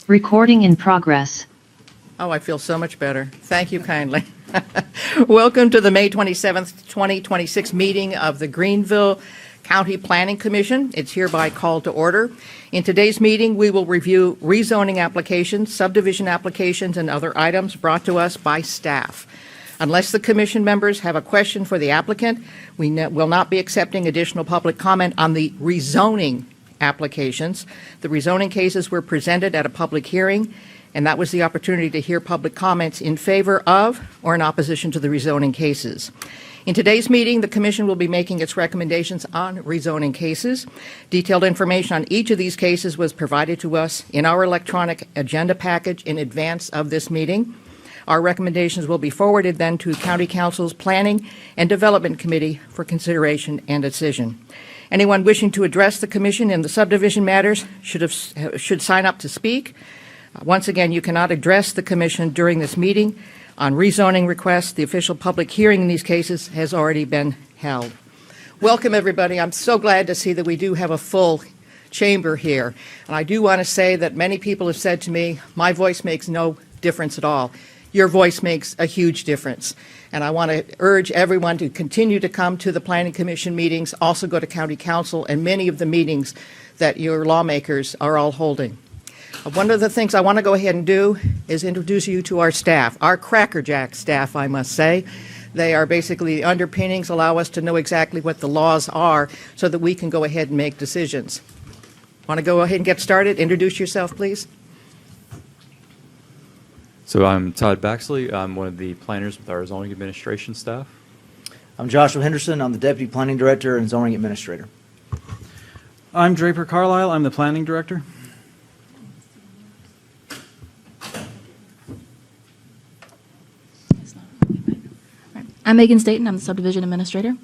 Recording in progress. Oh, I feel so much better. Thank you kindly. Welcome to the May 27th, 2026 meeting of the Greenville County Planning Commission. It's hereby called to order. In today's meeting, we will review rezoning applications, subdivision applications, and other items brought to us by staff. Unless the commission members have a question for the applicant, we will not be accepting additional public comment on the rezoning applications. The rezoning cases were presented at a public hearing, and that was the opportunity to hear public comments in favor of or in opposition to the rezoning cases. In today's meeting, the Commission will be making its recommendations on rezoning cases. Detailed information on each of these cases was provided to us in our electronic agenda package in advance of this meeting. Our recommendations will be forwarded then to County Council's Planning and Development Committee for consideration and decision. Anyone wishing to address the Commission in the subdivision matters should sign up to speak. Once again, you cannot address the Commission during this meeting. On rezoning requests, the official public hearing in these cases has already been held. Welcome, everybody. I'm so glad to see that we do have a full chamber here. And I do want to say that many people have said to me, my voice makes no difference at all. Your voice makes a huge difference. And I want to urge everyone to continue to come to the Planning Commission meetings, also go to County Council and many of the meetings that your lawmakers are all holding. One of the things I want to go ahead and do is introduce you to our staff, our crackerjack staff, I must say. They are basically the underpinnings, allow us to know exactly what the laws are so that we can go ahead and make decisions. Want to go ahead and get started? Introduce yourself, please. So I'm Todd Baxley. I'm one of the planners with our zoning administration staff. I'm Joshua Henderson. I'm the Deputy Planning Director and Zoning Administrator. I'm Draper Carlisle. I'm the Planning Director. I'm Megan Staten. I'm the Subdivision Administrator.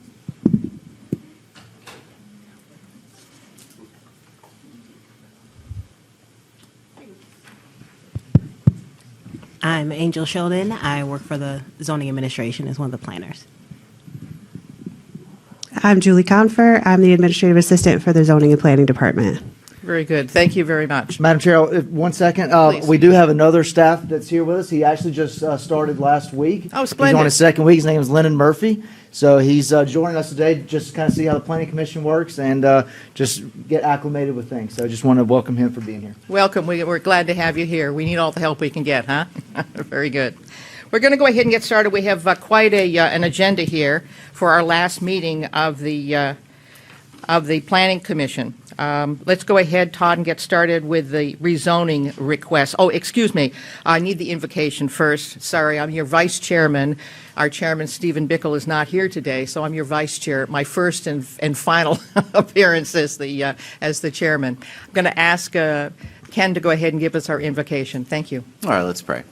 I'm Angel Sheldon. I work for the Zoning Administration as one of the planners. I'm Julie Confer. I'm the Administrative Assistant for the Zoning and Planning Department. Very good. Thank you very much. Madam Chair, 1 second. Please. We do have another staff that's here with us. He actually just started last week. Oh, splendid. He's on his second week. His name is Lennon Murphy. So he's joining us today just to kind of see how the Planning Commission works and just get acclimated with things. So I just want to welcome him for being here. Welcome. We're glad to have you here. We need all the help we can get, huh? Very good. We're going to go ahead and get started. We have quite an agenda here for our last meeting of the Planning Commission. Let's go ahead, Todd, and get started with the rezoning request. Oh, excuse me. I need the invocation first. Sorry, I'm your vice chairman. Our chairman, Stephen Bickle, is not here today, so I'm your vice chair. My first and final appearance as the chairman. I'm going to ask Ken to go ahead and give us our invocation. Thank you. All right, let's pray.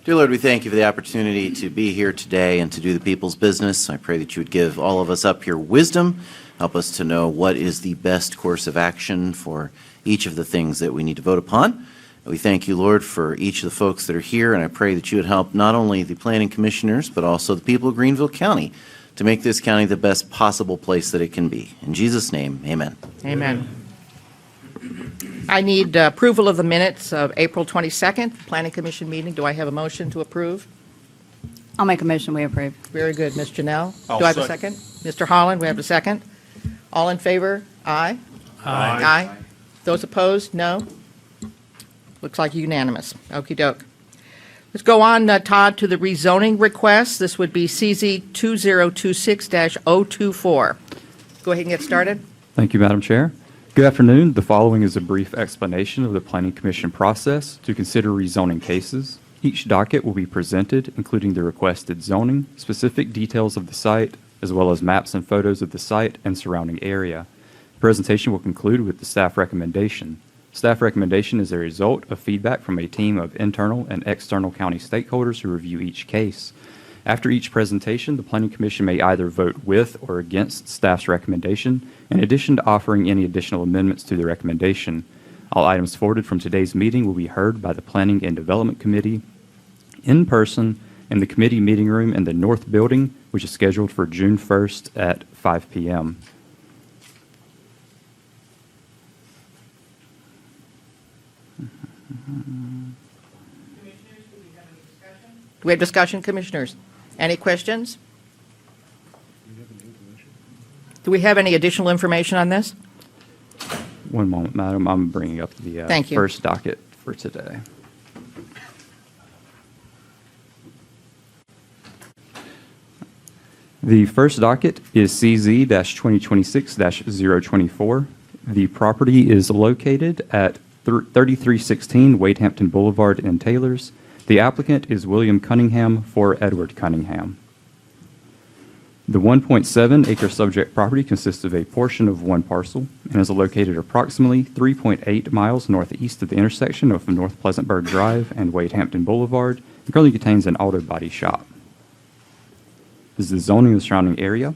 Dear Lord, we thank you for the opportunity to be here today and to do the people's business. I pray that you would give all of us up here wisdom. Help us to know what is the best course of action for each of the things that we need to vote upon. We thank you, Lord, for each of the folks that are here, and I pray that you would help not only the planning commissioners, but also the people of Greenville County to make this county the best possible place that it can be. In Jesus' name, amen. Amen. I need approval of the minutes of April 22nd, Planning Commission meeting. Do I have a motion to approve? I'll make a motion, we approve. Very good, Ms. Janelle. Do I have a second? Mr. Holland, we have a second. All in favor? Aye. Aye. Aye. Those opposed? No. Looks like unanimous. Okey doke. Let's go on, Todd, to the rezoning request. This would be CZ 2026-024. Go ahead and get started. Thank you, Madam Chair. Good afternoon. The following is a brief explanation of the Planning Commission process to consider rezoning cases. Each docket will be presented, including the requested zoning, specific details of the site, as well as maps and photos of the site and surrounding area. The presentation will conclude with the staff recommendation. Staff recommendation is a result of feedback from a team of internal and external county stakeholders who review each case. After each presentation, the Planning Commission may either vote with or against staff's recommendation, in addition to offering any additional amendments to the recommendation. All items forwarded from today's meeting will be heard by the Planning and Development Committee in person in the committee meeting room in the North Building, which is scheduled for June 1st at 5 p.m. we have discussion, commissioners? Any questions? Do we have any additional information on this? One moment, madam. I'm bringing up the Thank you. first docket for today. The first docket is CZ-2026-024. The property is located at 3316 Wadehampton Boulevard in Taylors. The applicant is William Cunningham for Edward Cunningham. The 1.7 acre subject property consists of a portion of one parcel and is located approximately 3.8 miles northeast of the intersection of North Pleasantburg Drive and Wadehampton Boulevard, and currently contains an auto body shop. This is the zoning of the surrounding area.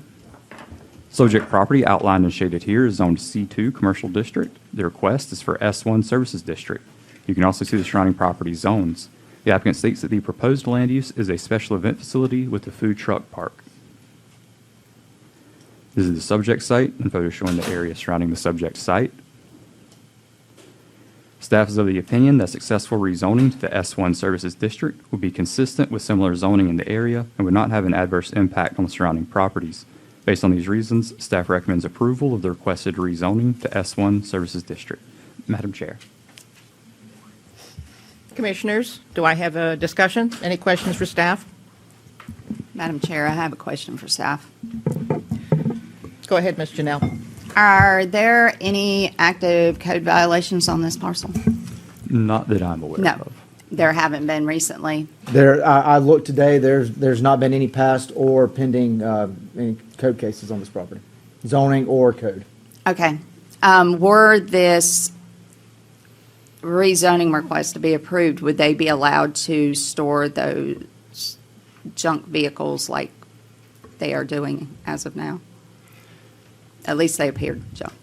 Subject property outlined and shaded here is zoned C2 Commercial District. The request is for S1 Services District. You can also see the surrounding property zones. The applicant states that the proposed land use is a special event facility with a food truck park. This is the subject site and photos showing the area surrounding the subject site. Staff is of the opinion that successful rezoning to the S1 Services District would be consistent with similar zoning in the area and would not have an adverse impact on the surrounding properties. Based on these reasons, staff recommends approval of the requested rezoning to S1 Services District. Madam Chair. Commissioners, do I have a discussion? Any questions for staff? Madam Chair, I have a question for staff. Go ahead, Ms. Janelle. Are there any active code violations on this parcel? Not that I'm aware No, of. there haven't been recently. I looked today, there's not been any past or pending, any code cases on this property, zoning or code. Okay. Were this rezoning request to be approved, would they be allowed to store those junk vehicles like they are doing as of now? At least they appeared junk.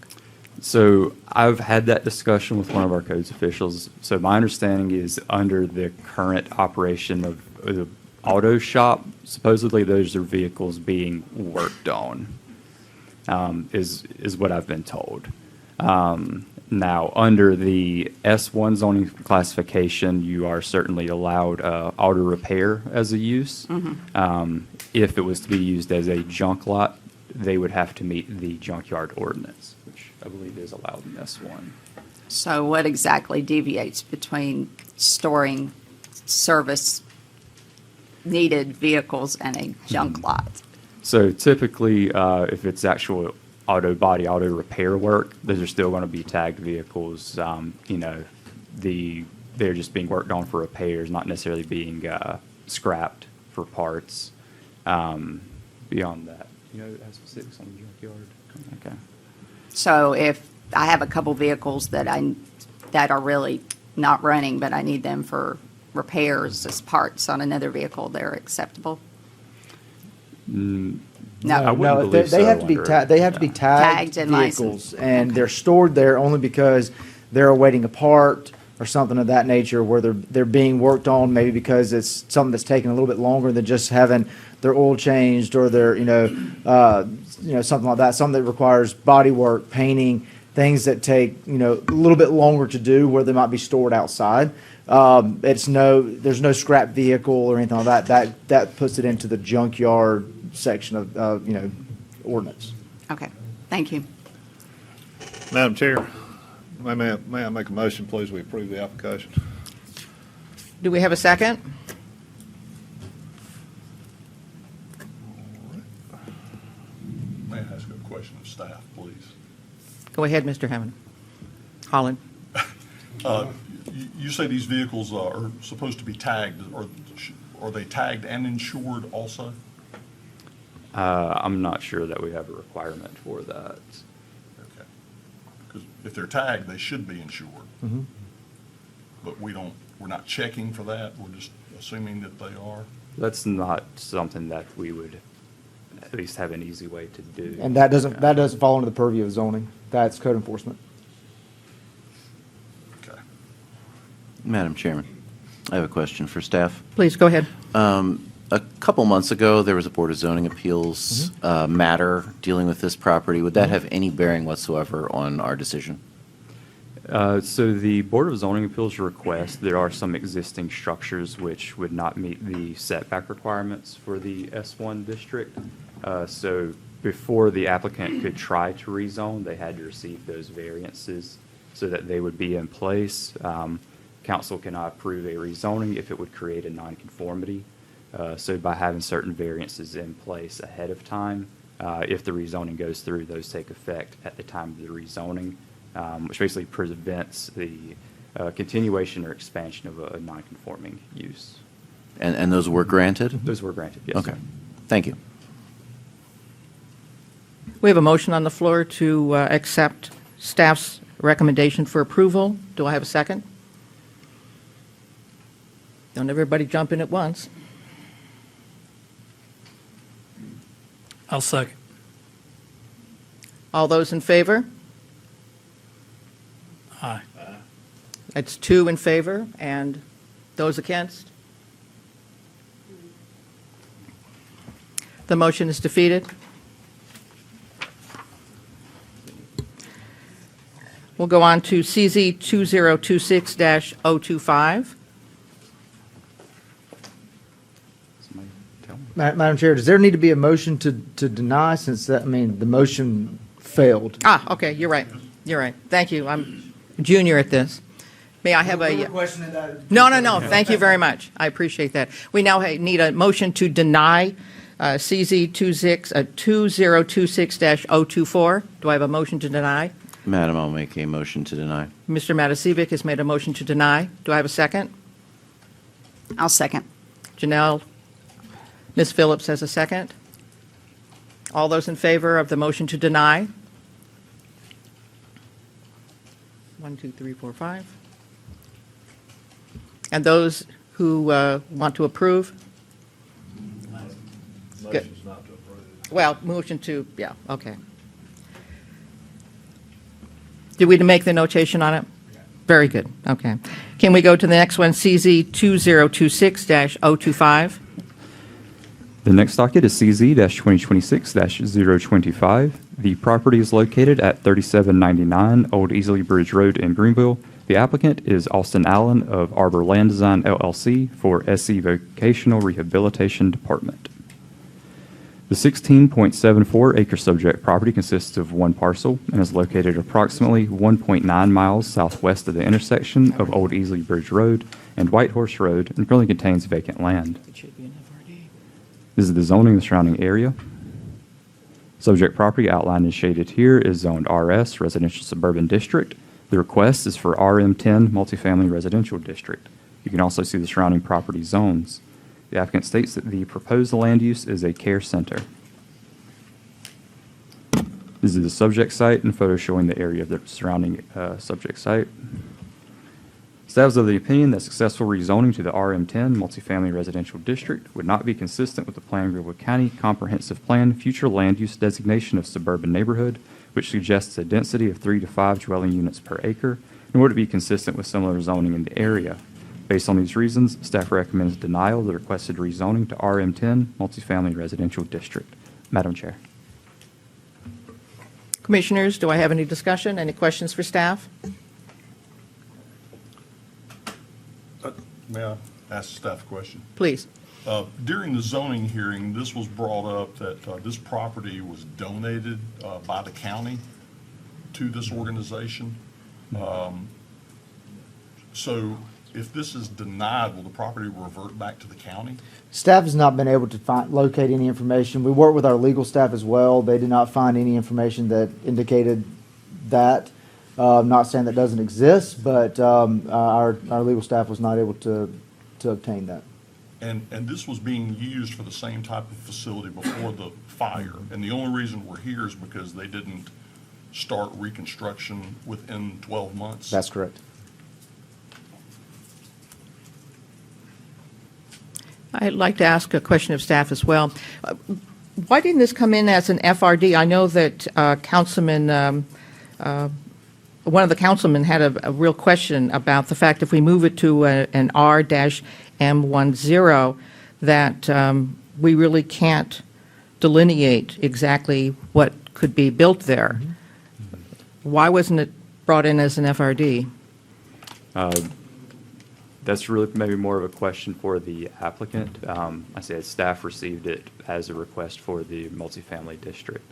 So I've had that discussion with one of our codes officials. So my understanding is under the current operation of the auto shop, supposedly those are vehicles being worked on, is what I've been told. Now, under the S1 zoning classification, you are certainly allowed auto repair as a use. If it was to be used as a junk lot, they would have to meet the junkyard ordinance, which I believe is allowed in S1. So what exactly deviates between storing service needed vehicles and a junk lot? So typically, if it's actual auto body, auto repair work, those are still going to be tagged vehicles. They're just being worked on for repairs, not necessarily being scrapped for parts. Beyond that, it has specifics on the junkyard. Okay. So if I have a couple vehicles that are really not running, but I need them for repairs as parts on another vehicle, they're acceptable? No. I wouldn't believe They so have to be under- they have to be tagged Tagged and vehicles, licensed. and they're stored there only because they're awaiting a part or something of that nature, where they're being worked on, maybe because it's something that's taking a little bit longer than just having their oil changed or their something like that, something that requires body work, painting, things that take a little bit longer to do, where they might be stored outside. There's no scrap vehicle or anything like that. That puts it into the junkyard section of ordinance. Okay, thank you. Madam Chair, may I make a motion, please, we approve the application? Do we have a second? May I ask a question of staff, please? Go ahead, Mr. Hammond. Holland. You say these vehicles are supposed to be tagged, or are they tagged and insured also? I'm not sure that we have a requirement for that. Okay. Because if they're tagged, they should be insured. But we're not checking for that, we're just assuming that they are? That's not something that we would at least have an easy way to do. And that doesn't fall under the purview of zoning. That's code enforcement. Okay. Madam Chairman, I have a question for staff. Please, go ahead. A couple months ago, there was a Board of Zoning Appeals matter dealing with this property. Would that have any bearing whatsoever on our decision? So the Board of Zoning Appeals request, there are some existing structures which would not meet the setback requirements for the S1 district. So before the applicant could try to rezone, they had to receive those variances so that they would be in place. Council cannot approve a rezoning if it would create a nonconformity. So by having certain variances in place ahead of time, if the rezoning goes through, those take effect at the time of the rezoning, which basically prevents the continuation or expansion of a nonconforming use. And those were granted? Those were granted, yes. Okay. Thank you. We have a motion on the floor to accept staff's recommendation for approval. Do I have a second? Don't everybody jump in at once. I'll second. All those in favor? Aye. That's 2 in favor, and those against? The motion is defeated. We'll go on to CZ 2026-025. Somebody tell me. Madam Chair, does there need to be a motion to deny since that, the motion failed? Okay, you're right. You're right. Thank you. I'm junior at this. May I have a... No. Thank you very much. I appreciate that. We now need a motion to deny CZ 2026-024. Do I have a motion to deny? Madam, I'll make a motion to deny. Mr. Matasiewicz has made a motion to deny. Do I have a second? I'll second. Janelle, Ms. Phillips has a second. All those in favor of the motion to deny? 1, 2, 3, 4, 5. And those who want to approve? Motion's not to approve. Well, motion to, yeah, okay. Did we make the notation on it? Very good, okay. Can we go to the next one, CZ 2026-025? The next docket is CZ-2026-025. The property is located at 3799 Old Easley Bridge Road in Greenville. The applicant is Austin Allen of Arbor Land Design LLC for SC Vocational Rehabilitation Department. The 16.74 acre subject property consists of one parcel and is located approximately 1.9 miles southwest of the intersection of Old Easley Bridge Road and White Horse Road and currently contains vacant land. It should be an FRD. This is the zoning of the surrounding area. Subject property outlined and shaded here is zoned RS, Residential Suburban District. The request is for RM10, Multifamily Residential District. You can also see the surrounding property zones. The applicant states that the proposed land use is a care center. This is the subject site and photo showing the area of the surrounding subject site. Staff is of the opinion that successful rezoning to the RM10 Multifamily Residential District would not be consistent with the Plan of Greenville County Comprehensive Plan future land use designation of suburban neighborhood, which suggests a density of 3 to 5 dwelling units per acre, nor to be consistent with similar zoning in the area. Based on these reasons, staff recommends denial of the requested rezoning to RM10 Multifamily Residential District. Madam Chair. Commissioners, do I have any discussion? Any questions for staff? May I ask staff a question? Please. During the zoning hearing, this was brought up that this property was donated by the county to this organization. So if this is denied, will the property revert back to the county? Staff has not been able to locate any information. We work with our legal staff as well. They did not find any information that indicated that. Not saying that doesn't exist, but our legal staff was not able to obtain that. And this was being used for the same type of facility before the fire. And the only reason we're here is because they didn't start reconstruction within 12 months? That's correct. I'd like to ask a question of staff as well. Why didn't this come in as an FRD? I know that one of the councilmen had a real question about the fact if we move it to an R-M10, that we really can't delineate exactly what could be built there. Why wasn't it brought in as an FRD? That's really maybe more of a question for the applicant. I said staff received it as a request for the multifamily district.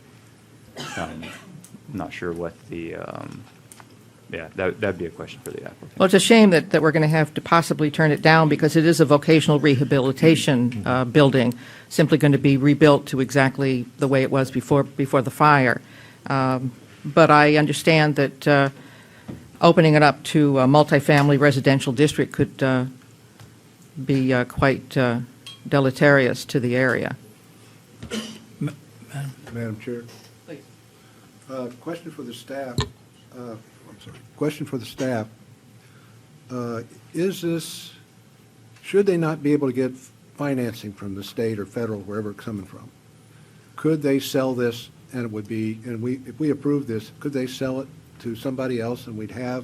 Not sure what the, yeah, that'd be a question for the applicant. Well, it's a shame that we're going to have to possibly turn it down because it is a vocational rehabilitation building, simply going to be rebuilt to exactly the way it was before the fire. But I understand that opening it up to a multifamily residential district could be quite deleterious to the area. Madam Chair. Please. Question for the staff. I'm sorry. Question for the staff. Is this, should they not be able to get financing from the state or federal, wherever it's coming from? Could they sell this and it would be, and if we approve this, could they sell it to somebody else and we'd have,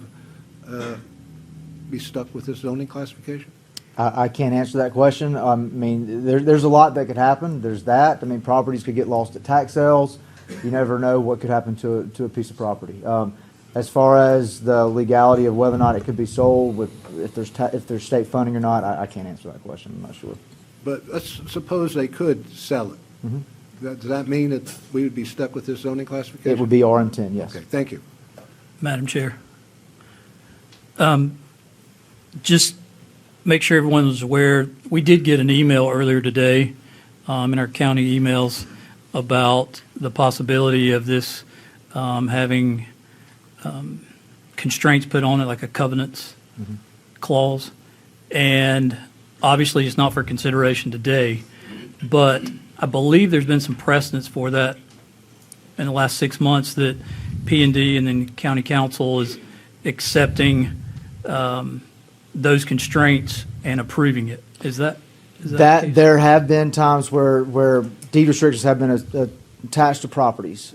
be stuck with this zoning classification? I can't answer that question. I mean, there's a lot that could happen. There's that. I mean, properties could get lost at tax sales. You never know what could happen to a piece of property. As far as the legality of whether or not it could be sold, if there's state funding or not, I can't answer that question. I'm not sure. But let's suppose they could sell it. Does that mean that we would be stuck with this zoning classification? It would be RM10, yes. Okay, thank you. Madam Chair. Just make sure everyone is aware, we did get an email earlier today in our county emails about the possibility of this having constraints put on it, like a covenants clause. And obviously, it's not for consideration today, but I believe there's been some precedence for that in the last 6 months that P&D and then county council is accepting those constraints and approving it. Is that the case? There have been times where deed restrictions have been attached to properties.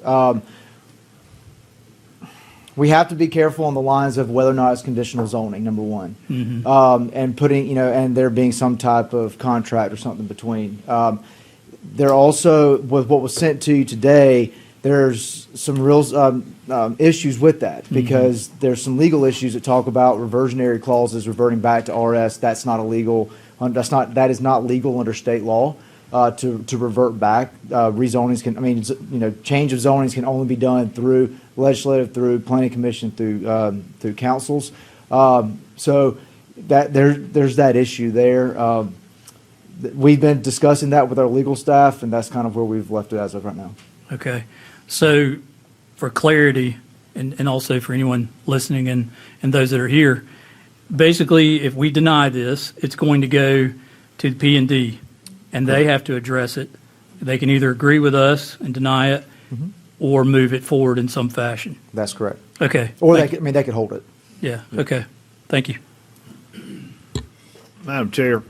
We have to be careful on the lines of whether or not it's conditional zoning, number one. And putting, and there being some type of contract or something between. There also, with what was sent to you today, there's some real issues with that because there's some legal issues that talk about reversionary clauses reverting back to RS. That's not illegal. That is not legal under state law to revert back. Rezonings change of zonings can only be done through legislative, through planning commission, through councils. So that there's that issue there. We've been discussing that with our legal staff, and that's kind of where we've left it as of right now. Okay. So for clarity, and also for anyone listening and those that are here, basically, if we deny this, it's going to go to the P&D, and they have to address it. They can either agree with us and deny it or move it forward in some fashion. That's correct. Okay. Or they could hold it. Yeah. Okay. Thank you. Madam Chair,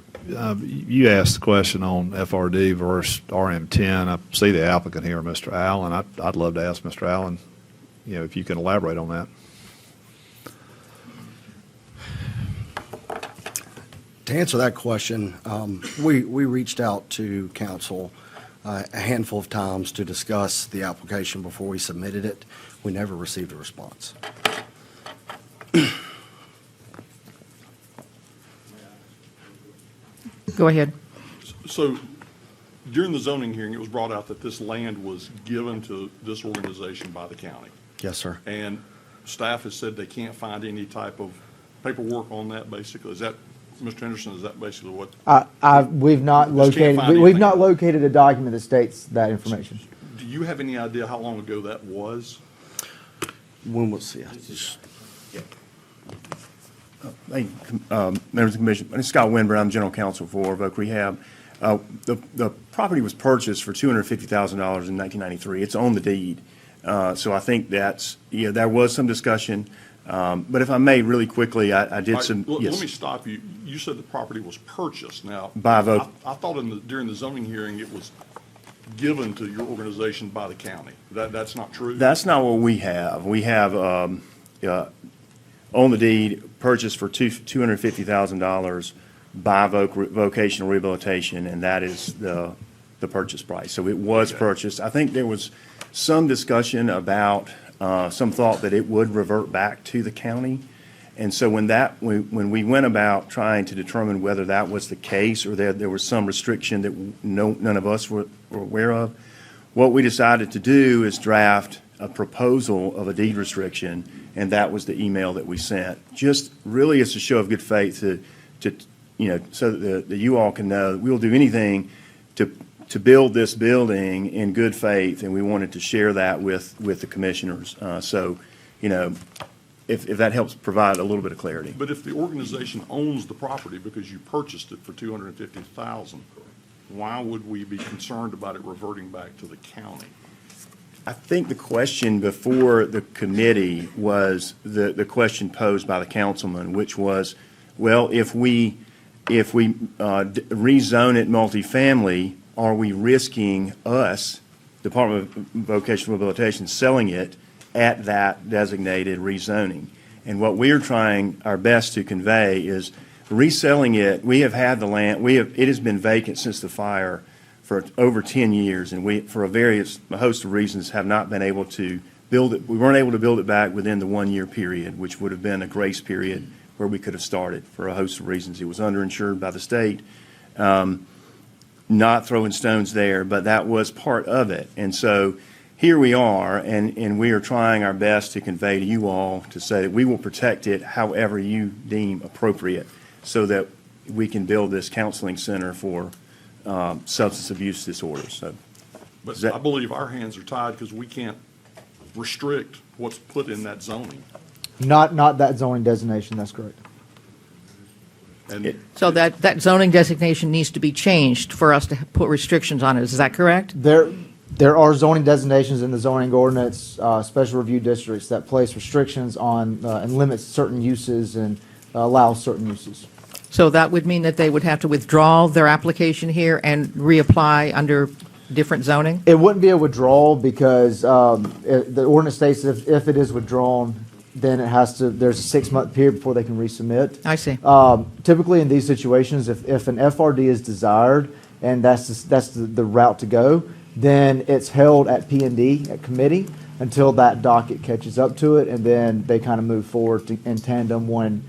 you asked the question on FRD versus RM10. I see the applicant here, Mr. Allen. I'd love to ask Mr. Allen, if you can elaborate on that. To answer that question, we reached out to council a handful of times to discuss the application before we submitted it. We never received a response. Go ahead. So during the zoning hearing, it was brought out that this land was given to this organization by the county. Yes, sir. And staff has said they can't find any type of paperwork on that, basically. Is that, Mr. Henderson, is that basically what? We've not located a document that states that information. Do you have any idea how long ago that was? When was it? Members of the commission, my name is Scott Winburn. I'm general counsel for Voc Rehab. The property was purchased for $250,000 in 1993. It's on the deed. So I think that's, there was some discussion. But if I may, really quickly, I did some. Yes. Let me stop you. You said the property was purchased. Now, by Voc. I thought during the zoning hearing it was given to your organization by the county. That's not true? That's not what we have. We have on the deed purchased for $250,000 by Vocational Rehabilitation, and that is the purchase price. So it was purchased. I think there was some discussion about some thought that it would revert back to the county. And so when we went about trying to determine whether that was the case or there was some restriction that none of us were aware of, what we decided to do is draft a proposal of a deed restriction, and that was the email that we sent. Just really as a show of good faith to so that you all can know that we will do anything to build this building in good faith, and we wanted to share that with the commissioners. If that helps provide a little bit of clarity. But if the organization owns the property because you purchased it for $250,000, why would we be concerned about it reverting back to the county? I think the question before the committee was the question posed by the councilman, which was, well, if we rezone it multifamily, are we risking us, Department of Vocational Rehabilitation, selling it at that designated rezoning? And what we're trying our best to convey is reselling it. We have had the land, it has been vacant since the fire for over 10 years, and we, for a host of reasons, have not been able to build it. We weren't able to build it back within the 1 year period, which would have been a grace period where we could have started for a host of reasons. It was underinsured by the state. Not throwing stones there, but that was part of it. And so here we are, and we are trying our best to convey to you all to say that we will protect it however you deem appropriate so that we can build this counseling center for substance abuse disorders. So, But I believe our hands are tied because we can't restrict what's put in that zoning. Not that zoning designation, that's correct. And So that zoning designation needs to be changed for us to put restrictions on it. Is that correct? There are zoning designations in the zoning ordinance, special review districts that place restrictions on and limits certain uses and allow certain uses. So that would mean that they would have to withdraw their application here and reapply under different zoning? It wouldn't be a withdrawal because the ordinance states if it is withdrawn, then it has to, there's a 6-month period before they can resubmit. I see. Typically in these situations, if an FRD is desired and that's the route to go, then it's held at P&D, at committee, until that docket catches up to it, and then they kind of move forward in tandem. One,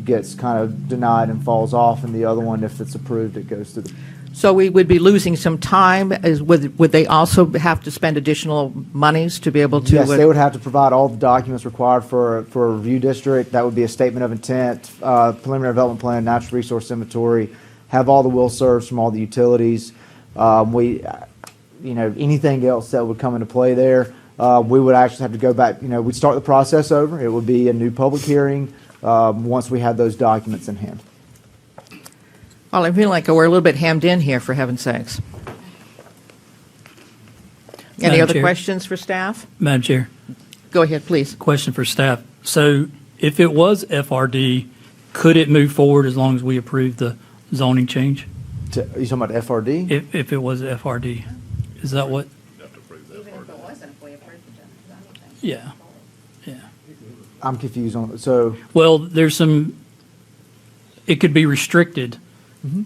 gets kind of denied and falls off, and the other one, if it's approved, it goes to the. So we would be losing some time. Would they also have to spend additional monies to be able to? Yes, they would have to provide all the documents required for a review district. That would be a statement of intent, preliminary development plan, natural resource inventory, have all the will serves from all the utilities. Anything else that would come into play there, we would actually have to go back. We'd start the process over. It would be a new public hearing once we had those documents in hand. Well, I feel like we're a little bit hemmed in here, for heaven's sakes. Any Madam other Chair. questions for staff? Madam Chair, Go ahead, please. question for staff. So if it was FRD, could it move forward as long as we approve the zoning change? Are you talking about FRD? If it was FRD, is that what? Even if it wasn't, if we approved it. Yeah. I'm confused on so. Well, there's some, it could be restricted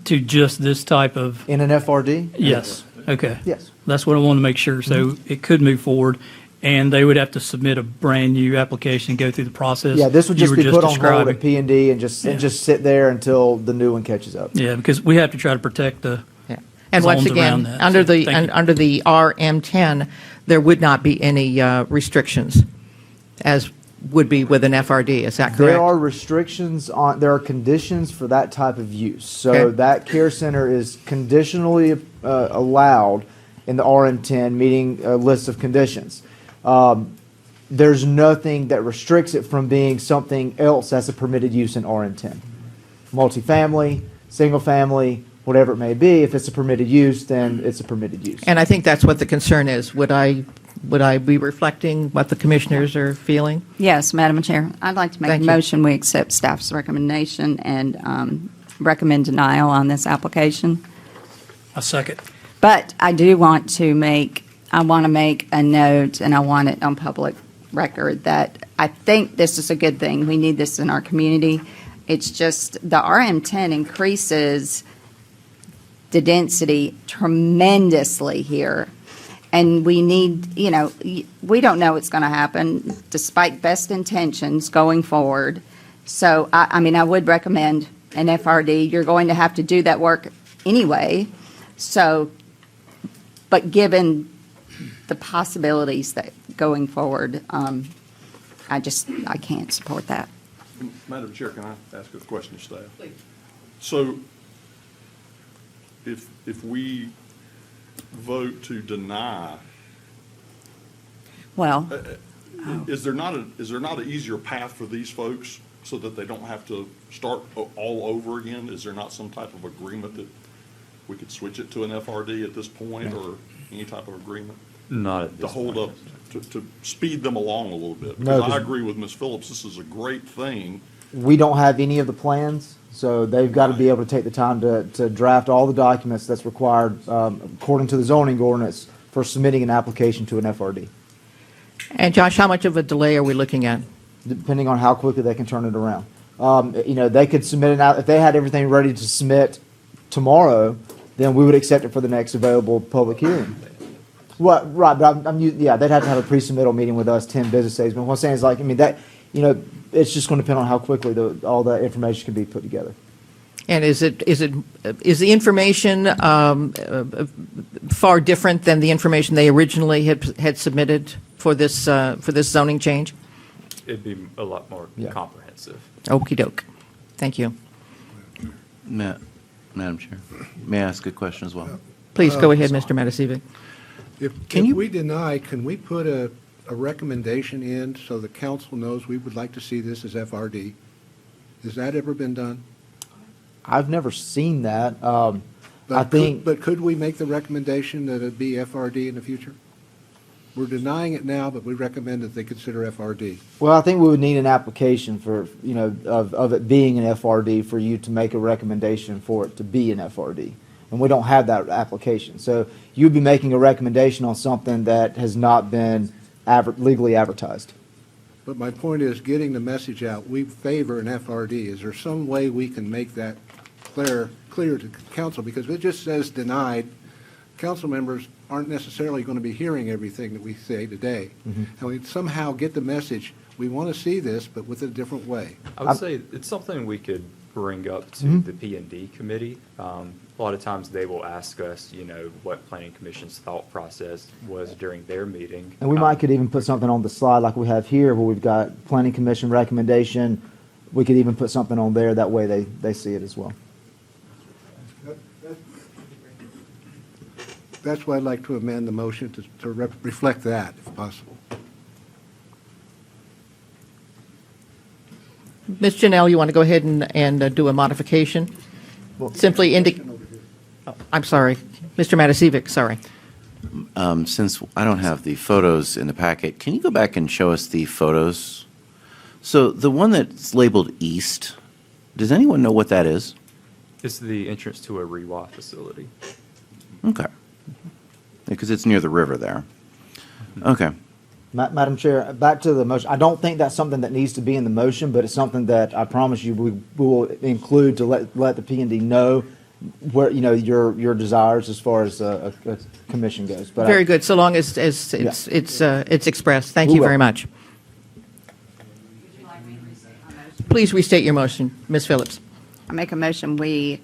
to just this type of, In an FRD? yes, okay. Yes. That's what I want to make sure. So it could move forward, and they would have to submit a brand-new application and go through the process. Yeah, this would you just were be put on hold describing. at P&D and just sit there until the new one catches up. Yeah, because we have to try to protect the Yeah. And once zones around again, that. under So, the thank you. under the RM10, there would not be any restrictions, as would be with an FRD. Is that correct? There are restrictions there are conditions for that type of use. So Okay. that care center is conditionally allowed in the RM10, meeting a list of conditions. There's nothing that restricts it from being something else that's a permitted use in RM10. Multifamily, single family, whatever it may be, if it's a permitted use, then it's a permitted use. And I think that's what the concern is. Would I be reflecting what the commissioners are feeling? Yes, Madam Chair. I'd like to make Thank a you. motion, we accept staff's recommendation and recommend denial on this application. A second. But I do want to make a note, and I want it on public record, that I think this is a good thing. We need this in our community. It's just the RM10 increases the density tremendously here. And we need, we don't know what's going to happen despite best intentions going forward. So, I mean, I would recommend an FRD. You're going to have to do that work anyway. So, but given the possibilities that going forward, I can't support that. Madam Chair, can I ask a question of staff? Please. So if we vote to deny, Well, is there not an easier path for these folks so that they don't have to start all over again? Is there not some type of agreement that we could switch it to an FRD at this point, or any type of agreement? Not at To this hold point. up, to speed them along a little bit? No, Because I 'cause- agree with Ms. Phillips, this is a great thing. We don't have any of the plans, so they've got to be able to take the time to draft all the documents that's required according to the zoning ordinance for submitting an application to an FRD, And Josh, how much of a delay are we looking at? depending on how quickly they can turn it around. They could submit it out, if they had everything ready to submit tomorrow, then we would accept it for the next available public hearing. What, right, but they'd have to have a pre-submittal meeting with us 10 business days, but what I'm saying is like, it's just going to depend on how quickly all that information can be put together. And is the information far different than the information they originally had submitted for this zoning change? It'd be a lot more Yeah. comprehensive. Okey doke. Thank you. Madam Chair, may I ask a question as well? Please go ahead, Mr. Matasevic. If Can you- we deny, can we put a recommendation in so the council knows we would like to see this as FRD? Has that ever been done? I've never seen that. But I think. But could we make the recommendation that it be FRD in the future? We're denying it now, but we recommend that they consider FRD. Well, I think we would need an application for, of it being an FRD for you to make a recommendation for it to be an FRD. And we don't have that application. So you'd be making a recommendation on something that has not been legally advertised. But my point is getting the message out, we favor an FRD. Is there some way we can make that clear to council? Because if it just says denied, council members aren't necessarily going to be hearing everything that we say today. And we somehow get the message, we want to see this, but with a different way. I would say it's something we could bring up to the P&D committee. A lot of times they will ask us, what planning commission's thought process was during their meeting. And we could even put something on the slide like we have here where we've got planning commission recommendation. We could even put something on there. That way they see it as well. That's why I'd like to amend the motion to reflect that, if possible. Ms. Janelle, you want to go ahead and do a modification? Simply indicate, I'm sorry, Mr. Matasevic, sorry. Since I don't have the photos in the packet, can you go back and show us the photos? So the one that's labeled east, does anyone know what that is? It's the entrance to a REWA facility. Okay. Because it's near the river there. Okay. Madam Chair, back to the motion. I don't think that's something that needs to be in the motion, but it's something that I promise you we will include to let the P&D know where, your desires as far as a commission goes. But Very good, so long as it's expressed. Thank you We will. very much. Please restate your motion, Ms. Phillips. I make a motion, we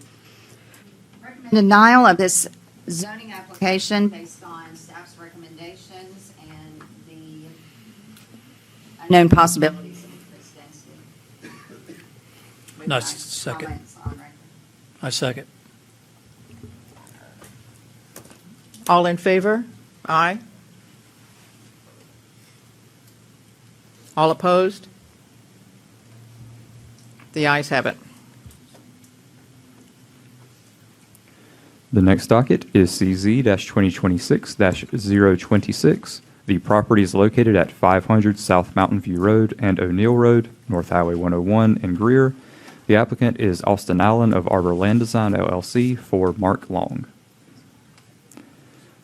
recommend denial of this zoning application based on staff's recommendations and the unknown possibilities of increased density. With No, my second. comments on record. I second. All in favor? Aye. All opposed? The ayes have it. The next docket is CZ-2026-026. The property is located at 500 South Mountain View Road and O'Neill Road, North Highway 101 in Greer. The applicant is Austin Allen of Arbor Land Design LLC for Mark Long.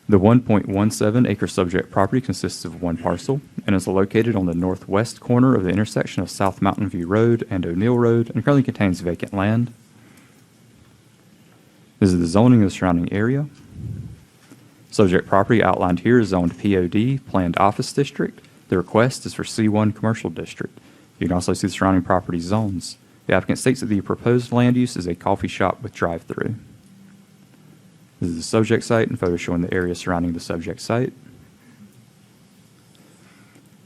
The 1.17 acre subject property consists of one parcel and is located on the northwest corner of the intersection of South Mountain View Road and O'Neill Road and currently contains vacant land. This is the zoning of the surrounding area. Subject property outlined here is zoned POD, Planned Office District. The request is for C1 Commercial District. You can also see the surrounding property zones. The applicant states that the proposed land use is a coffee shop with drive-through. This is the subject site and photos showing the area surrounding the subject site.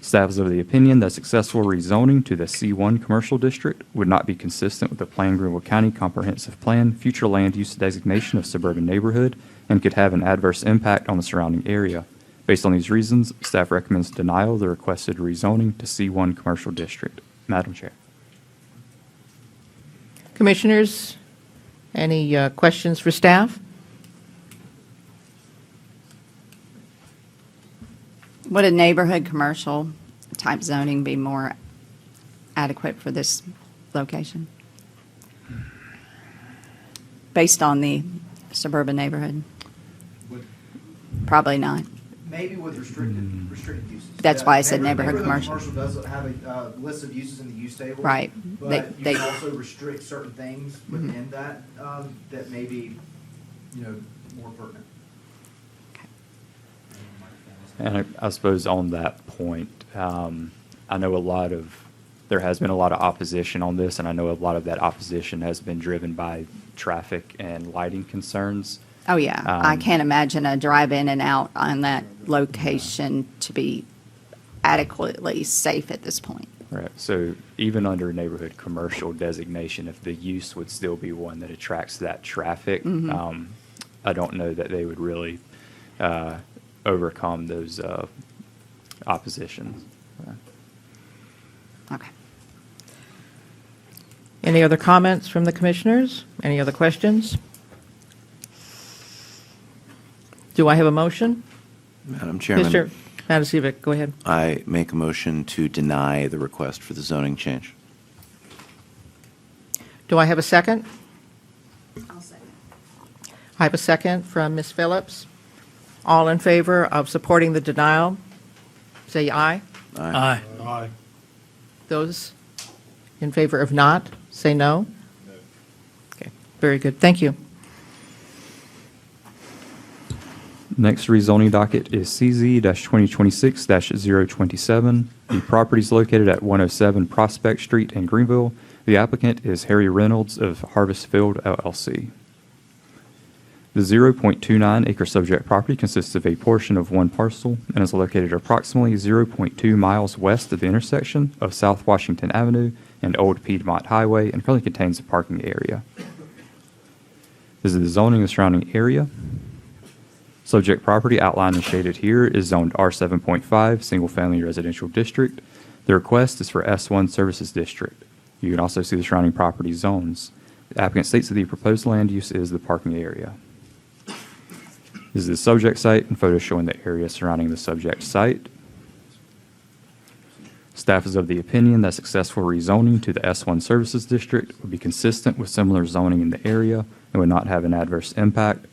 Staff is of the opinion that successful rezoning to the C1 Commercial District would not be consistent with the planned Greenville County Comprehensive Plan future land use designation of suburban neighborhood and could have an adverse impact on the surrounding area. Based on these reasons, staff recommends denial of the requested rezoning to C1 Commercial District. Madam Chair. Commissioners, any questions for staff? Would a neighborhood commercial type zoning be more adequate for this location? Based on the suburban neighborhood? Probably not. Maybe with restricted uses. That's why I said neighborhood commercial. Commercial does have a list of uses in the use table. Right. But They- you can also restrict certain things within that, that may be, more pertinent. And I suppose on that point, I know there has been a lot of opposition on this, and I know a lot of that opposition has been driven by traffic and lighting concerns. Oh, yeah. I can't imagine a drive in and out on that location to be adequately safe at this point. Right, so even under neighborhood commercial designation, if the use would still be one that attracts that traffic, I don't know that they would really overcome those oppositions. Okay. Any other comments from the commissioners? Any other questions? Do I have a motion? Madam Chairman. Mr. Matusiewicz, go ahead. I make a motion to deny the request for the zoning change. Do I have a second? I'll second. I have a second from Ms. Phillips. All in favor of supporting the denial, say aye. Aye. Aye. Those in favor of not, say no. Okay, very good. Thank you. Next rezoning docket is CZ-2026-027. The property is located at 107 Prospect Street in Greenville. The applicant is Harry Reynolds of Harvest Field LLC. The 0.29 acre subject property consists of a portion of one parcel and is located approximately 0.2 miles west of the intersection of South Washington Avenue and Old Piedmont Highway and currently contains a parking area. This is the zoning of the surrounding area. Subject property outlined and shaded here is zoned R7.5 Single Family Residential District. The request is for S1 Services District. You can also see the surrounding property zones. The applicant states that the proposed land use is the parking area. This is the subject site and photos showing the area surrounding the subject site. Staff is of the opinion that successful rezoning to the S1 Services District would be consistent with similar zoning in the area and would not have an adverse impact.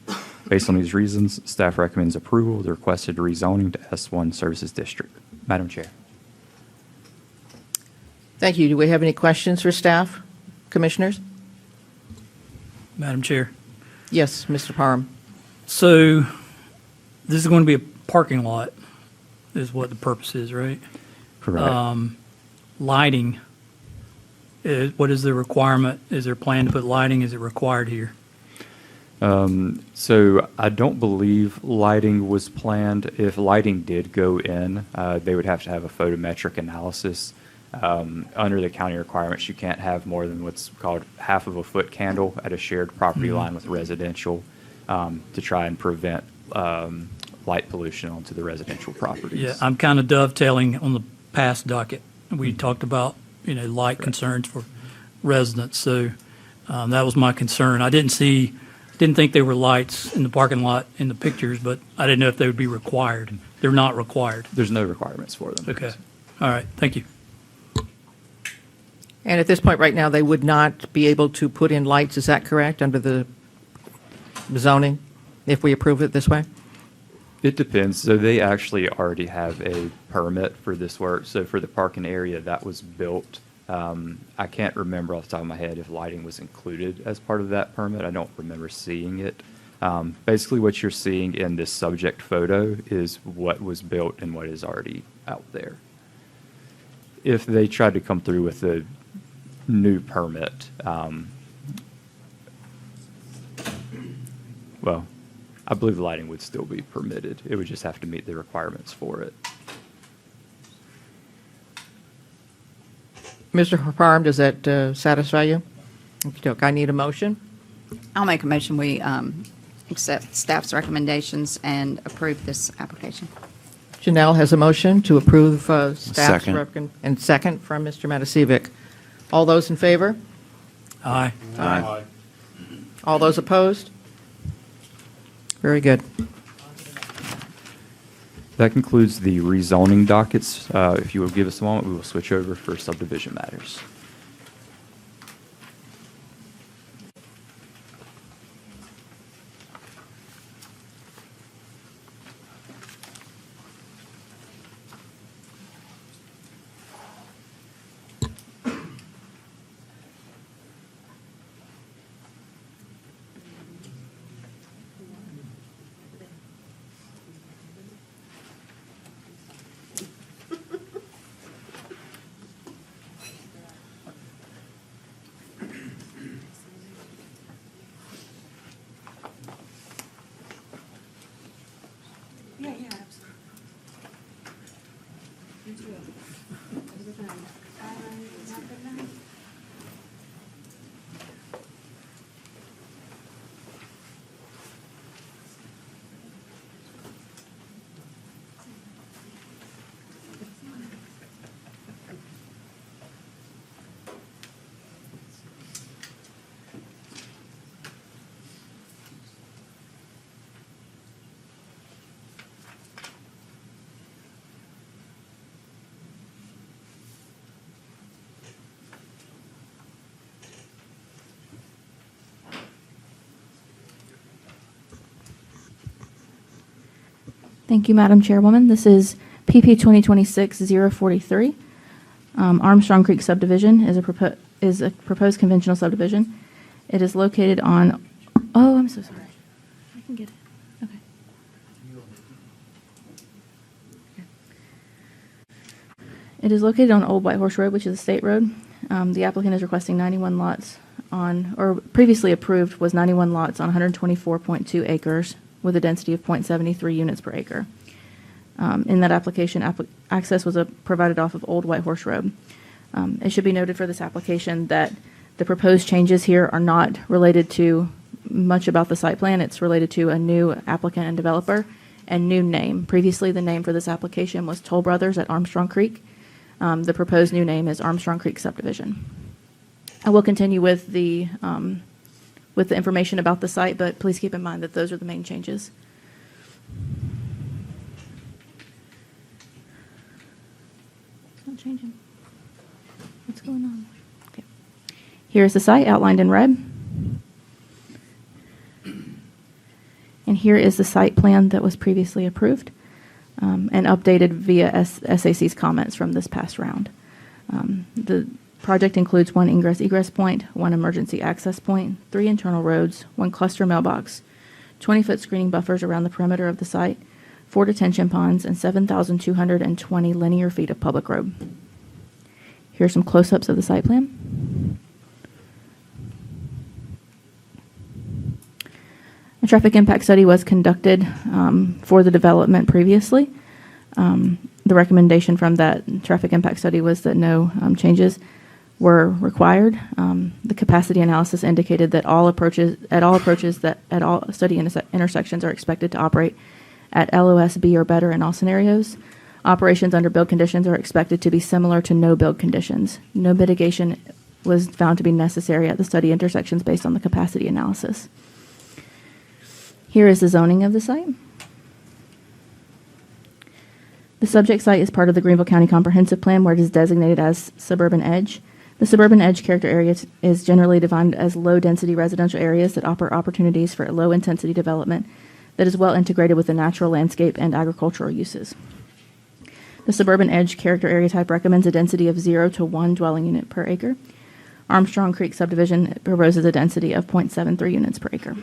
Based on these reasons, staff recommends approval of the requested rezoning to S1 Services District. Madam Chair. Thank you. Do we have any questions for staff, commissioners? Madam Chair. Yes, Mr. Parham. So this is going to be a parking lot is what the purpose is, right? Correct. Lighting, what is the requirement? Is there a plan to put lighting? Is it required here? So I don't believe lighting was planned. If lighting did go in, they would have to have a photometric analysis. Under the county requirements, you can't have more than what's called half of a foot candle at a shared property line with residential to try and prevent light pollution onto the residential properties. Yeah, I'm kind of dovetailing on the past docket. We talked about, light concerns for residents. So that was my concern. I didn't think there were lights in the parking lot in the pictures, but I didn't know if they would be required. They're not required. There's no requirements for them. Okay. All right. Thank you. And at this point right now, they would not be able to put in lights, is that correct, under the zoning, if we approve it this way? It depends. So they actually already have a permit for this work. So for the parking area that was built, I can't remember off the top of my head if lighting was included as part of that permit. I don't remember seeing it. Basically, what you're seeing in this subject photo is what was built and what is already out there. If they tried to come through with a new permit, well, I believe the lighting would still be permitted. It would just have to meet the requirements for it. Mr. Parham, does that satisfy you? Okey-doke. I need a motion. I'll make a motion, we accept staff's recommendations and approve this application. Janelle has a motion to approve staff's Second. and second from Mr. Matasiewicz. All those in favor? Aye. Aye. All those opposed? Very good. That concludes the rezoning dockets. If you will give us a moment, we will switch over for subdivision matters. Thank you, Madam Chairwoman. This is PP 2026-043. Armstrong Creek subdivision is a proposed conventional subdivision. It is located on, oh, I'm so sorry. I can get it. Okay. It is located on Old White Horse Road, which is a state road. The applicant is requesting 91 lots on, or previously approved was 91 lots on 124.2 acres with a density of 0.73 units per acre. In that application, access was provided off of Old White Horse Road. It should be noted for this application that the proposed changes here are not related to much about the site plan. It's related to a new applicant and developer and new name. Previously, the name for this application was Toll Brothers at Armstrong Creek. The proposed new name is Armstrong Creek Subdivision. I will continue with the information about the site, but please keep in mind that those are the main changes. It's not changing. What's going on? Okay. Here is the site outlined in red. And here is the site plan that was previously approved and updated via SAC's comments from this past round. The project includes one ingress-egress point, one emergency access point, 3 internal roads, 1 cluster mailbox, 20-foot screening buffers around the perimeter of the site, 4 detention ponds, and 7,220 linear feet of public road. Here are some close-ups of the site plan. A traffic impact study was conducted for the development previously. The recommendation from that traffic impact study was that no changes were required. The capacity analysis indicated that all study intersections are expected to operate at LOS B or better in all scenarios. Operations under build conditions are expected to be similar to no build conditions. No mitigation was found to be necessary at the study intersections based on the capacity analysis. Here is the zoning of the site. The subject site is part of the Greenville County Comprehensive Plan where it is designated as Suburban Edge. The Suburban Edge character area is generally defined as low-density residential areas that offer opportunities for low-intensity development that is well integrated with the natural landscape and agricultural uses. The Suburban Edge character area type recommends a density of 0 to 1 dwelling unit per acre. Armstrong Creek subdivision proposes a density of 0.73 units per acre.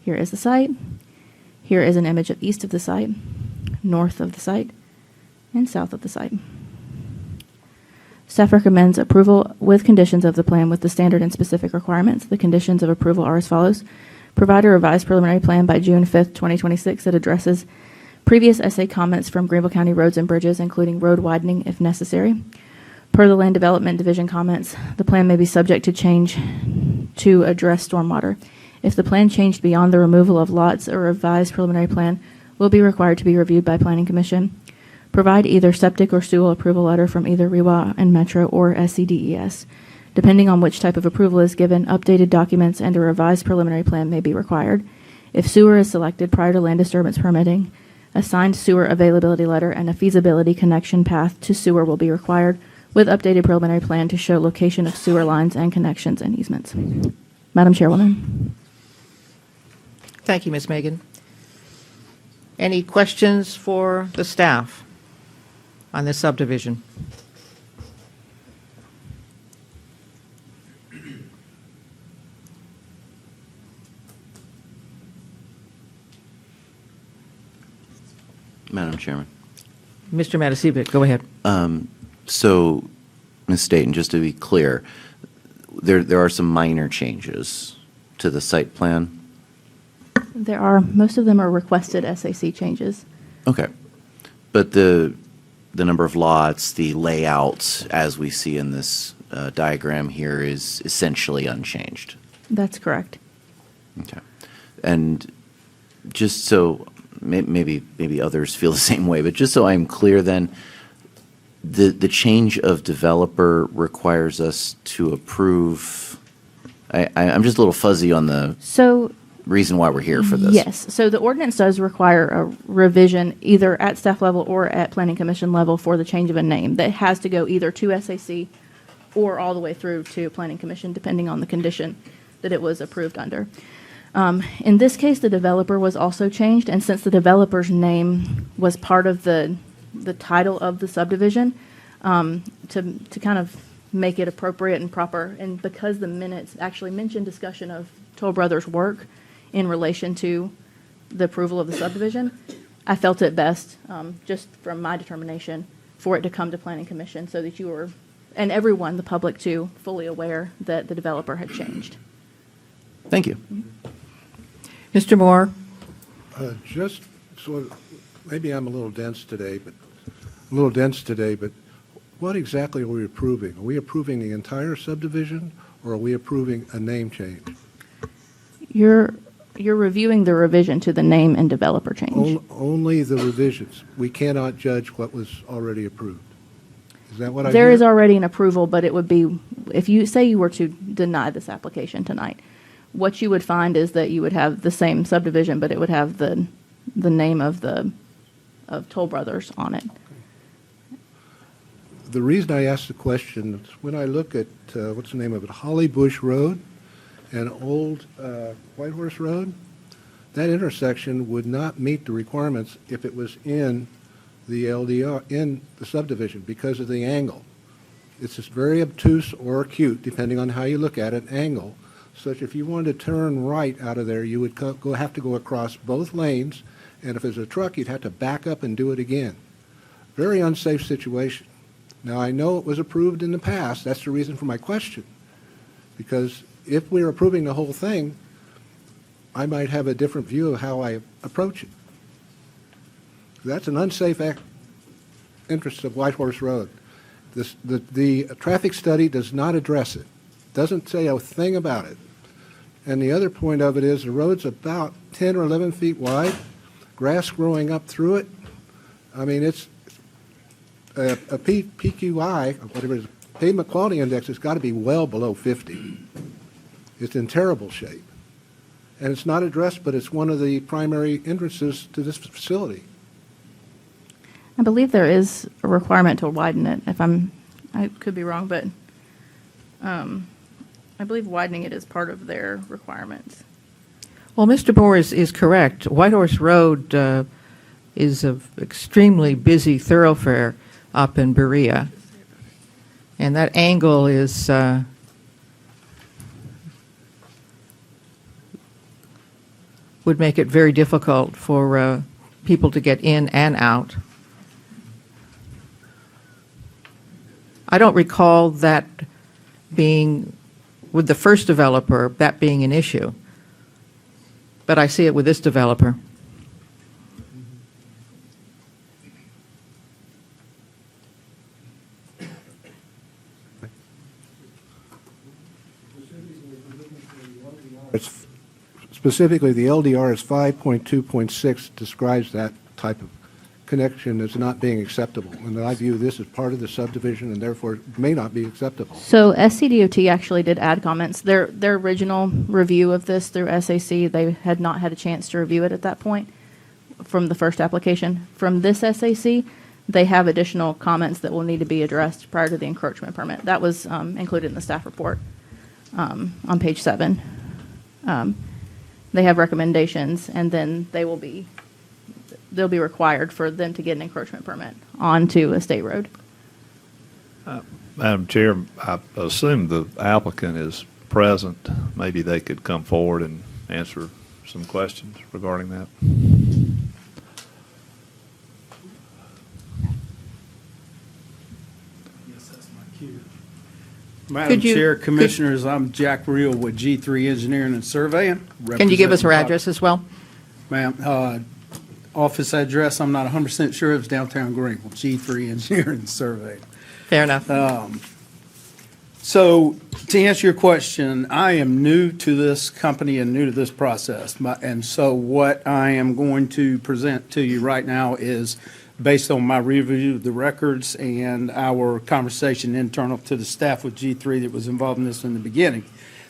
Here is the site. Here is an image of east of the site, north of the site, and south of the site. Staff recommends approval with conditions of the plan with the standard and specific requirements. The conditions of approval are as follows. Provide a revised preliminary plan by June 5th, 2026 that addresses previous SA comments from Greenville County Roads and Bridges, including road widening if necessary. Per the Land Development Division comments, the plan may be subject to change to address stormwater. If the plan changed beyond the removal of lots, a revised preliminary plan will be required to be reviewed by Planning Commission. Provide either septic or sewer approval letter from either REWA and Metro or SCDES. Depending on which type of approval is given, updated documents and a revised preliminary plan may be required. If sewer is selected prior to land disturbance permitting, a signed sewer availability letter and a feasibility connection path to sewer will be required, with updated preliminary plan to show location of sewer lines and connections and easements. Madam Chairwoman. Thank you, Ms. Megan. Any questions for the staff on this subdivision? Madam Chairman. Mr. Matasiewicz, go ahead. So, Ms. Staton, just to be clear, there are some minor changes to the site plan? There are, most of them are requested SAC changes. Okay. But the number of lots, the layout, as we see in this diagram here, is essentially unchanged? That's correct. Okay. And just so, maybe others feel the same way, but just so I'm clear then, the change of developer requires us to approve, I'm just a little fuzzy on the reason why we're here for this. Yes. So the ordinance does require a revision either at staff level or at Planning Commission level for the change of a name. That has to go either to SAC or all the way through to Planning Commission, depending on the condition that it was approved under. In this case, the developer was also changed, and since the developer's name was part of the title of the subdivision, to kind of make it appropriate and proper, and because the minutes actually mention discussion of Toll Brothers' work in relation to the approval of the subdivision, I felt it best, just from my determination, for it to come to Planning Commission so that you were, and everyone, the public too, fully aware that the developer had changed. Thank you. Mr. Moore? Just sort of, maybe I'm a little dense today, but what exactly are we approving? Are we approving the entire subdivision, or are we approving a name change? You're reviewing the revision to the name and developer change. Only the revisions. We cannot judge what was already approved. Is that what I There hear? is already an approval, but it would be, if you say you were to deny this application tonight, what you would find is that you would have the same subdivision, but it would have the name of Toll Brothers on it. The reason I asked the question is when I look at, what's the name of it, Holly Bush Road and Old Whitehorse Road, that intersection would not meet the requirements if it was in the LDR, in the subdivision, because of the angle. It's just very obtuse or acute, depending on how you look at it, angle, such if you wanted to turn right out of there, you would have to go across both lanes, and if there's a truck, you'd have to back up and do it again. Very unsafe situation. Now, I know it was approved in the past. That's the reason for my question. Because if we're approving the whole thing, I might have a different view of how I approach it. That's an unsafe interest of Whitehorse Road. The traffic study does not address it. Doesn't say a thing about it. And the other point of it is the road's about 10 or 11 feet wide, grass growing up through it. I mean, it's a PQI, whatever it is, pavement quality index has got to be well below 50. It's in terrible shape. And it's not addressed, but it's one of the primary entrances to this facility. I believe there is a requirement to widen it. I could be wrong, but I believe widening it is part of their requirements. Well, Mr. Moore is correct. Whitehorse Road is an extremely busy thoroughfare up in Berea. And that angle is, would make it very difficult for people to get in and out. I don't recall that being, with the first developer, that being an issue. But I see it with this developer. It's specifically, the LDR is 5.2.6 describes that type of connection as not being acceptable. And I view this as part of the subdivision and therefore may not be acceptable. So SCDOT actually did add comments. Their original review of this through SAC, they had not had a chance to review it at that point from the first application. From this SAC, they have additional comments that will need to be addressed prior to the encroachment permit. That was included in the staff report on page 7. They have recommendations, and then they'll be required for them to get an encroachment permit onto a state road. Madam Chair, I assume the applicant is present. Maybe they could come forward and answer some questions regarding that. Yes, that's my cue. Madam Chair, Commissioners, I'm Jack Reel with G3 Engineering and Surveying. Can you give us her representing- address as well? Ma'am, office address, I'm not 100% sure, it's downtown Greenville, G3 Engineering and Surveying. Fair enough. So to answer your question, I am new to this company and new to this process. And so what I am going to present to you right now is based on my review of the records and our conversation internal to the staff with G3 that was involved in this in the beginning.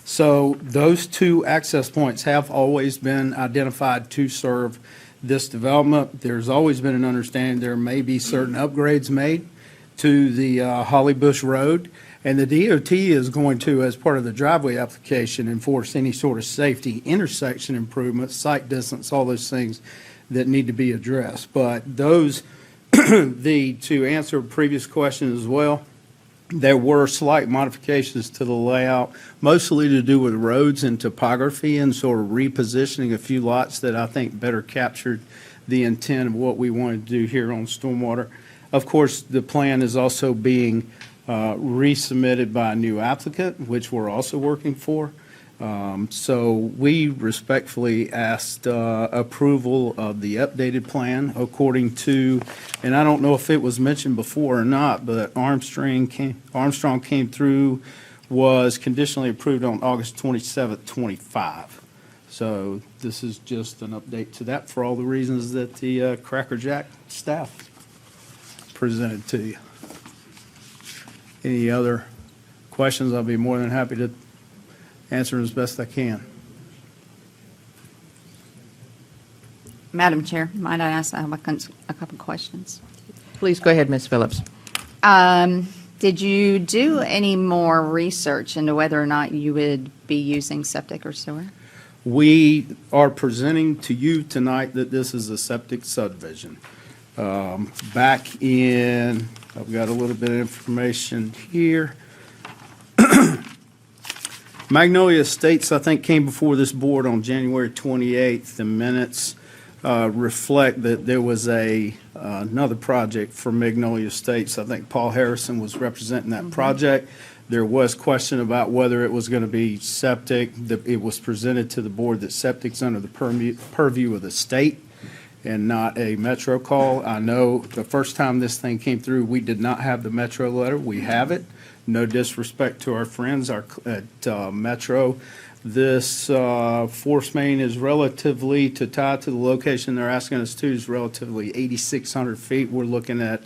So those two access points have always been identified to serve this development. There's always been an understanding there may be certain upgrades made to the Holly Bush Road. And the DOT is going to, as part of the driveway application, enforce any sort of safety, intersection improvements, sight distance, all those things that need to be addressed. But those, to answer a previous question as well, there were slight modifications to the layout, mostly to do with roads and topography and sort of repositioning a few lots that I think better captured the intent of what we wanted to do here on stormwater. Of course, the plan is also being resubmitted by a new applicant, which we're also working for. So we respectfully asked approval of the updated plan according to, and I don't know if it was mentioned before or not, but Armstrong came through, was conditionally approved on August 27th, 25. So this is just an update to that for all the reasons that the Cracker Jack staff presented to you. Any other questions? I'll be more than happy to answer as best I can. Madam Chair, might I ask, I have a couple questions. Please go ahead, Ms. Phillips. Did you do any more research into whether or not you would be using septic or sewer? We are presenting to you tonight that this is a septic subdivision. Back in, I've got a little bit of information here. Magnolia Estates, I think, came before this board on January 28th. The minutes reflect that there was another project for Magnolia Estates. I think Paul Harrison was representing that project. There was question about whether it was going to be septic. It was presented to the board that septic's under the purview of the state and not a Metro call. I know the first time this thing came through, we did not have the Metro letter. We have it. No disrespect to our friends at Metro. This force main is relatively, to tie to the location they're asking us to, is relatively 8,600 feet. We're looking at,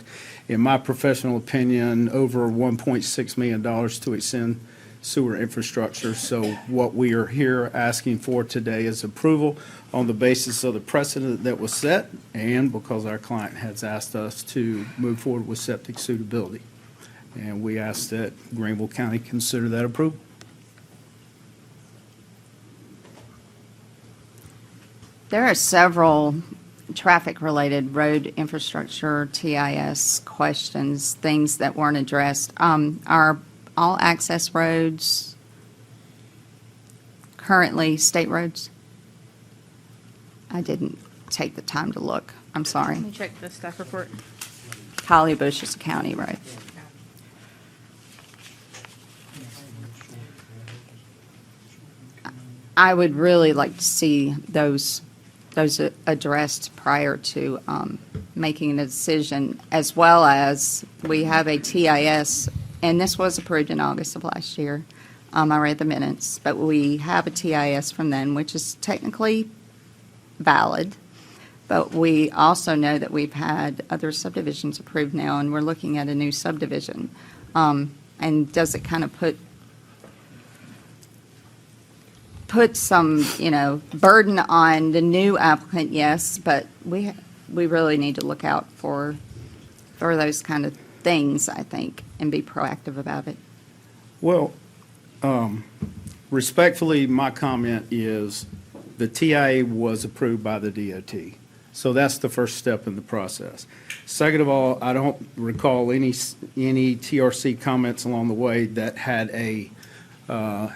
in my professional opinion, over $1.6 million to extend sewer infrastructure. So what we are here asking for today is approval on the basis of the precedent that was set and because our client has asked us to move forward with septic suitability. And we ask that Greenville County consider that approval. There are several traffic-related road infrastructure, TIS questions, things that weren't addressed. Are all access roads currently state roads? I didn't take the time to look. I'm sorry. Let me check the staff report. Holly Bush is a county road. I would really like to see those addressed prior to making a decision, as well as we have a TIS, and this was approved in August of last year. I read the minutes, but we have a TIS from then, which is technically valid. But we also know that we've had other subdivisions approved now, and we're looking at a new subdivision. And does it kind of put some, burden on the new applicant? Yes, but we really need to look out for those kind of things, I think, and be proactive about it. Well, respectfully, my comment is the TIA was approved by the DOT. So that's the first step in the process. Second of all, I don't recall any TRC comments along the way that had a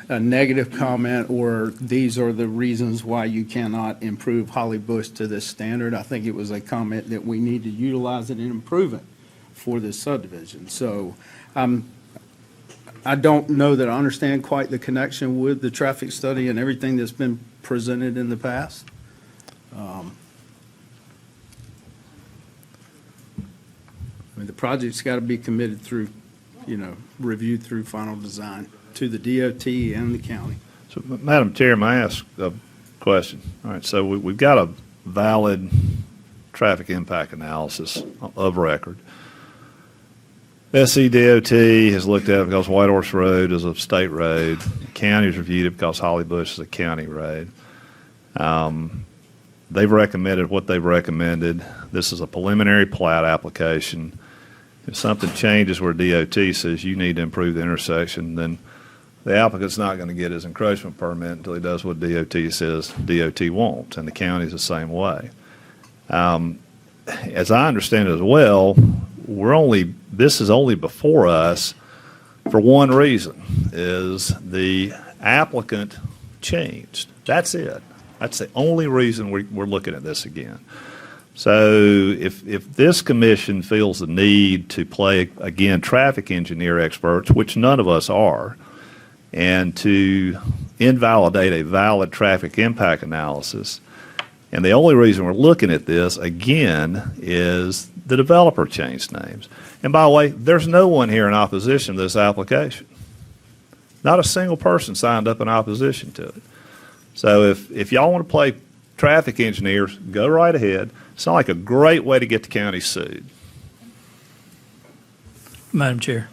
negative comment or these are the reasons why you cannot improve Holly Bush to this standard. I think it was a comment that we need to utilize it and improve it for this subdivision. So I don't know that I understand quite the connection with the traffic study and everything that's been presented in the past. The project's got to be committed through, reviewed through final design to the DOT and the county. So, Madam Chair, may I ask a question? All right, so we've got a valid traffic impact analysis of record. SCDOT has looked at it because White Horse Road is a state road. The county's reviewed it because Holly Bush is a county road. They've recommended what they've recommended. This is a preliminary plat application. If something changes where DOT says you need to improve the intersection, then the applicant's not going to get his encroachment permit until he does what DOT says DOT wants, and the county's the same way. As I understand it as well, this is only before us for one reason, is the applicant changed. That's it. That's the only reason we're looking at this again. So if this commission feels the need to play, again, traffic engineer experts, which none of us are, and to invalidate a valid traffic impact analysis, and the only reason we're looking at this, again, is the developer changed names. And by the way, there's no one here in opposition to this application. Not a single person signed up in opposition to it. So if y'all want to play traffic engineers, go right ahead. It's not like a great way to get the county sued. Madam Chair.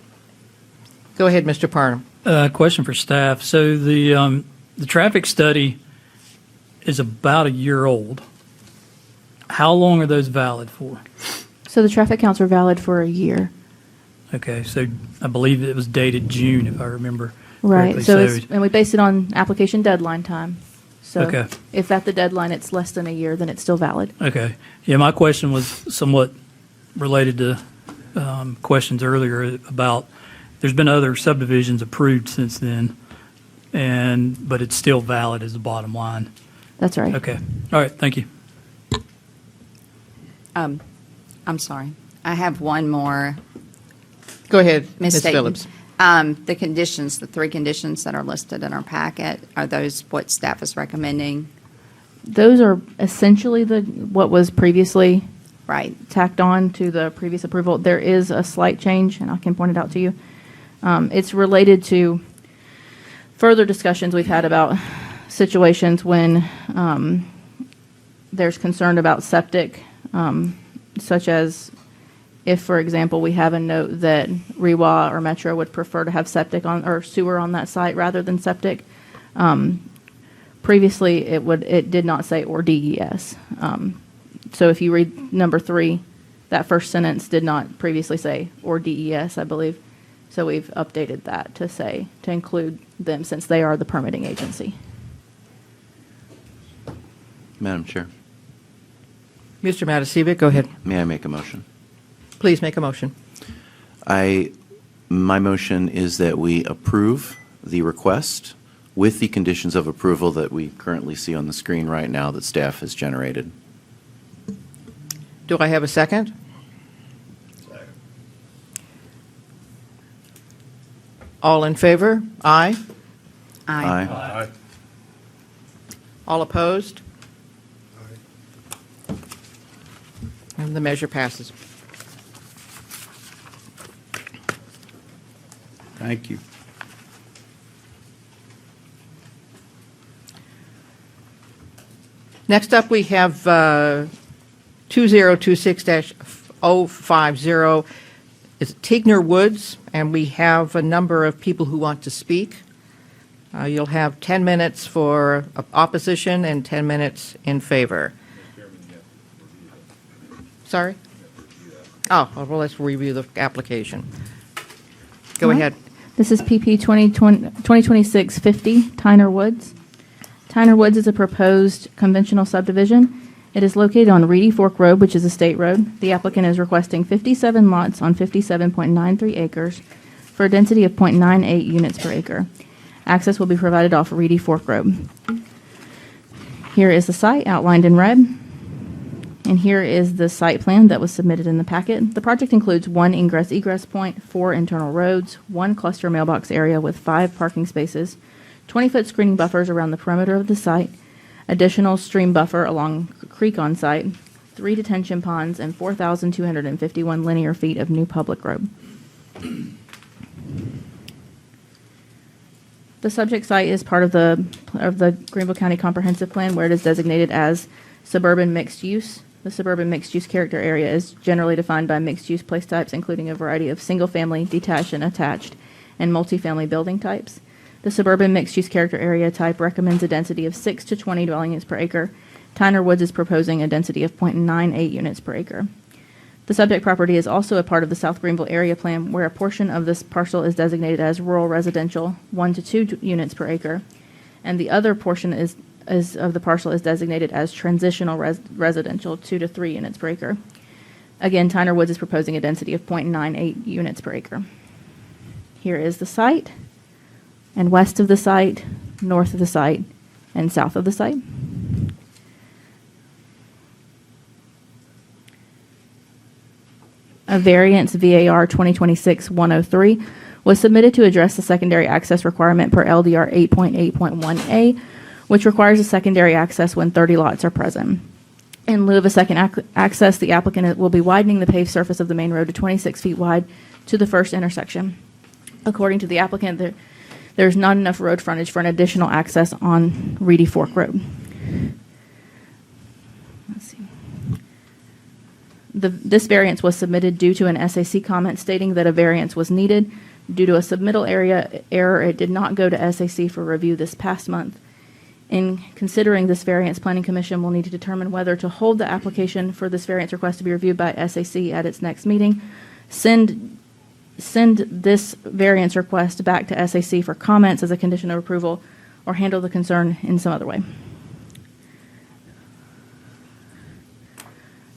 Go ahead, Mr. Parham. Question for staff. So the traffic study is about a year old. How long are those valid for? So the traffic counts are valid for a year. Okay, so I believe it was dated June, if I remember Right. correctly. And we based it on application deadline time. So Okay. if at the deadline it's less than a year, then it's still valid. Okay. Yeah, my question was somewhat related to questions earlier about, there's been other subdivisions approved since then, but it's still valid is the bottom line. That's right. Okay. All right, thank you. I'm sorry. I have one more Go ahead, Ms. misstatement. Phillips. The conditions, the 3 conditions that are listed in our packet, are those what staff is recommending? Those are essentially what was previously Right. tacked on to the previous approval. There is a slight change, and I can point it out to you. It's related to further discussions we've had about situations when there's concern about septic, such as if, for example, we have a note that REWA or Metro would prefer to have septic on or sewer on that site rather than septic. Previously, it did not say or DES. So if you read number 3, that first sentence did not previously say or DES, I believe. So we've updated that to include them since they are the permitting agency. Madam Chair, Mr. Matasiewicz, go ahead. may I make a motion? Please make a motion. My motion is that we approve the request with the conditions of approval that we currently see on the screen right now that staff has generated. Do I have a second? All in favor? Aye. Aye. All opposed? And the measure passes. Thank you. Next up, we have 2026-050. It's Tigner Woods, and we have a number of people who want to speak. You'll have 10 minutes for opposition and 10 minutes in favor. Sorry? Oh, well, let's review the application. Go All right. ahead. This is PP 2026-50, Tyner Woods. Tyner Woods is a proposed conventional subdivision. It is located on Reedy Fork Road, which is a state road. The applicant is requesting 57 lots on 57.93 acres for a density of 0.98 units per acre. Access will be provided off Reedy Fork Road. Here is the site outlined in red. And here is the site plan that was submitted in the packet. The project includes one ingress-egress point, 4 internal roads, 1 cluster mailbox area with 5 parking spaces, 20-foot screening buffers around the perimeter of the site, additional stream buffer along creek on site, 3 detention ponds, and 4,251 linear feet of new public road. The subject site is part of the Greenville County Comprehensive Plan, where it is designated as suburban mixed use. The suburban mixed-use character area is generally defined by mixed-use place types, including a variety of single-family, detached, and attached, and multifamily building types. The suburban mixed-use character area type recommends a density of 6 to 20 dwelling units per acre. Tyner Woods is proposing a density of 0.98 units per acre. The subject property is also a part of the South Greenville Area Plan, where a portion of this parcel is designated as rural residential, 1 to 2 units per acre, and the other portion of the parcel is designated as transitional residential, 2 to 3 units per acre. Again, Tyner Woods is proposing a density of 0.98 units per acre. Here is the site, and west of the site, north of the site, and south of the site. A variance VAR 2026-103 was submitted to address the secondary access requirement per LDR 8.8.1A, which requires a secondary access when 30 lots are present. In lieu of a second access, the applicant will be widening the paved surface of the main road to 26 feet wide to the first intersection. According to the applicant, there's not enough road frontage for an additional access on Reedy Fork Road. Let's see. This variance was submitted due to an SAC comment stating that a variance was needed. Due to a submittal area error, it did not go to SAC for review this past month. In considering this variance, Planning Commission will need to determine whether to hold the application for this variance request to be reviewed by SAC at its next meeting, send this variance request back to SAC for comments as a condition of approval, or handle the concern in some other way.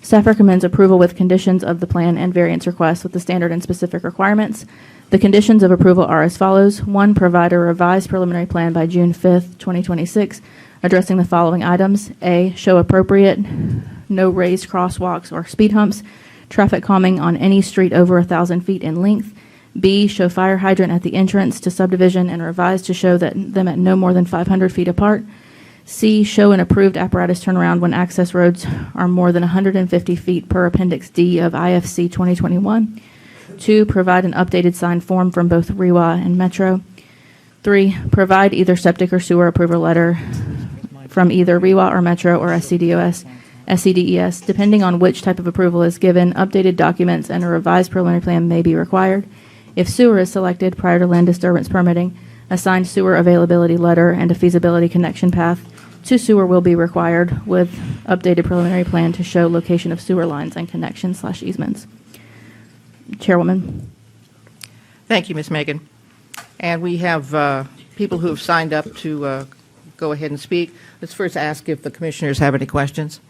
Staff recommends approval with conditions of the plan and variance request with the standard and specific requirements. The conditions of approval are as follows. 1, provide a revised preliminary plan by June 5th, 2026, addressing the following items. A, show appropriate, no raised crosswalks or speed humps, traffic calming on any street over 1,000 feet in length. B, show fire hydrant at the entrance to subdivision and revised to show them at no more than 500 feet apart. C, show an approved apparatus turnaround when access roads are more than 150 feet per Appendix D of IFC 2021. 2, provide an updated signed form from both REWA and Metro. 3, provide either septic or sewer approval letter from either REWA or Metro or SCDES. Depending on which type of approval is given, updated documents and a revised preliminary plan may be required. If sewer is selected prior to land disturbance permitting, a signed sewer availability letter and a feasibility connection path to sewer will be required with updated preliminary plan to show location of sewer lines and connections/easements. Chairwoman. Thank you, Ms. Megan. And we have people who have signed up to go ahead and speak. Let's first ask if the commissioners have any questions.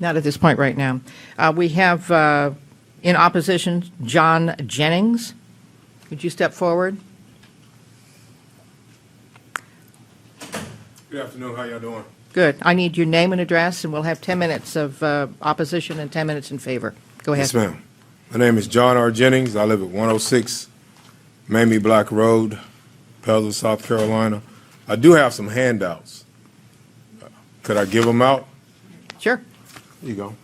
Not at this point right now. We have in opposition John Jennings. Would you step forward? Good afternoon. How y'all doing? Good. I need your name and address, and we'll have 10 minutes of opposition and 10 minutes in favor. Go ahead. Yes, ma'am. My name is John R. Jennings. I live at 106 Mamie Black Road, Pelzer, South Carolina. I do have some handouts. Could I give them out? Sure. Here you go.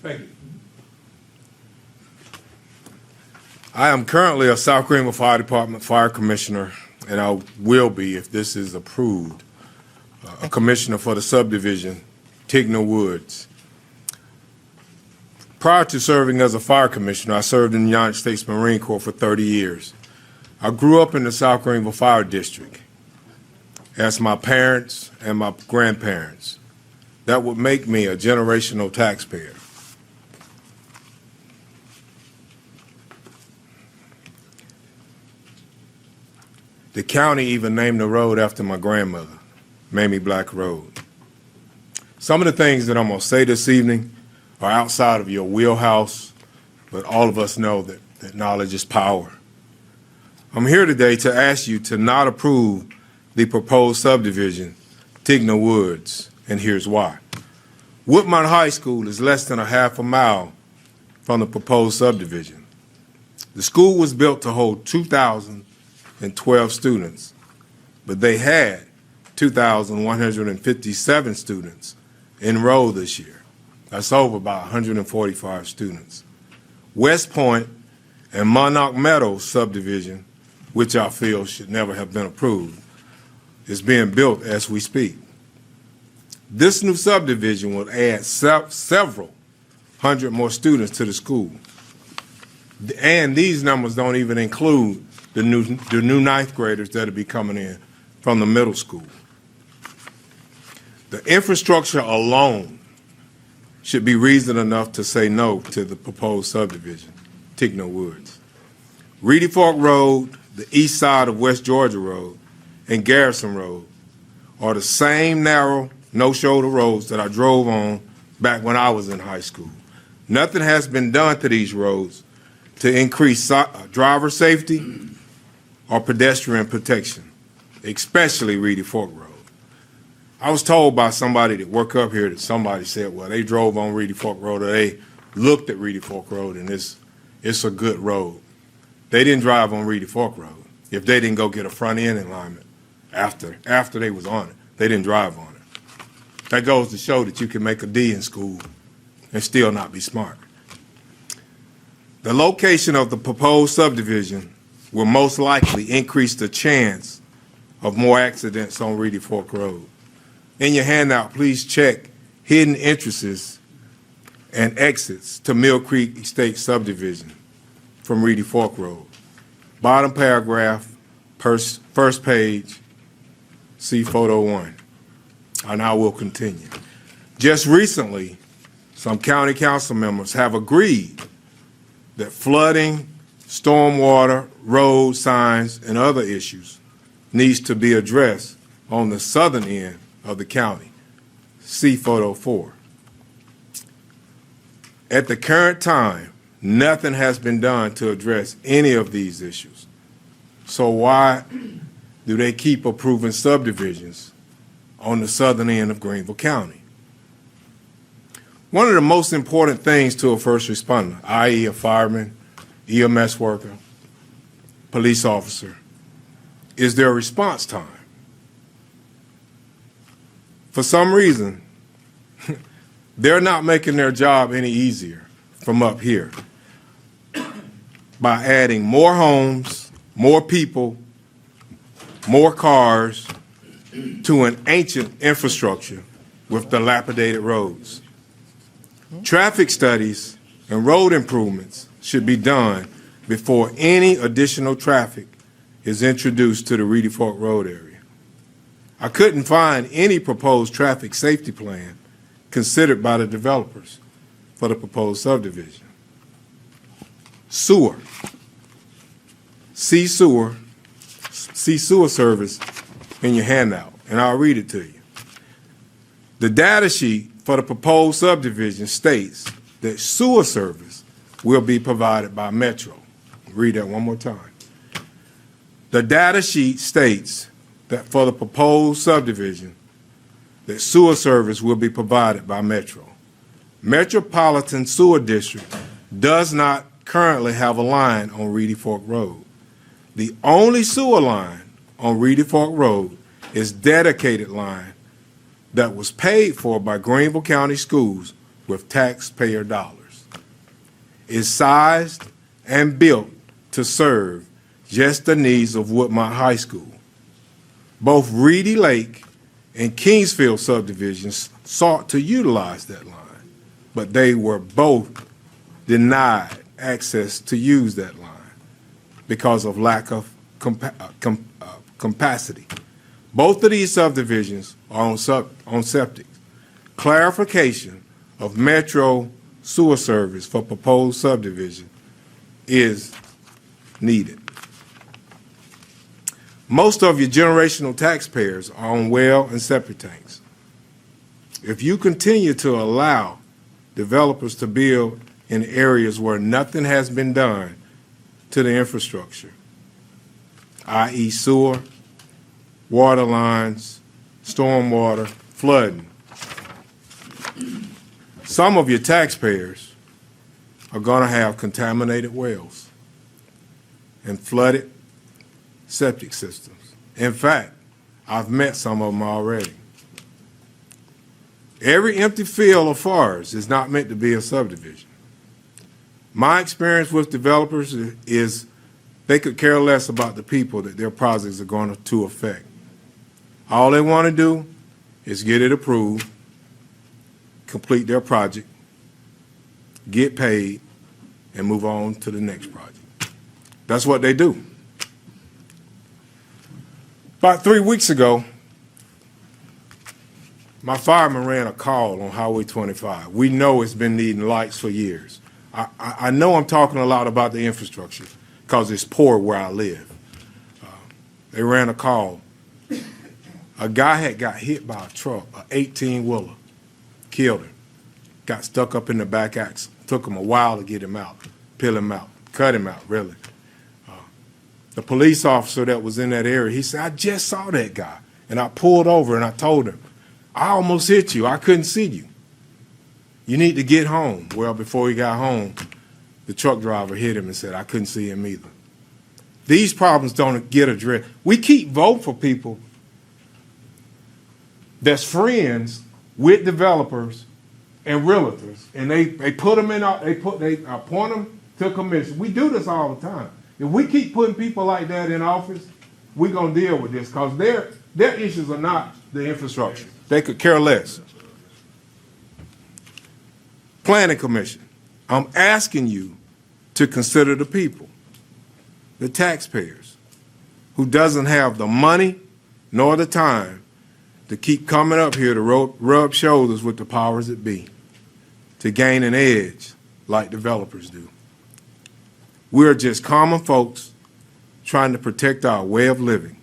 Thank you. I am currently a South Greenville Fire Department Fire Commissioner, and I will be, if this is approved, a commissioner for the subdivision, Tigner Woods. Prior to serving as a fire commissioner, I served in the United States Marine Corps for 30 years. I grew up in the South Greenville Fire District, as my parents and my grandparents. That would make me a generational taxpayer. The county even named the road after my grandmother, Mamie Black Road. Some of the things that I'm going to say this evening are outside of your wheelhouse, but all of us know that knowledge is power. I'm here today to ask you to not approve the proposed subdivision, Tigner Woods, and here's why. Woodmont High School is less than a half a mile from the proposed subdivision. The school was built to hold 2,012 students, but they had 2,157 students enrolled this year. That's over about 145 students. West Point and Monarch Meadows subdivision, which I feel should never have been approved, is being built as we speak. This new subdivision will add several hundred more students to the school. And these numbers don't even include the new ninth graders that will be coming in from the middle school. The infrastructure alone should be reason enough to say no to the proposed subdivision, Tigner Woods. Reedy Fork Road, the east side of West Georgia Road, and Garrison Road are the same narrow, no-shoulder roads that I drove on back when I was in high school. Nothing has been done to these roads to increase driver safety or pedestrian protection, especially Reedy Fork Road. I was told by somebody that worked up here that somebody said, well, they drove on Reedy Fork Road, or they looked at Reedy Fork Road, and it's a good road. They didn't drive on Reedy Fork Road. If they didn't go get a front end alignment after they was on it, they didn't drive on it. That goes to show that you can make a D in school and still not be smart. The location of the proposed subdivision will most likely increase the chance of more accidents on Reedy Fork Road. In your handout, please check hidden entrances and exits to Mill Creek Estate subdivision from Reedy Fork Road. Bottom paragraph, first page, see photo 1. And I will continue. Just recently, some county council members have agreed that flooding, stormwater, road signs, and other issues needs to be addressed on the southern end of the county. See photo 4. At the current time, nothing has been done to address any of these issues. So why do they keep approving subdivisions on the southern end of Greenville County? One of the most important things to a first responder, i.e. a fireman, EMS worker, police officer, is their response time. For some reason, they're not making their job any easier from up here by adding more homes, more people, more cars to an ancient infrastructure with dilapidated roads. Traffic studies and road improvements should be done before any additional traffic is introduced to the Reedy Fork Road area. I couldn't find any proposed traffic safety plan considered by the developers for the proposed subdivision. Sewer. See sewer service in your handout, and I'll read it to you. The data sheet for the proposed subdivision states that sewer service will be provided by Metro, read that one more time. The data sheet states that for the proposed subdivision, that sewer service will be provided by Metro. Metropolitan Sewer District does not currently have a line on Reedy Fork Road. The only sewer line on Reedy Fork Road is dedicated line that was paid for by Greenville County Schools with taxpayer dollars. It's sized and built to serve just the needs of Woodmont High School. Both Reedy Lake and Kingsfield subdivisions sought to utilize that line, but they were both denied access to use that line because of lack of capacity. Both of these subdivisions are on septic. Clarification of Metro sewer service for proposed subdivision is needed. Most of your generational taxpayers are on well and septic tanks. If you continue to allow developers to build in areas where nothing has been done to the infrastructure, i.e. sewer, water lines, stormwater, flooding, some of your taxpayers are going to have contaminated wells and flooded septic systems. In fact, I've met some of them already. Every empty field or forest is not meant to be a subdivision. My experience with developers is they could care less about the people that their projects are going to affect. All they want to do is get it approved, complete their project, get paid, and move on to the next project. That's what they do. About 3 weeks ago, my fireman ran a call on Highway 25. We know it's been needing lights for years. I know I'm talking a lot about the infrastructure because it's poor where I live. They ran a call. A guy had got hit by a truck, an 18-wheeler, killed him, got stuck up in the back axle. Took him a while to get him out, peel him out, cut him out, really. The police officer that was in that area, he said, I just saw that guy. And I pulled over and I told him, I almost hit you. I couldn't see you. You need to get home. Well, before he got home, the truck driver hit him and said, I couldn't see him either. These problems don't get addressed. We keep voting for people that's friends with developers and realtors, and they put them in, they appoint them to commission. We do this all the time. If we keep putting people like that in office, we're going to deal with this because their issues are not the infrastructure. They could care less. Planning Commission, I'm asking you to consider the people, the taxpayers, who doesn't have the money nor the time to keep coming up here to rub shoulders with the powers that be, to gain an edge like developers do. We're just common folks trying to protect our way of living.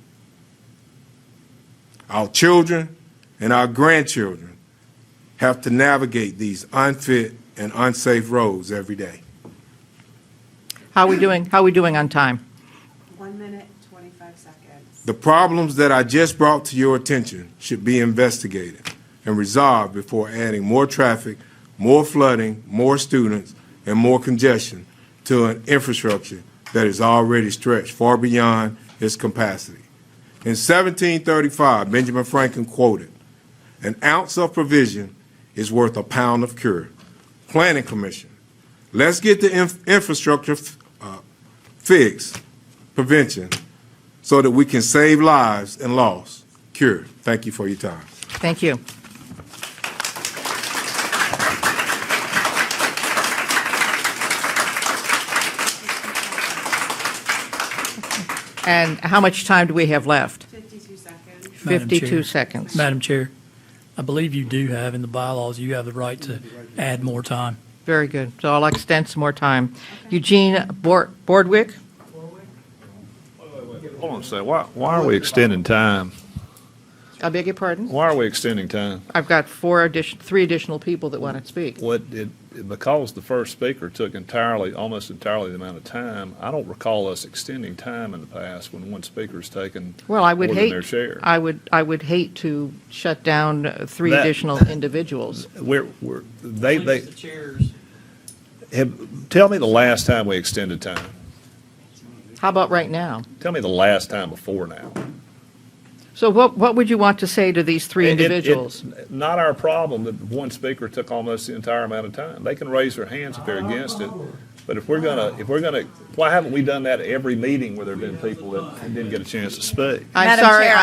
Our children and our grandchildren have to navigate these unfit and unsafe roads every day. How are we doing? How are we doing on time? 1 minute, 25 seconds. The problems that I just brought to your attention should be investigated and resolved before adding more traffic, more flooding, more students, and more congestion to an infrastructure that is already stretched far beyond its capacity. In 1735, Benjamin Franklin quoted, "An ounce of provision is worth a pound of cure." Planning Commission, let's get the infrastructure fixed, prevention, so that we can save lives and loss. Cure. Thank you for your time. Thank you. And how much time do we have left? 52 seconds. 52 seconds. Madam Chair, I believe you do have in the bylaws, you have the right to add more time. Very good. So I'll extend some more time. Eugene Boardwick? Hold on a second. Why are we extending time? I beg your pardon? Why are we extending time? I've got three additional people that want to speak. Because the first speaker took almost entirely the amount of time, I don't recall us extending time in the past when one speaker's taken Well, I more would than hate, their share. I would hate to shut down three That- additional individuals. Tell me the last time we extended time. How about right now? Tell me the last time before now. So what would you want to say to these three individuals? Not our problem that one speaker took almost the entire amount of time. They can raise their hands if they're against it. But if we're gonna, why haven't we done that at every meeting where there've been people that didn't get a chance to speak? Madam Chair,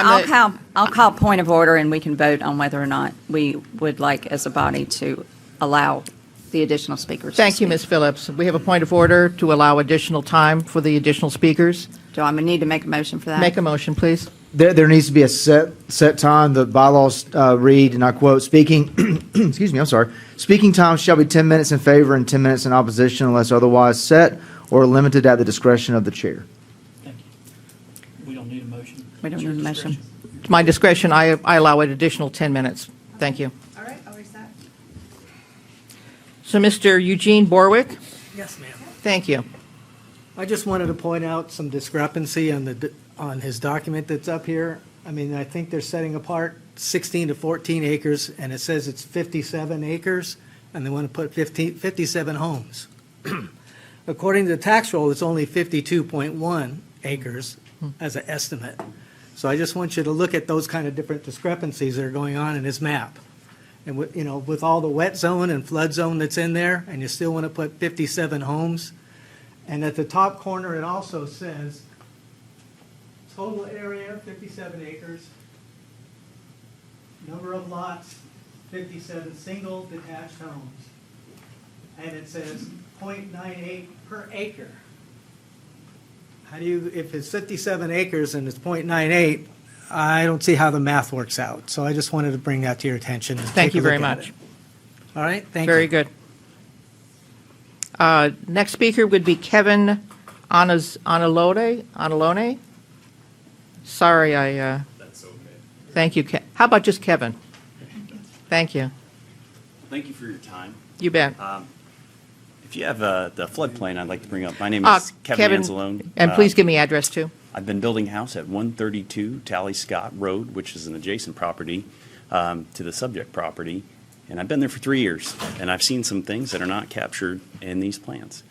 I'll call point of order, and we can vote on whether or not we would like, as a body, to allow the additional speakers. Thank you, Ms. Phillips. We have a point of order to allow additional time for the additional speakers. Do I need to make a motion for that? Make a motion, please. There needs to be a set time. The bylaws read, and I quote, speaking, excuse me, I'm sorry. Speaking time shall be 10 minutes in favor and 10 minutes in opposition unless otherwise set or limited at the discretion of the chair. We don't need a motion. We don't need a motion. To my discretion, I allow an additional 10 minutes. Thank you. All right, I'll reset. So, Mr. Eugene Borwick? Yes, ma'am. Thank you. I just wanted to point out some discrepancy on his document that's up here. I mean, I think they're setting apart 16 to 14 acres, and it says it's 57 acres, and they want to put 57 homes. According to the tax roll, it's only 52.1 acres as an estimate. So I just want you to look at those kind of different discrepancies that are going on in his map. And with all the wet zone and flood zone that's in there, and you still want to put 57 homes. And at the top corner, it also says total area, 57 acres. Number of lots, 57 single detached homes. And it says 0.98 per acre. How do you, if it's 57 acres and it's 0.98, I don't see how the math works out. So I just wanted to bring that to your attention. And Thank take a you very look at much. it. All right, thank you. Very good. Next speaker would be Kevin Anilone. Sorry, That's okay. thank you. How about just Kevin? Thank you. Thank you for your time. You bet. If you have the floodplain, I'd like to bring up. My name is Kevin Anzalone. And please give me address too. I've been building a house at 132 Tally Scott Road, which is an adjacent property to the subject property. And I've been there for 3 years, and I've seen some things that are not captured in these plans.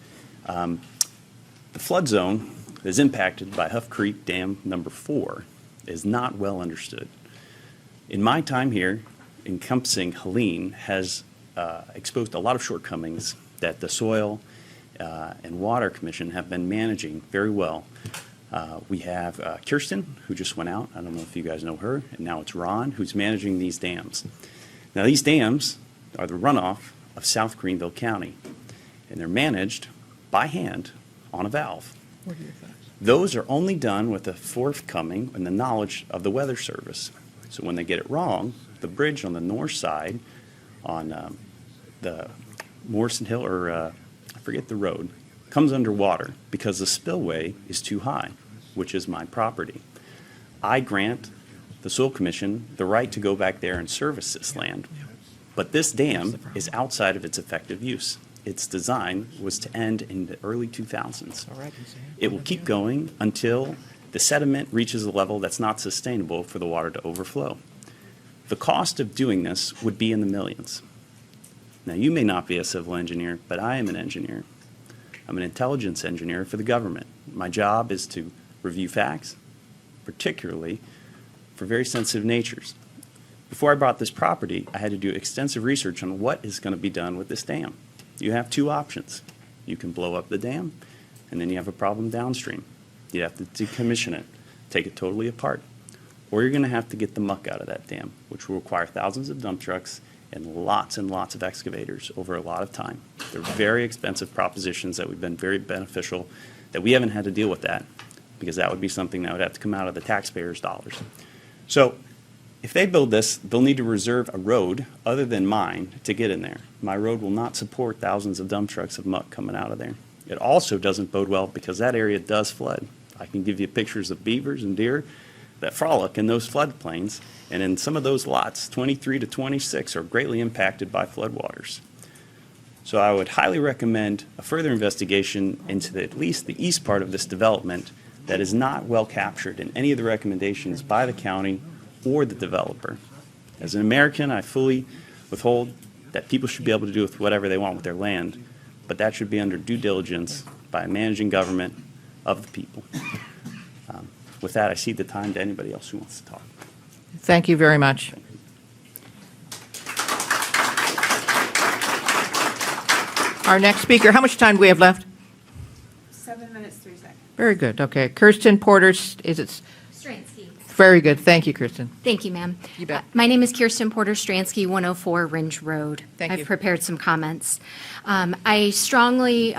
The flood zone is impacted by Huff Creek Dam number 4 is not well understood. In my time here, encompassing Helene has exposed a lot of shortcomings that the Soil and Water Commission have been managing very well. We have Kirsten, who just went out. I don't know if you guys know her. And now it's Ron, who's managing these dams. Now, these dams are the runoff of South Greenville County, and they're managed by hand on a valve. Those are only done with the forthcoming and the knowledge of the Weather Service. So when they get it wrong, the bridge on the north side on the Morrison Hill, or I forget the road, comes underwater because the spillway is too high, which is my property. I grant the Soil Commission the right to go back there and service this land. But this dam is outside of its effective use. Its design was to end in the early 2000s. It will keep going until the sediment reaches a level that's not sustainable for the water to overflow. The cost of doing this would be in the millions. Now, you may not be a civil engineer, but I am an engineer. I'm an intelligence engineer for the government. My job is to review facts, particularly for very sensitive natures. Before I bought this property, I had to do extensive research on what is going to be done with this dam. You have two options. You can blow up the dam, and then you have a problem downstream. You have to decommission it, take it totally apart. Or you're going to have to get the muck out of that dam, which will require thousands of dump trucks and lots of excavators over a lot of time. They're very expensive propositions that would have been very beneficial, that we haven't had to deal with that, because that would be something that would have to come out of the taxpayers' dollars. So if they build this, they'll need to reserve a road other than mine to get in there. My road will not support thousands of dump trucks of muck coming out of there. It also doesn't bode well because that area does flood. I can give you pictures of beavers and deer that frolic in those floodplains, and in some of those lots, 23 to 26, are greatly impacted by floodwaters. So I would highly recommend a further investigation into at least the east part of this development that is not well captured in any of the recommendations by the county or the developer. As an American, I fully withhold that people should be able to do with whatever they want with their land, but that should be under due diligence by a managing government of the people. With that, I cede the time to anybody else who wants to talk. Thank you very much. Our next speaker, how much time do we have left? 7 minutes, 3 seconds. Very good. Okay. Kirsten Porter, is it? Stransky. Very good. Thank you, Kirsten. Thank you, ma'am. You bet. My name is Kirsten Porter Stransky, 104 Ringe Road. Thank you. I've prepared some comments. I strongly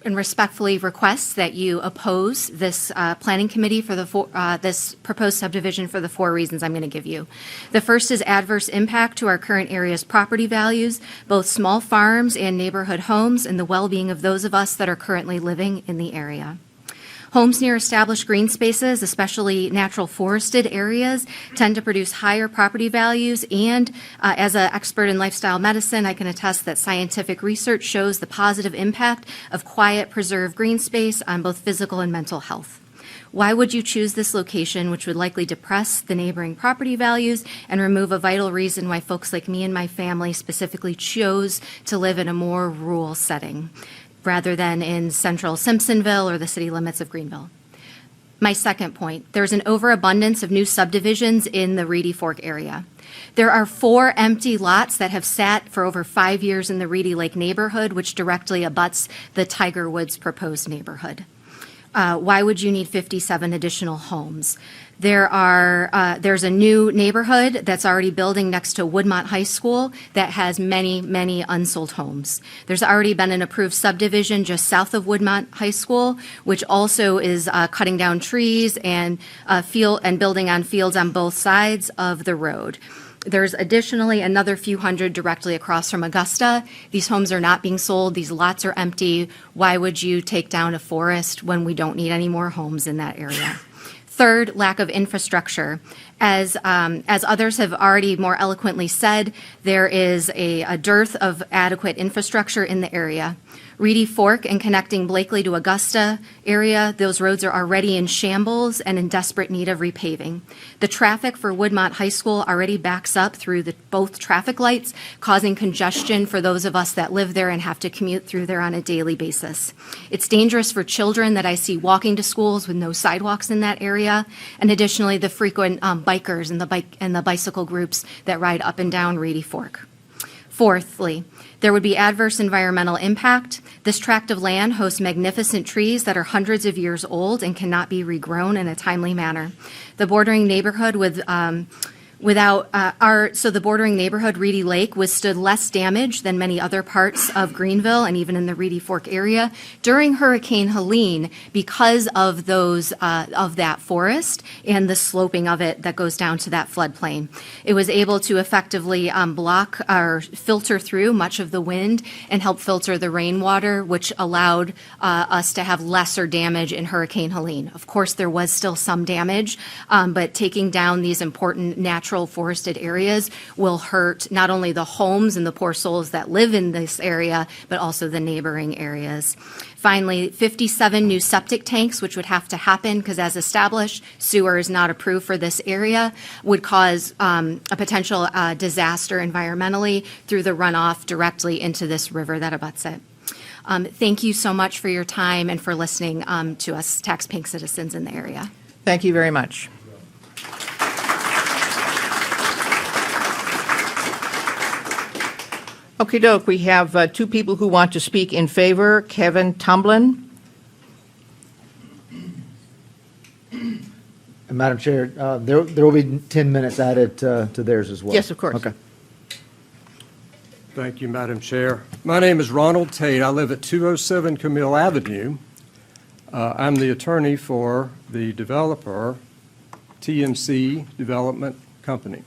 and respectfully request that you oppose this planning committee for this proposed subdivision for the 4 reasons I'm going to give you. The first is adverse impact to our current area's property values, both small farms and neighborhood homes, and the well-being of those of us that are currently living in the area. Homes near established green spaces, especially natural forested areas, tend to produce higher property values, and as an expert in lifestyle medicine, I can attest that scientific research shows the positive impact of quiet, preserved green space on both physical and mental health. Why would you choose this location, which would likely depress the neighboring property values and remove a vital reason why folks like me and my family specifically chose to live in a more rural setting, rather than in central Simpsonville or the city limits of Greenville? My second point, there's an overabundance of new subdivisions in the Reedy Fork area. There are 4 empty lots that have sat for over 5 years in the Reedy Lake neighborhood, which directly abuts the Tiger Woods proposed neighborhood. Why would you need 57 additional homes? There's a new neighborhood that's already building next to Woodmont High School that has many, many unsold homes. There's already been an approved subdivision just south of Woodmont High School, which also is cutting down trees and building on fields on both sides of the road. There's additionally another few hundred directly across from Augusta. These homes are not being sold. These lots are empty. Why would you take down a forest when we don't need any more homes in that area? Third, lack of infrastructure. As others have already more eloquently said, there is a dearth of adequate infrastructure in the area. Reedy Fork and connecting Blakely to Augusta area, those roads are already in shambles and in desperate need of repaving. The traffic for Woodmont High School already backs up through both traffic lights, causing congestion for those of us that live there and have to commute through there on a daily basis. It's dangerous for children that I see walking to schools with no sidewalks in that area, and additionally the frequent bikers and the bicycle groups that ride up and down Reedy Fork. Fourthly, there would be adverse environmental impact. This tract of land hosts magnificent trees that are hundreds of years old and cannot be regrown in a timely manner. The bordering neighborhood the bordering neighborhood, Reedy Lake, withstood less damage than many other parts of Greenville and even in the Reedy Fork area during Hurricane Helene because of that forest and the sloping of it that goes down to that floodplain. It was able to effectively block or filter through much of the wind and help filter the rainwater, which allowed us to have lesser damage in Hurricane Helene. Of course, there was still some damage, but taking down these important natural forested areas will hurt not only the homes and the poor souls that live in this area, but also the neighboring areas. Finally, 57 new septic tanks, which would have to happen because as established, sewer is not approved for this area, would cause a potential disaster environmentally through the runoff directly into this river that abuts it. Thank you so much for your time and for listening to us tax-paying citizens in the area. Thank you very much. Okey doke, we have 2 people who want to speak in favor. Kevin Tumblin. Madam Chair, there will be 10 minutes added to theirs as well. Yes, of course. Okay. Thank you, Madam Chair. My name is Ronald Tate. I live at 207 Camille Avenue. I'm the attorney for the developer, TMC Development Company.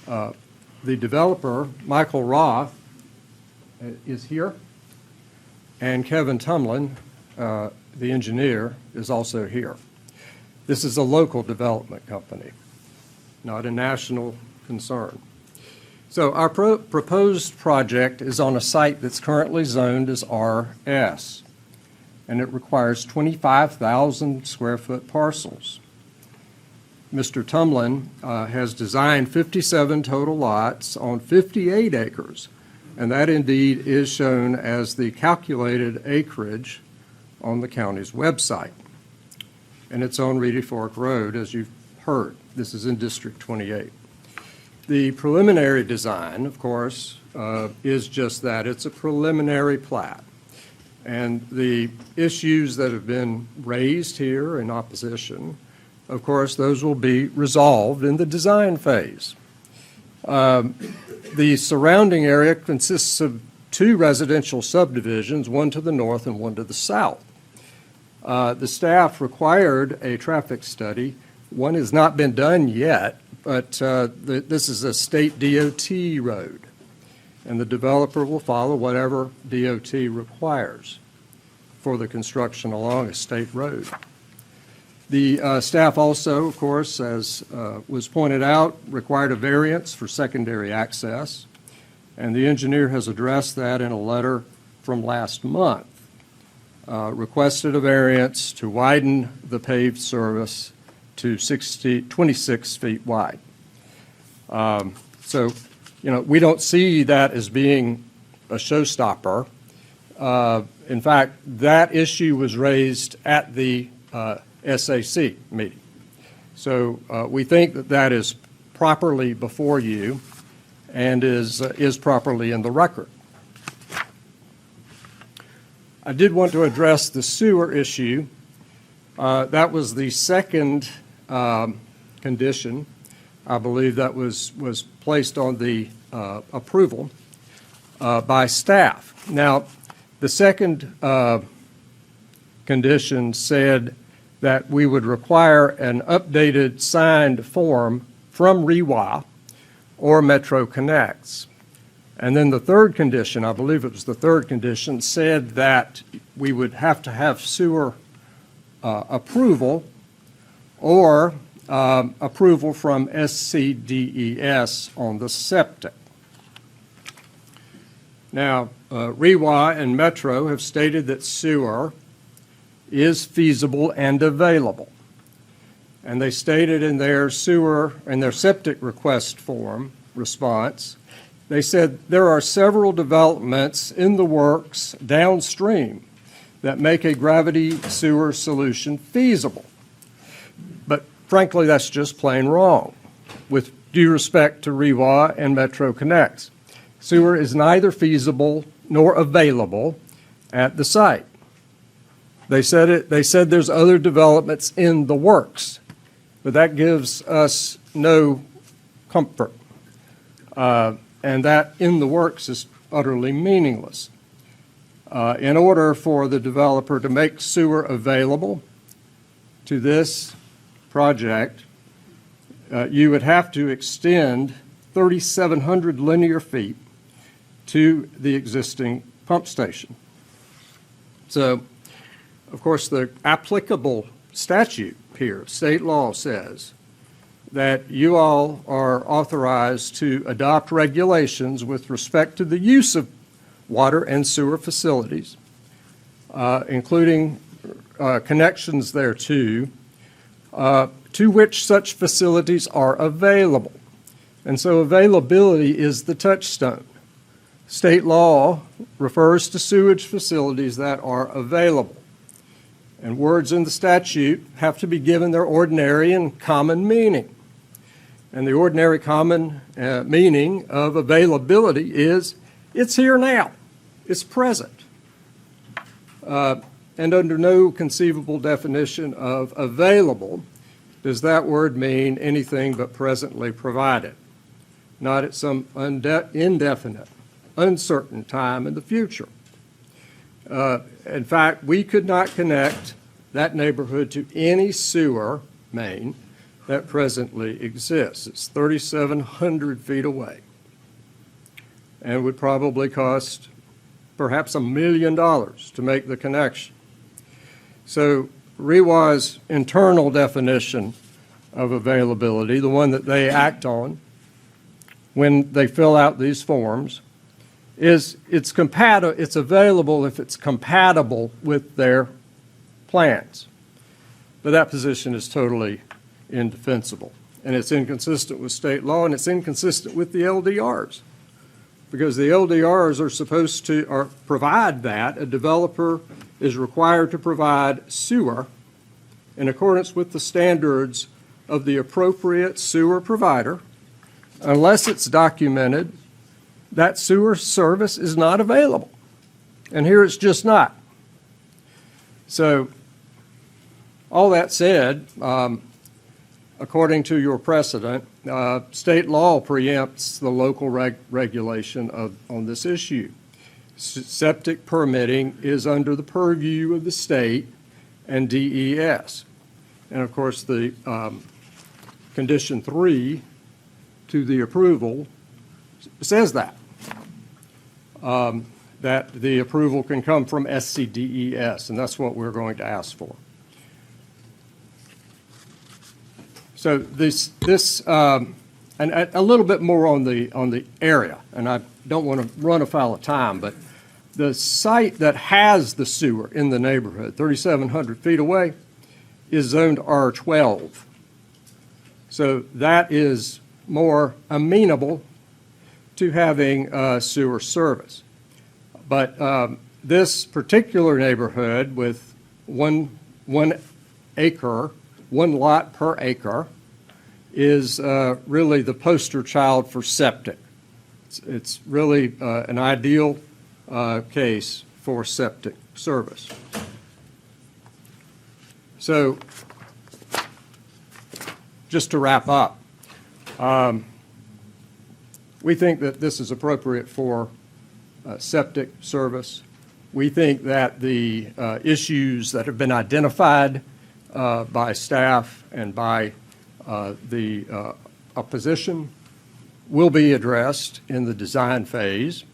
The developer, Michael Roth, is here, and Kevin Tumlin, the engineer, is also here. This is a local development company, not a national concern. So our proposed project is on a site that's currently zoned as RS, and it requires 25,000 square foot parcels. Mr. Tumlin has designed 57 total lots on 58 acres, and that indeed is shown as the calculated acreage on the county's website. And it's on Reedy Fork Road, as you've heard. This is in District 28. The preliminary design, of course, is just that. It's a preliminary plat. And the issues that have been raised here in opposition, of course, those will be resolved in the design phase. The surrounding area consists of 2 residential subdivisions, one to the north and one to the south. The staff required a traffic study. One has not been done yet, but this is a state DOT road, and the developer will follow whatever DOT requires for the construction along a state road. The staff also, of course, as was pointed out, required a variance for secondary access, and the engineer has addressed that in a letter from last month. Requested a variance to widen the paved surface to 26 feet wide. So, we don't see that as being a showstopper. In fact, that issue was raised at the SAC meeting. So we think that that is properly before you and is properly in the record. I did want to address the sewer issue. That was the second condition, I believe, that was placed on the approval by staff. Now, the second condition said that we would require an updated signed form from REWA or Metro Connects. And then the third condition, I believe it was the third condition, said that we would have to have sewer approval or approval from SCDES on the septic. Now, REWA and Metro have stated that sewer is feasible and available. And they stated in their septic request form response, they said there are several developments in the works downstream that make a gravity sewer solution feasible. But frankly, that's just plain wrong, with due respect to REWA and Metro Connects. Sewer is neither feasible nor available at the site. They said there's other developments in the works, but that gives us no comfort. And that in the works is utterly meaningless. In order for the developer to make sewer available to this project, you would have to extend 3,700 linear feet to the existing pump station. So, of course, the applicable statute here, state law, says that you all are authorized to adopt regulations with respect to the use of water and sewer facilities, including connections thereto, to which such facilities are available. And so availability is the touchstone. State law refers to sewage facilities that are available. And words in the statute have to be given their ordinary and common meaning. And the ordinary common meaning of availability is it's here now. It's present. And under no conceivable definition of available does that word mean anything but presently provided, not at some indefinite, uncertain time in the future. In fact, we could not connect that neighborhood to any sewer main that presently exists. It's 3,700 feet away and would probably cost perhaps $1 million to make the connection. So REWA's internal definition of availability, the one that they act on when they fill out these forms, is it's available if it's compatible with their plans. But that position is totally indefensible, and it's inconsistent with state law, and it's inconsistent with the LDRs, because the LDRs are supposed to provide that a developer is required to provide sewer in accordance with the standards of the appropriate sewer provider. Unless it's documented, that sewer service is not available. And here it's just not. So, all that said, according to your precedent, state law preempts the local regulation on this issue. Septic permitting is under the purview of the state and DES. And of course, the condition 3 to the approval says that the approval can come from SCDES, and that's what we're going to ask for. So and a little bit more on the area, and I don't want to run afoul of time, but the site that has the sewer in the neighborhood, 3,700 feet away, is zoned R12. So that is more amenable to having sewer service. But this particular neighborhood with one acre, one lot per acre, is really the poster child for septic. It's really an ideal case for septic service. So, just to wrap up, we think that this is appropriate for septic service. We think that the issues that have been identified by staff and by the opposition will be addressed in the design phase.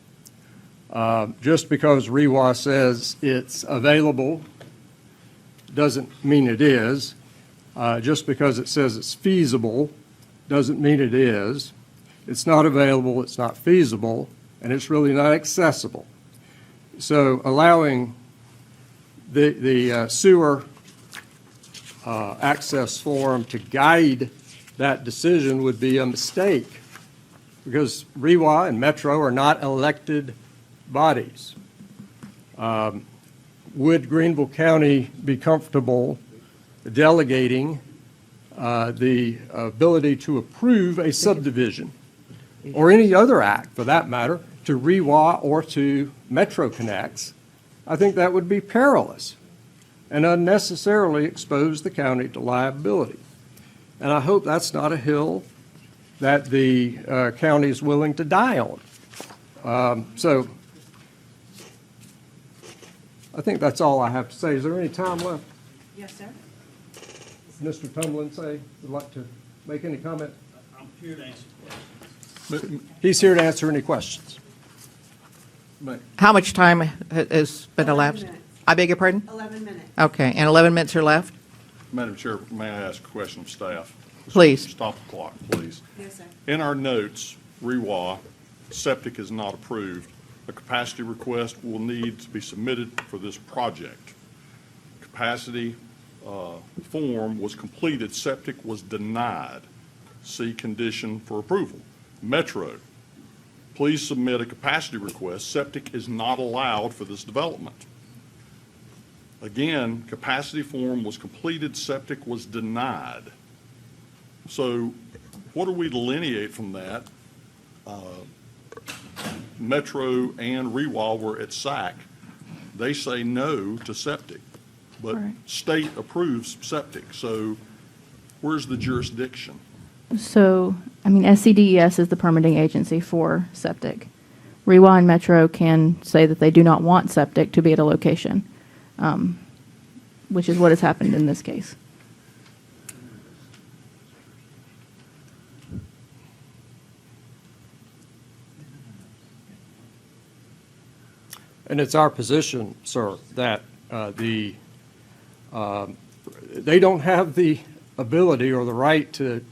Just because REWA says it's available doesn't mean it is. Just because it says it's feasible doesn't mean it is. It's not available, it's not feasible, and it's really not accessible. So allowing the sewer access form to guide that decision would be a mistake, because REWA and Metro are not elected bodies. Would Greenville County be comfortable delegating the ability to approve a subdivision, or any other act for that matter, to REWA or to Metro Connects? I think that would be perilous and unnecessarily expose the county to liability. And I hope that's not a hill that the county is willing to die on. So I think that's all I have to say. Is there any time left? Yes, sir. Mr. Tumlin would like to make any comment? I'm here to answer questions. He's here to answer any questions. How much time has been elapsed? I beg your pardon? 11 minutes. Okay, and 11 minutes are left? Madam Chair, may I ask a question of staff? Please. Stop the clock, please. Yes, sir. In our notes, REWA, septic is not approved. A capacity request will need to be submitted for this project. Capacity form was completed, septic was denied. See condition for approval. Metro, please submit a capacity request. Septic is not allowed for this development. Again, capacity form was completed, septic was denied. So what do we delineate from that? Metro and REWA were at SAC. They say no to septic, but Right. state approves septic. So where's the jurisdiction? So, I mean, SCDES is the permitting agency for septic. REWA and Metro can say that they do not want septic to be at a location, which is what has happened in this case. And it's our position, sir, that the they don't have the ability or the right to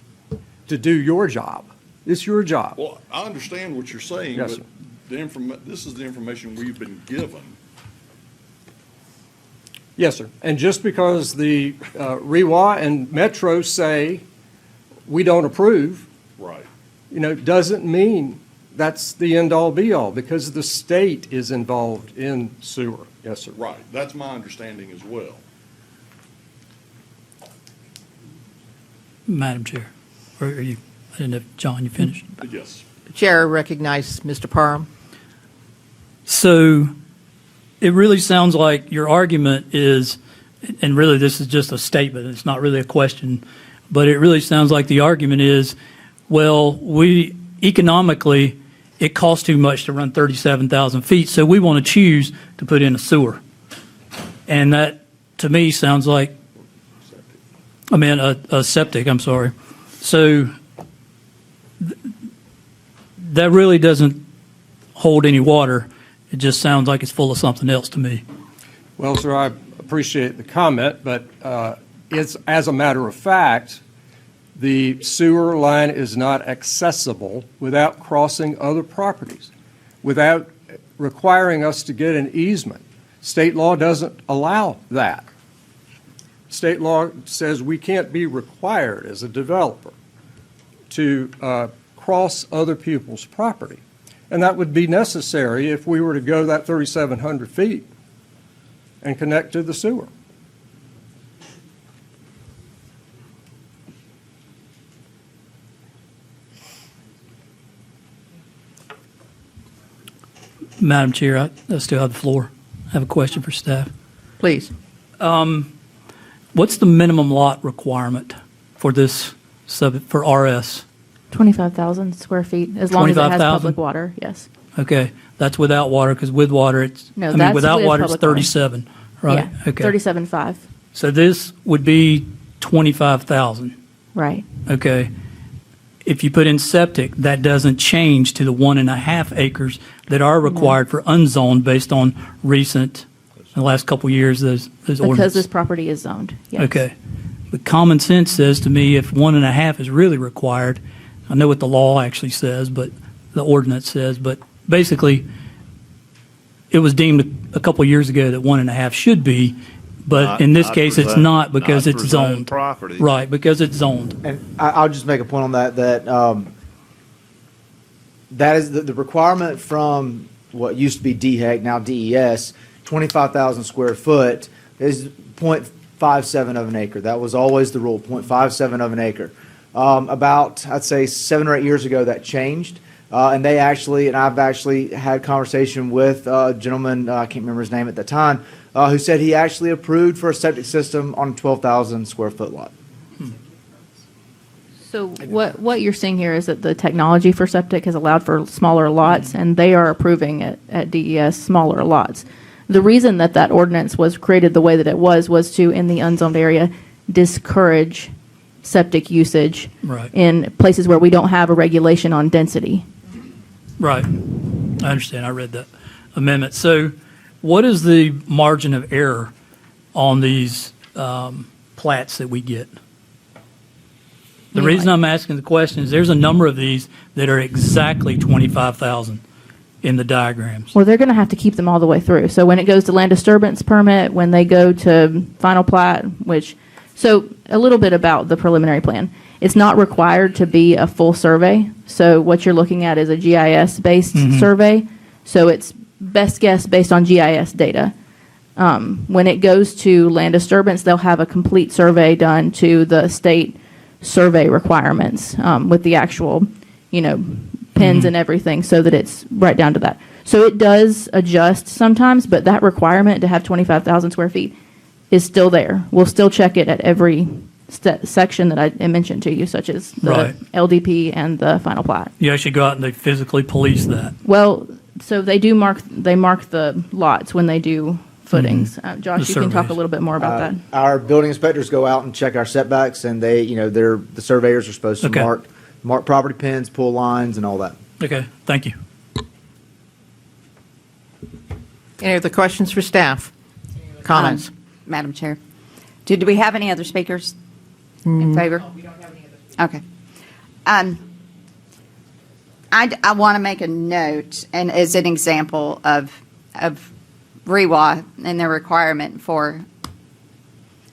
do your job. It's your job. Well, I understand what you're saying, Yes, but sir. this is the information we've been given. Yes, sir. And just because the REWA and Metro say we don't approve, Right. Doesn't mean that's the end-all be-all, because the state is involved in sewer. Yes, sir. Right. That's my understanding as well. Madam Chair, or are you, I didn't know, if John, you finished? Yes. Chair recognizes Mr. Parham. So it really sounds like your argument is, and really this is just a statement, it's not really a question, but it really sounds like the argument is, well, economically, it costs too much to run 37,000 feet, so we want to choose to put in a sewer. And that, to me, sounds like, a septic, I'm sorry. So that really doesn't hold any water. It just sounds like it's full of something else to me. Well, sir, I appreciate the comment, but it's, as a matter of fact, the sewer line is not accessible without crossing other properties, without requiring us to get an easement. State law doesn't allow that. State law says we can't be required as a developer to cross other people's property. And that would be necessary if we were to go that 3,700 feet and connect to the sewer. Madam Chair, I still have the floor. I have a question for staff. Please. What's the minimum lot requirement for this for RS? 25,000 square feet, as long as it has 25,000? public water, yes. Okay, that's without water, because with water, No, that's without with water, it's public water. 37, right? Yeah, Okay. 37.5, So this would be 25,000, right. okay? If you put in septic, that doesn't change to the 1.5 acres that are required for unzoned based on recent, in the last couple of years, those Because ordinances. this property is zoned, yes. Okay. But common sense says to me, if 1.5 is really required, I know what the law actually says, but the ordinance says, but basically, it was deemed a couple of years ago that 1.5 should be, but in this case, it's not because it's zoned. Property. Right, because it's zoned. And I'll just make a point on that, that is the requirement from what used to be DHEC, now DES, 25,000 square foot is 0.57 of an acre. That was always the rule, 0.57 of an acre. About, I'd say, 7 or 8 years ago, that changed. And I've actually had conversation with a gentleman, I can't remember his name at the time, who said he actually approved for a septic system on a 12,000 square foot lot. So what you're seeing here is that the technology for septic has allowed for smaller lots, and they are approving it at DES smaller lots. The reason that ordinance was created the way that it was to, in the unzoned area, discourage septic usage Right. in places where we don't have a regulation on density. Right. I understand. I read that amendment. So what is the margin of error on these plats that we get? The reason I'm asking the question is there's a number of these that are exactly 25,000 in the diagrams. Well, they're going to have to keep them all the way through. So when it goes to land disturbance permit, when they go to final plat, so a little bit about the preliminary plan. It's not required to be a full survey. So what you're looking at is a GIS-based survey. So it's best guess based on GIS data. When it goes to land disturbance, they'll have a complete survey done to the state survey requirements with the actual, pins and everything, so that it's right down to that. So it does adjust sometimes, but that requirement to have 25,000 square feet is still there. We'll still check it at every section that I mentioned to you, such as the Right. LDP and the final plat. You actually go out and they physically police that. Well, so they mark the lots when they do footings. Josh, you can talk a little bit more about that. Our building inspectors go out and check our setbacks, and the surveyors are supposed to Okay. mark property pins, pull lines, and all that. Okay, thank you. Any other questions for staff? Comments? Madam Chair, Did we have any other speakers in favor? We don't have any other. Okay. I want to make a note, and as an example of REWA and their requirement for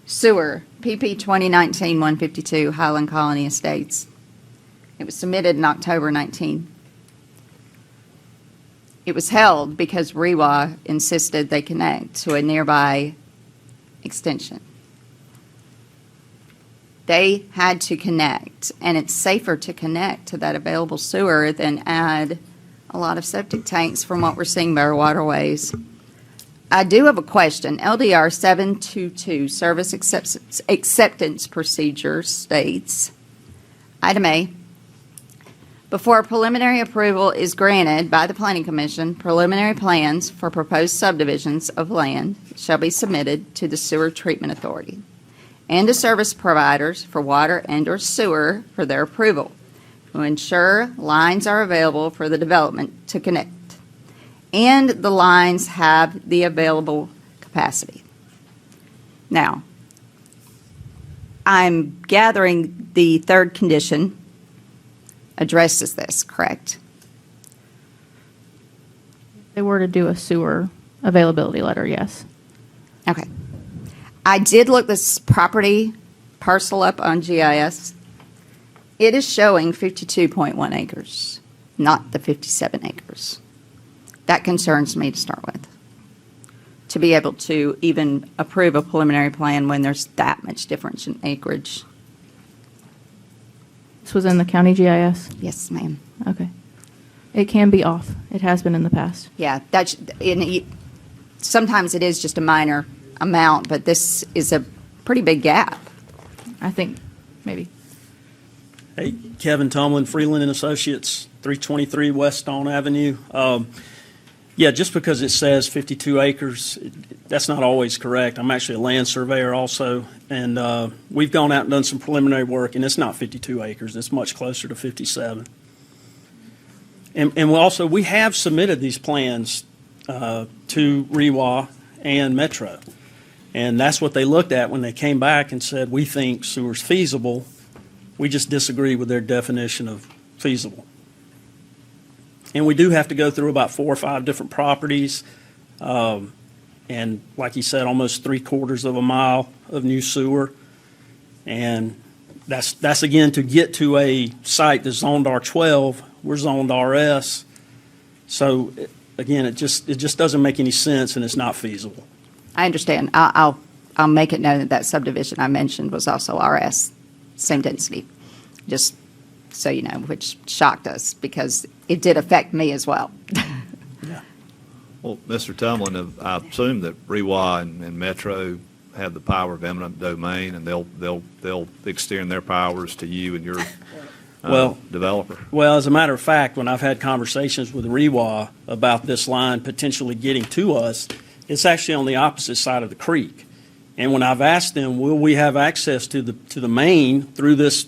sewer, PP 2019-152, Highland Colony Estates. It was submitted in October 19. It was held because REWA insisted they connect to a nearby extension. They had to connect, and it's safer to connect to that available sewer than add a lot of septic tanks from what we're seeing by our waterways. I do have a question. LDR 722, Service Acceptance Procedure, states, item A, before preliminary approval is granted by the Planning Commission, preliminary plans for proposed subdivisions of land shall be submitted to the Sewer Treatment Authority and to service providers for water and/or sewer for their approval to ensure lines are available for the development to connect, and the lines have the available capacity. Now, I'm gathering the third condition addresses this, correct? They were to do a sewer availability letter, yes. Okay. I did look this property parcel up on GIS. It is showing 52.1 acres, not the 57 acres. That concerns me to start with. To be able to even approve a preliminary plan when there's that much difference in acreage. This was in the county GIS? Yes, ma'am. Okay. It can be off. It has been in the past. Yeah, sometimes it is just a minor amount, but this is a pretty big gap. I think maybe. Hey, Kevin Tomlin, Freeland and Associates, 323 West Stone Avenue. Yeah, just because it says 52 acres, that's not always correct. I'm actually a land surveyor also, and we've gone out and done some preliminary work, and it's not 52 acres. It's much closer to 57. And we have submitted these plans to REWA and Metro, and that's what they looked at when they came back and said, we think sewer's feasible. We just disagree with their definition of feasible. And we do have to go through about 4 or 5 different properties. And like you said, almost 3/4 of a mile of new sewer. And that's again, to get to a site that's zoned R12, we're zoned RS. So again, it just doesn't make any sense, and it's not feasible. I understand. I'll make it known that subdivision I mentioned was also RS, same density. Just so you know, which shocked us because it did affect me as well. Well, Mr. Tumlin, I assume that REWA and Metro have the power of eminent domain, and they'll extend their powers to you and your developer. Well, as a matter of fact, when I've had conversations with REWA about this line potentially getting to us, it's actually on the opposite side of the creek. And when I've asked them, will we have access to the main through this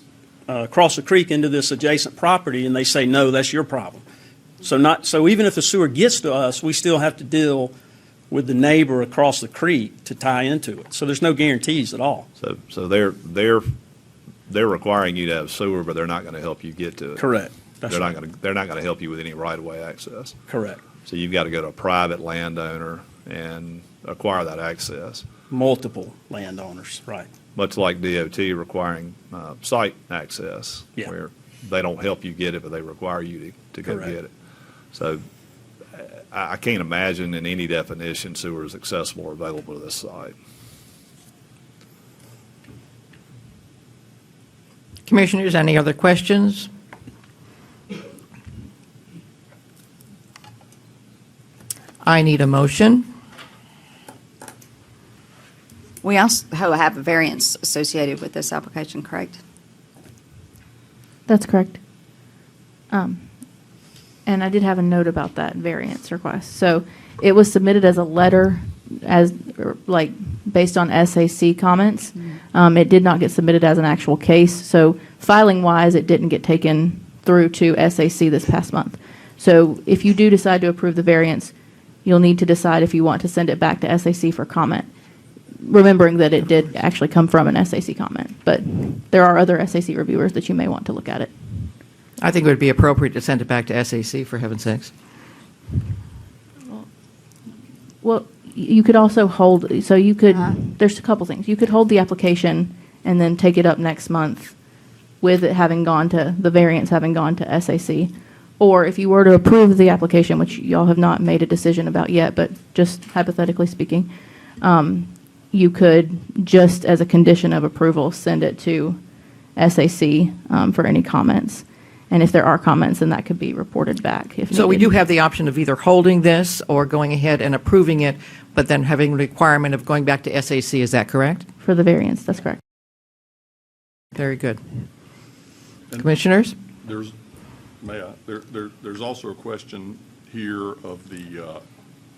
across the creek into this adjacent property, and they say, no, that's your problem. So even if the sewer gets to us, we still have to deal with the neighbor across the creek to tie into it. So there's no guarantees at all. So they're requiring you to have sewer, but they're not going to help you get to it. Correct. They're not going to help you with any right-of-way access. Correct. So you've got to go to a private landowner and acquire that access. Multiple landowners, right. Much like DOT requiring site access, Yeah. where they don't help you get it, but they require you to go Correct. get it. So I can't imagine in any definition sewer is accessible or available to this site. Commissioners, any other questions? I need a motion. We also have a variance associated with this application, correct? That's correct. And I did have a note about that variance request. So it was submitted as a letter based on SAC comments. It did not get submitted as an actual case. So filing wise, it didn't get taken through to SAC this past month. So if you do decide to approve the variance, you'll need to decide if you want to send it back to SAC for comment. remembering that it did actually come from an SAC comment. But there are other SAC reviewers that you may want to look at it. I think it would be appropriate to send it back to SAC, for heaven's sakes. Well, you could also hold, so you could, there's a couple things. You could hold the application and then take it up next month with it having gone to, the variance having gone to SAC. Or if you were to approve the application, which y'all have not made a decision about yet, but just hypothetically speaking, you could, just as a condition of approval, send it to SAC for any comments. And if there are comments, then that could be reported back if So we needed. do have the option of either holding this or going ahead and approving it, but then having a requirement of going back to SAC, is that correct? For the variance, that's correct. Very good. Commissioners? There's, there's also a question here of the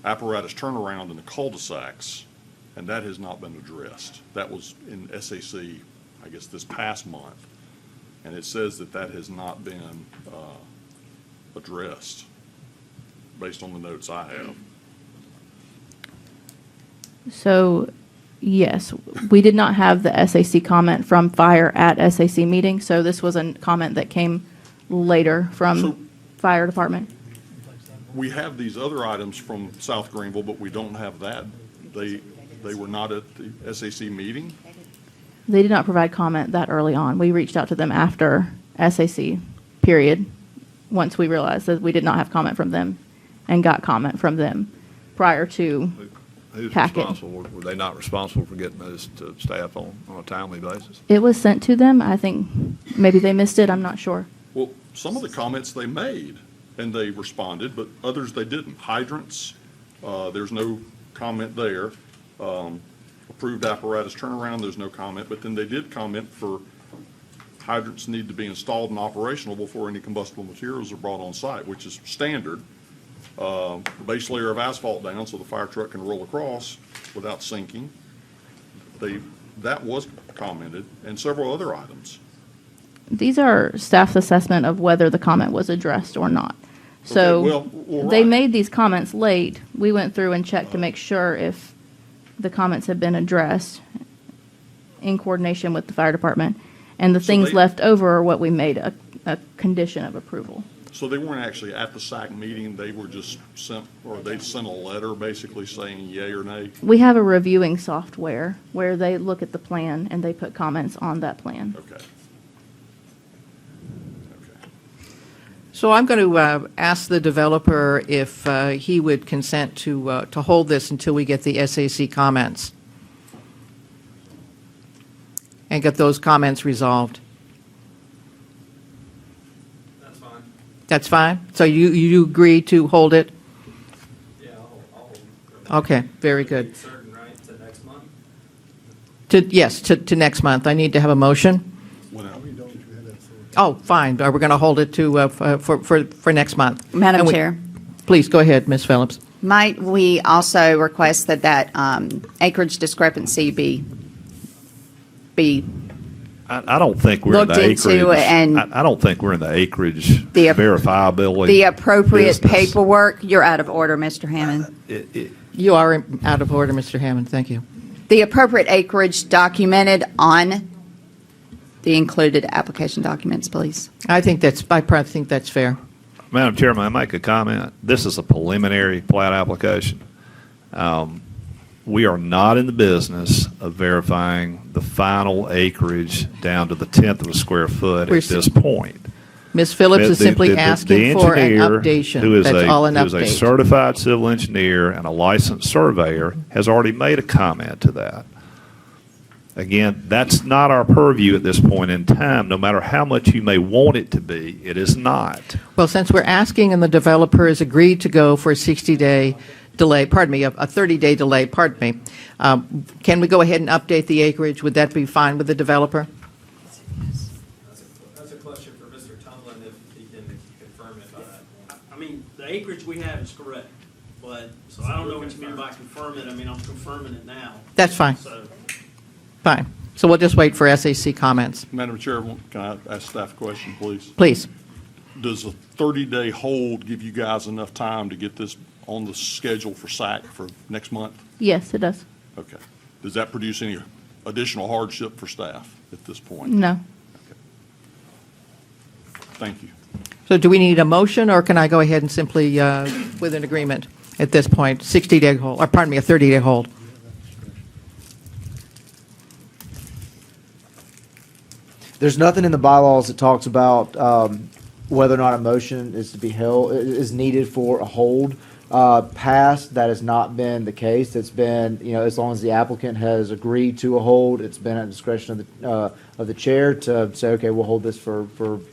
apparatus turnaround in the cul-de-sacs, and that has not been addressed. That was in SAC, I guess, this past month, and it says that that has not been addressed, based on the notes I have. So, yes, we did not have the SAC comment from fire at SAC meeting, so this was a comment that came later from fire department. We have these other items from South Greenville, but we don't have that. They were not at the SAC meeting? They did not provide comment that early on. We reached out to them after SAC, period, once we realized that we did not have comment from them and got comment from them prior to Who's packet. responsible? Were they not responsible for getting those to staff on a timely basis? It was sent to them. I think maybe they missed it. I'm not sure. Well, some of the comments they made, and they responded, but others they didn't. Hydrants, there's no comment there. Approved apparatus turnaround, there's no comment, but then they did comment for hydrants need to be installed and operational before any combustible materials are brought on site, which is standard. Base layer of asphalt down so the fire truck can roll across without sinking. That was commented, and several other items. These are staff's assessment of whether the comment was addressed or not. So Okay, well, they right. made these comments late. We went through and checked to make sure if the comments had been addressed in coordination with the fire department. And the So things they- left over are what we made a condition of approval. So they weren't actually at the SAC meeting, they were just sent, or they sent a letter basically saying yay or nay? We have a reviewing software where they look at the plan and they put comments on that plan. Okay. So I'm going to ask the developer if he would consent to hold this until we get the SAC comments and get those comments resolved. That's fine. That's fine? So you agree to hold it? Yeah, I'll hold it. Okay, very good. Certain, right, to next month? Yes, to next month. I need to have a motion. Oh, fine. We're going to hold it to, for next month. Madam And we- Chair. Please, go ahead, Ms. Phillips. Might we also request that acreage discrepancy be I don't think we're in Looked the into acreage. and- I don't think we're in the acreage The- verifiability. the appropriate business. paperwork? You're out of order, Mr. Hammond. You are out of order, Mr. Hammond. Thank you. The appropriate acreage documented on the included application documents, please. I think that's fair. Madam Chairman, I make a comment. This is a preliminary plat application. We are not in the business of verifying the final acreage down to the tenth of a square foot We're at this point. Ms. Phillips is simply The asking for an engineer, updation. who is That's all, an who is a update. certified civil engineer and a licensed surveyor, has already made a comment to that. Again, that's not our purview at this point in time. No matter how much you may want it to be, it is not. Well, since we're asking and the developer has agreed to go for a 60-day delay, pardon me, a 30-day delay, pardon me, can we go ahead and update the acreage? Would that be fine with the developer? That's a question for Mr. Tumlin, if he can confirm it by that. I mean, the acreage we have is correct, but, so I don't know what you mean by confirm it. I mean, I'm confirming it now. That's fine. So, Fine. So we'll just wait for SAC comments. Madam Chair, can I ask staff a question, please? Please. Does a 30-day hold give you guys enough time to get this on the schedule for SAC for next month? Yes, it does. Okay. Does that produce any additional hardship for staff at this point? No. Thank you. So do we need a motion, or can I go ahead and simply, with an agreement at this point, 60-day hold, or pardon me, a 30-day hold? There's nothing in the bylaws that talks about whether or not a motion is to be held, is needed for a hold. Past, that has not been the case. It's been, as long as the applicant has agreed to a hold, it's been at discretion of the chair to say, okay, we'll hold this for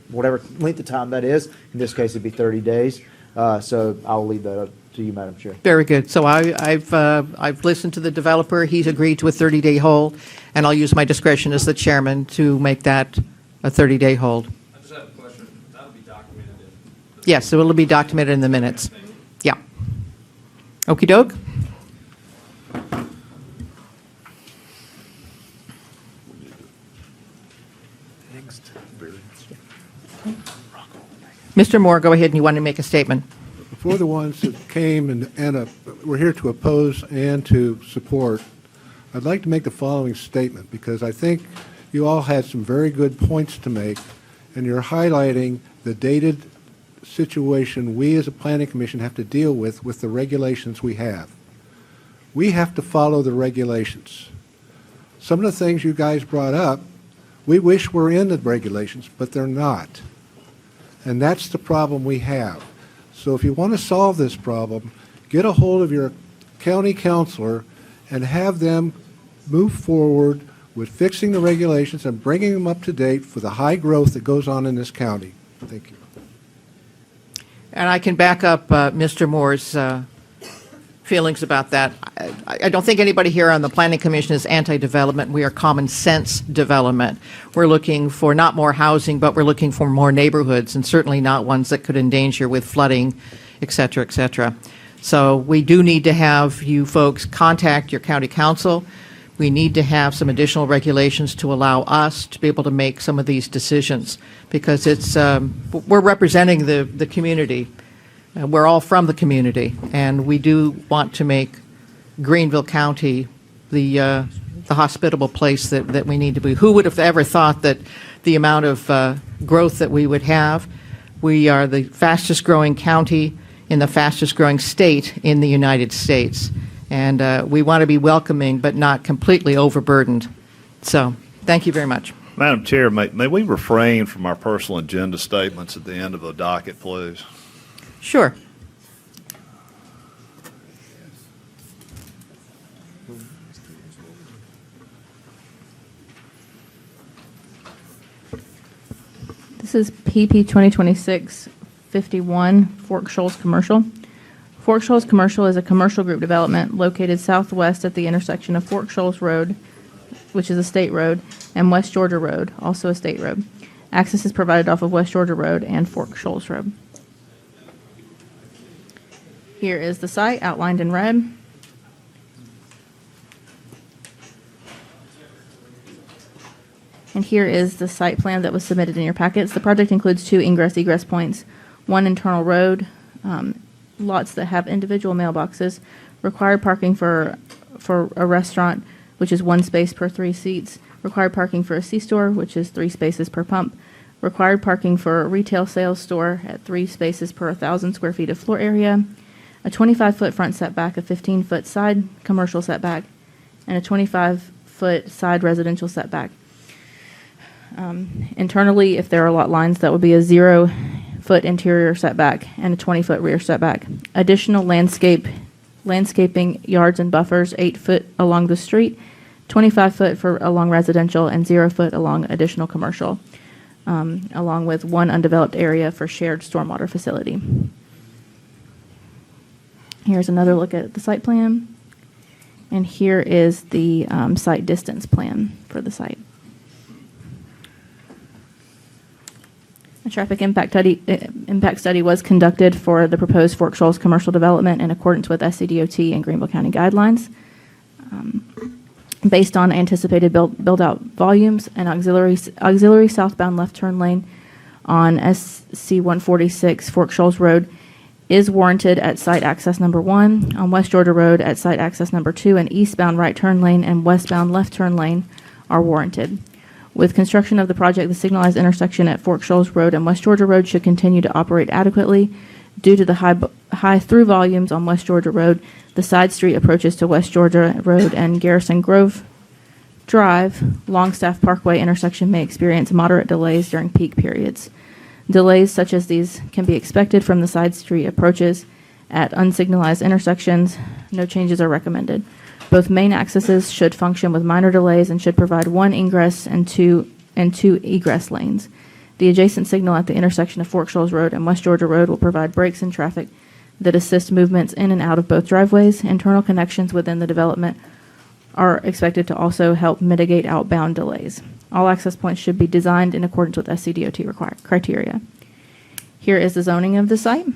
whatever length of time that is. In this case, it'd be 30 days. So I'll leave that up to you, Madam Chair. Very good. So I've listened to the developer. He's agreed to a 30-day hold, and I'll use my discretion as the chairman to make that a 30-day hold. I just have a question. That'll be documented in. Yes, it will be documented in the minutes. Yeah. Okey doke. Mr. Moore, go ahead, and you want to make a statement. For the ones that came and we're here to oppose and to support, I'd like to make the following statement, because I think you all had some very good points to make, and you're highlighting the dated situation we as a planning commission have to deal with the regulations we have. We have to follow the regulations. Some of the things you guys brought up, we wish were in the regulations, but they're not. And that's the problem we have. So if you want to solve this problem, get a hold of your county councilor and have them move forward with fixing the regulations and bringing them up to date for the high growth that goes on in this county. Thank you. And I can back up Mr. Moore's feelings about that. I don't think anybody here on the Planning Commission is anti-development. We are common sense development. We're looking for not more housing, but we're looking for more neighborhoods, and certainly not ones that could endanger with flooding, et cetera, et cetera. So we do need to have you folks contact your county council. We need to have some additional regulations to allow us to be able to make some of these decisions, because it's we're representing the community. We're all from the community, and we do want to make Greenville County the hospitable place that we need to be. Who would have ever thought that the amount of growth that we would have? We are the fastest growing county in the fastest growing state in the United States. And we want to be welcoming, but not completely overburdened. So, thank you very much. Madam Chair, may we refrain from our personal agenda statements at the end of the docket, please? Sure. This is PP 2026-51, Fork Shoals Commercial. Fork Shoals Commercial is a commercial group development located southwest at the intersection of Fork Shoals Road, which is a state road, and West Georgia Road, also a state road. Access is provided off of West Georgia Road and Fork Shoals Road. Here is the site outlined in red. And here is the site plan that was submitted in your packets. The project includes 2 ingress-egress points, 1 internal road, lots that have individual mailboxes, required parking for a restaurant, which is 1 space per 3 seats, required parking for a C-store, which is 3 spaces per pump, required parking for a retail sales store at 3 spaces per 1,000 square feet of floor area, a 25-foot front setback, a 15-foot side commercial setback, and a 25-foot side residential setback. Internally, if there are lot lines, that would be a 0-foot interior setback and a 20-foot rear setback. Additional landscaping yards and buffers, 8 foot along the street, 25 foot for along residential, and 0 foot along additional commercial, along with 1 undeveloped area for shared stormwater facility. Here's another look at the site plan, and here is the site distance plan for the site. A traffic impact study was conducted for the proposed Fork Shoals commercial development in accordance with SCDOT and Greenville County guidelines. Based on anticipated build-out volumes, an auxiliary southbound left turn lane on SC 146 Fork Shoals Road is warranted at site access number 1 on West Georgia Road at site access number 2, and eastbound right turn lane and westbound left turn lane are warranted. With construction of the project, the signalized intersection at Fork Shoals Road and West Georgia Road should continue to operate adequately. Due to the high through volumes on West Georgia Road, the side street approaches to West Georgia Road and Garrison Grove Drive, Longstaff Parkway intersection may experience moderate delays during peak periods. Delays such as these can be expected from the side street approaches at unsignalized intersections. No changes are recommended. Both main accesses should function with minor delays and should provide 1 ingress and two egress lanes. The adjacent signal at the intersection of Fork Shoals Road and West Georgia Road will provide brakes in traffic that assist movements in and out of both driveways. Internal connections within the development are expected to also help mitigate outbound delays. All access points should be designed in accordance with SCDOT criteria. Here is the zoning of the site.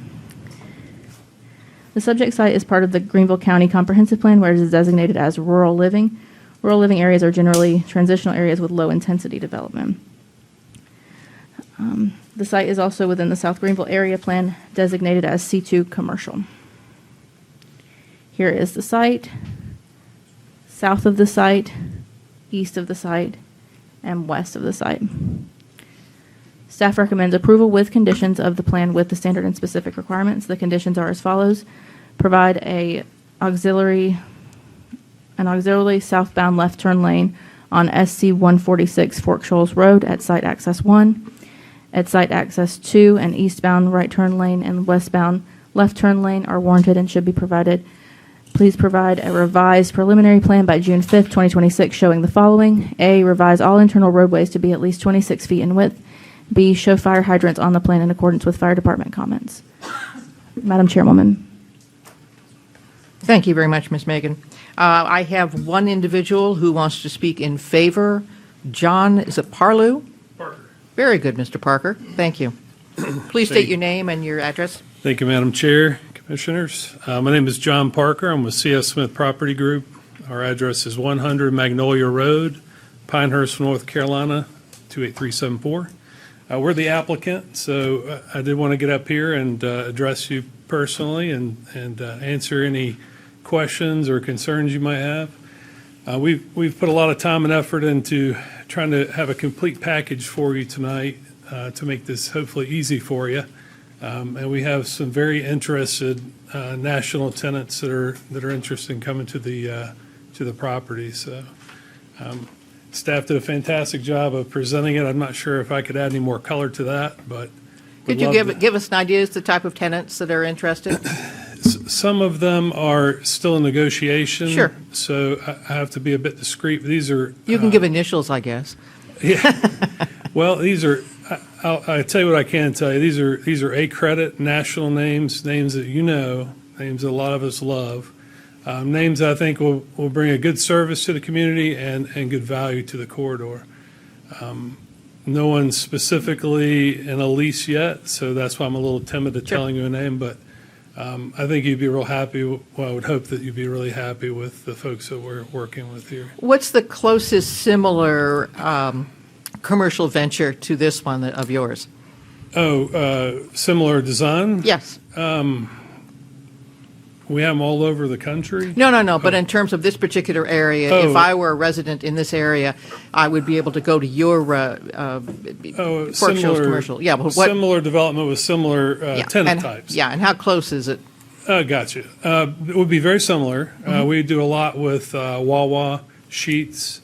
The subject site is part of the Greenville County Comprehensive Plan, where it is designated as rural living. Rural living areas are generally transitional areas with low intensity development. The site is also within the South Greenville Area Plan, designated as C2 Commercial. Here is the site, south of the site, east of the site, and west of the site. Staff recommends approval with conditions of the plan with the standard and specific requirements. The conditions are as follows. Provide an auxiliary southbound left turn lane on SC 146 Fork Shoals Road at site access 1, at site access 2, and eastbound right turn lane and westbound left turn lane are warranted and should be provided. Please provide a revised preliminary plan by June 5th, 2026, showing the following. A, revise all internal roadways to be at least 26 feet in width. B, show fire hydrants on the plan in accordance with fire department comments. Madam Chairwoman. Thank you very much, Ms. Megan. I have one individual who wants to speak in favor. John, is it Parlew? Parker. Very good, Mr. Parker. Thank you. Please state your name and your address. Thank you, Madam Chair, Commissioners. My name is John Parker. I'm with C.S. Smith Property Group. Our address is 100 Magnolia Road, Pinehurst, North Carolina, 28374. We're the applicant, so I did want to get up here and address you personally and answer any questions or concerns you might have. We've put a lot of time and effort into trying to have a complete package for you tonight to make this hopefully easy for you. And we have some very interested national tenants that are interested in coming to the property. So staff did a fantastic job of presenting it. I'm not sure if I could add any more color to that, but could you give us an idea as to the type of tenants that are interested? Some of them are still in negotiation. Sure. So I have to be a bit discreet. These are you can give initials, I guess. Yeah. Well, these are. I'll tell you what I can tell you. These are A-credit national names that you know, names that a lot of us love, names that I think will bring a good service to the community and good value to the corridor. No one's specifically in a lease yet, so that's why I'm a little timid to telling you a name, but I think you'd be real happy. Well, I would hope that you'd be really happy with the folks that we're working with here. What's the closest similar commercial venture to this one of yours? Similar design? Yes. We have them all over the country. No. But in terms of this particular area, if I were a resident in this area, I would be able to go to your Fork Shoals commercial. Yeah, but similar development with similar tenant types. Yeah, and how close is it? Gotcha. It would be very similar. We do a lot with Wawa, Sheetz,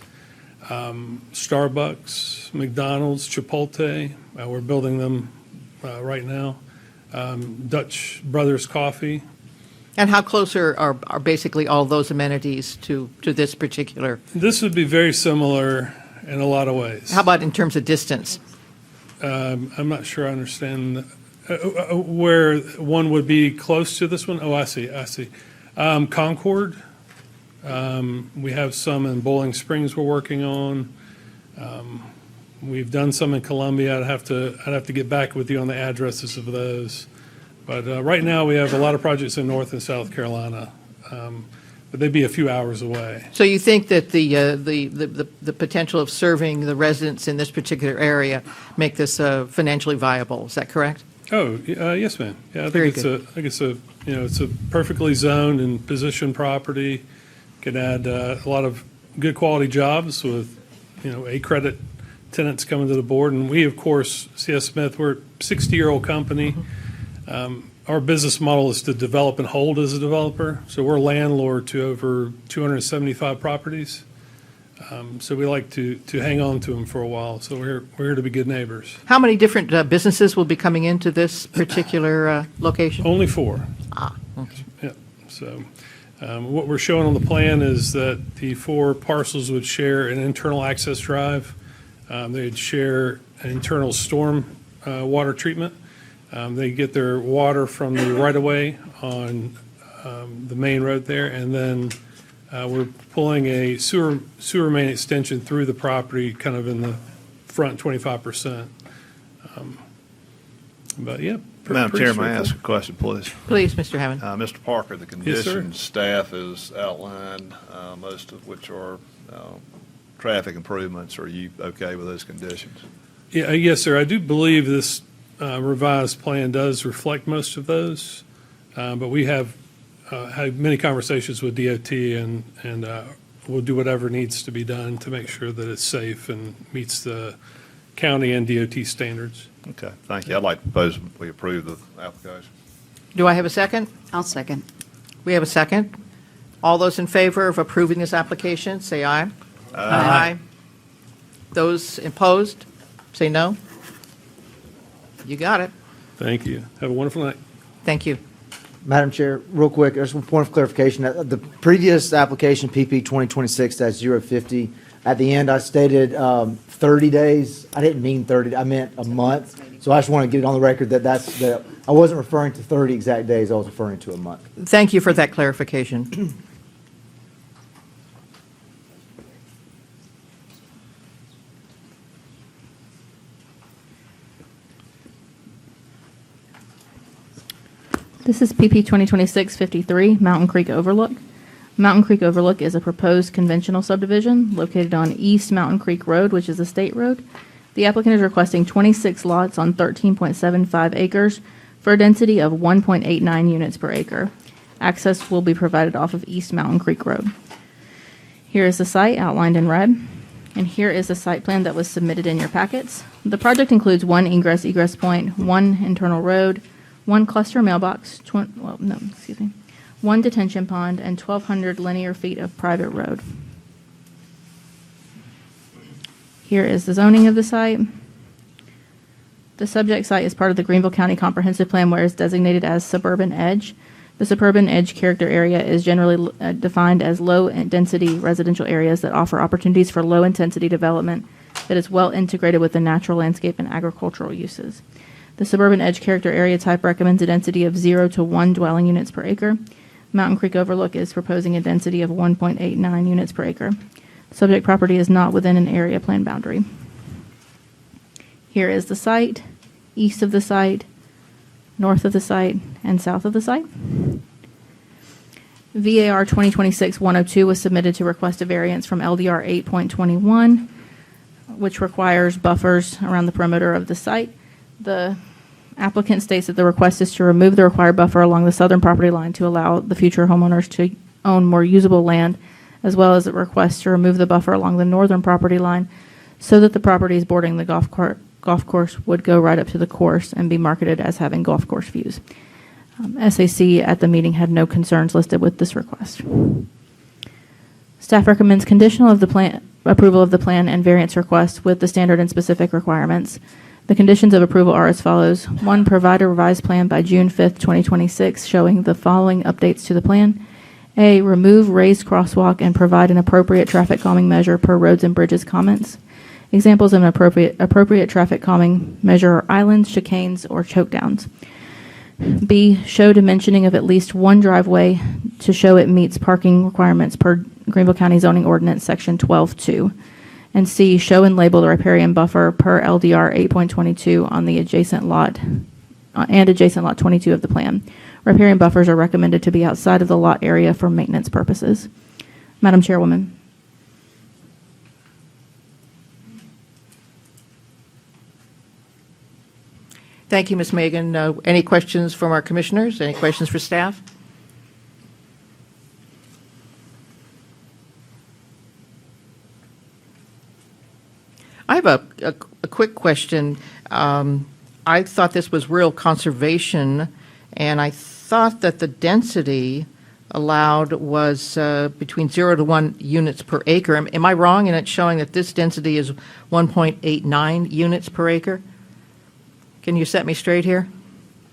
Starbucks, McDonald's, Chipotle. We're building them right now. Dutch Brothers Coffee. And how close are basically all those amenities to this particular? This would be very similar in a lot of ways. How about in terms of distance? I'm not sure I understand where one would be close to this one. Oh, I see. Concord. We have some in Bowling Springs we're working on. We've done some in Columbia. I'd have to get back with you on the addresses of those. But right now we have a lot of projects in North and South Carolina, but they'd be a few hours away. So you think that the potential of serving the residents in this particular area make this financially viable? Is that correct? Oh, yes, ma'am. Yeah, I Very think it's a, it's a perfectly zoned and positioned property. Can add a lot of good quality jobs with, A-credit tenants coming to the board. And we, of course, CS Smith, we're a 60-year-old company. Our business model is to develop and hold as a developer. So we're a landlord to over 275 properties. So we like to hang on to them for a while. So we're here to be good neighbors. How many different businesses will be coming into this particular location? Only 4. Okay. Yeah, so what we're showing on the plan is that the 4 parcels would share an internal access drive. They'd share an internal storm water treatment. They get their water from the right-of-way on the main road there, and then we're pulling a sewer main extension through the property, kind of in the front 25%. But, yeah. Madam pretty Chair, may I ask a straightforward. question, please? Please, Mr. Hammond. Mr. Parker, the Yes, sir. conditions staff has outlined, most of which are traffic improvements. Are you okay with those conditions? Yeah, yes, sir. I do believe this revised plan does reflect most of those, but we have had many conversations with DOT, and we'll do whatever needs to be done to make sure that it's safe and meets the county and DOT standards. Okay, thank you. I'd like to propose we approve the application. Do I have a second? I'll second. We have a second. All those in favor of approving this application, say aye. Aye. Those opposed, say no. You got it. Thank you. Have a wonderful night. Thank you. Madam Chair, real quick, just one point of clarification. The previous application, PP 2026-050, at the end, I stated 30 days. I didn't mean 30, I meant a month. So I just want to get it on the record that I wasn't referring to 30 exact days, I was referring to a month. Thank you for that clarification. This is PP 2026-53, Mountain Creek Overlook. Mountain Creek Overlook is a proposed conventional subdivision located on East Mountain Creek Road, which is a state road. The applicant is requesting 26 lots on 13.75 acres for a density of 1.89 units per acre. Access will be provided off of East Mountain Creek Road. Here is the site outlined in red, and here is the site plan that was submitted in your packets. The project includes one ingress-egress point, one internal road, one cluster mailbox, one detention pond, and 1,200 linear feet of private road. Here is the zoning of the site. The subject site is part of the Greenville County Comprehensive Plan where it's designated as suburban edge. The suburban edge character area is generally defined as low-density residential areas that offer opportunities for low-intensity development that is well integrated with the natural landscape and agricultural uses. The suburban edge character area type recommends a density of 0 to 1 dwelling units per acre. Mountain Creek Overlook is proposing a density of 1.89 units per acre. Subject property is not within an area plan boundary. Here is the site, east of the site, north of the site, and south of the site. VAR 2026-102 was submitted to request a variance from LDR 8.21, which requires buffers around the perimeter of the site. The applicant states that the request is to remove the required buffer along the southern property line to allow the future homeowners to own more usable land, as well as a request to remove the buffer along the northern property line so that the properties bordering the golf course would go right up to the course and be marketed as having golf course views. SAC at the meeting had no concerns listed with this request. Staff recommends conditional of the plan, approval of the plan and variance request with the standard and specific requirements. The conditions of approval are as follows. 1, provide a revised plan by June 5th, 2026, showing the following updates to the plan. A, remove raised crosswalk and provide an appropriate traffic calming measure per roads and bridges comments. Examples of an appropriate traffic calming measure are islands, chicanes, or choke downs. B, show dimensioning of at least one driveway to show it meets parking requirements per Greenville County Zoning Ordinance Section 12.2. And C, show and label the riparian buffer per LDR 8.22 on the adjacent lot and adjacent lot 22 of the plan. Riparian buffers are recommended to be outside of the lot area for maintenance purposes. Madam Chairwoman. Thank you, Ms. Megan. Any questions from our commissioners? Any questions for staff? I have a quick question. I thought this was real conservation, and I thought that the density allowed was between 0 to 1 units per acre. Am I wrong in it showing that this density is 1.89 units per acre? Can you set me straight here?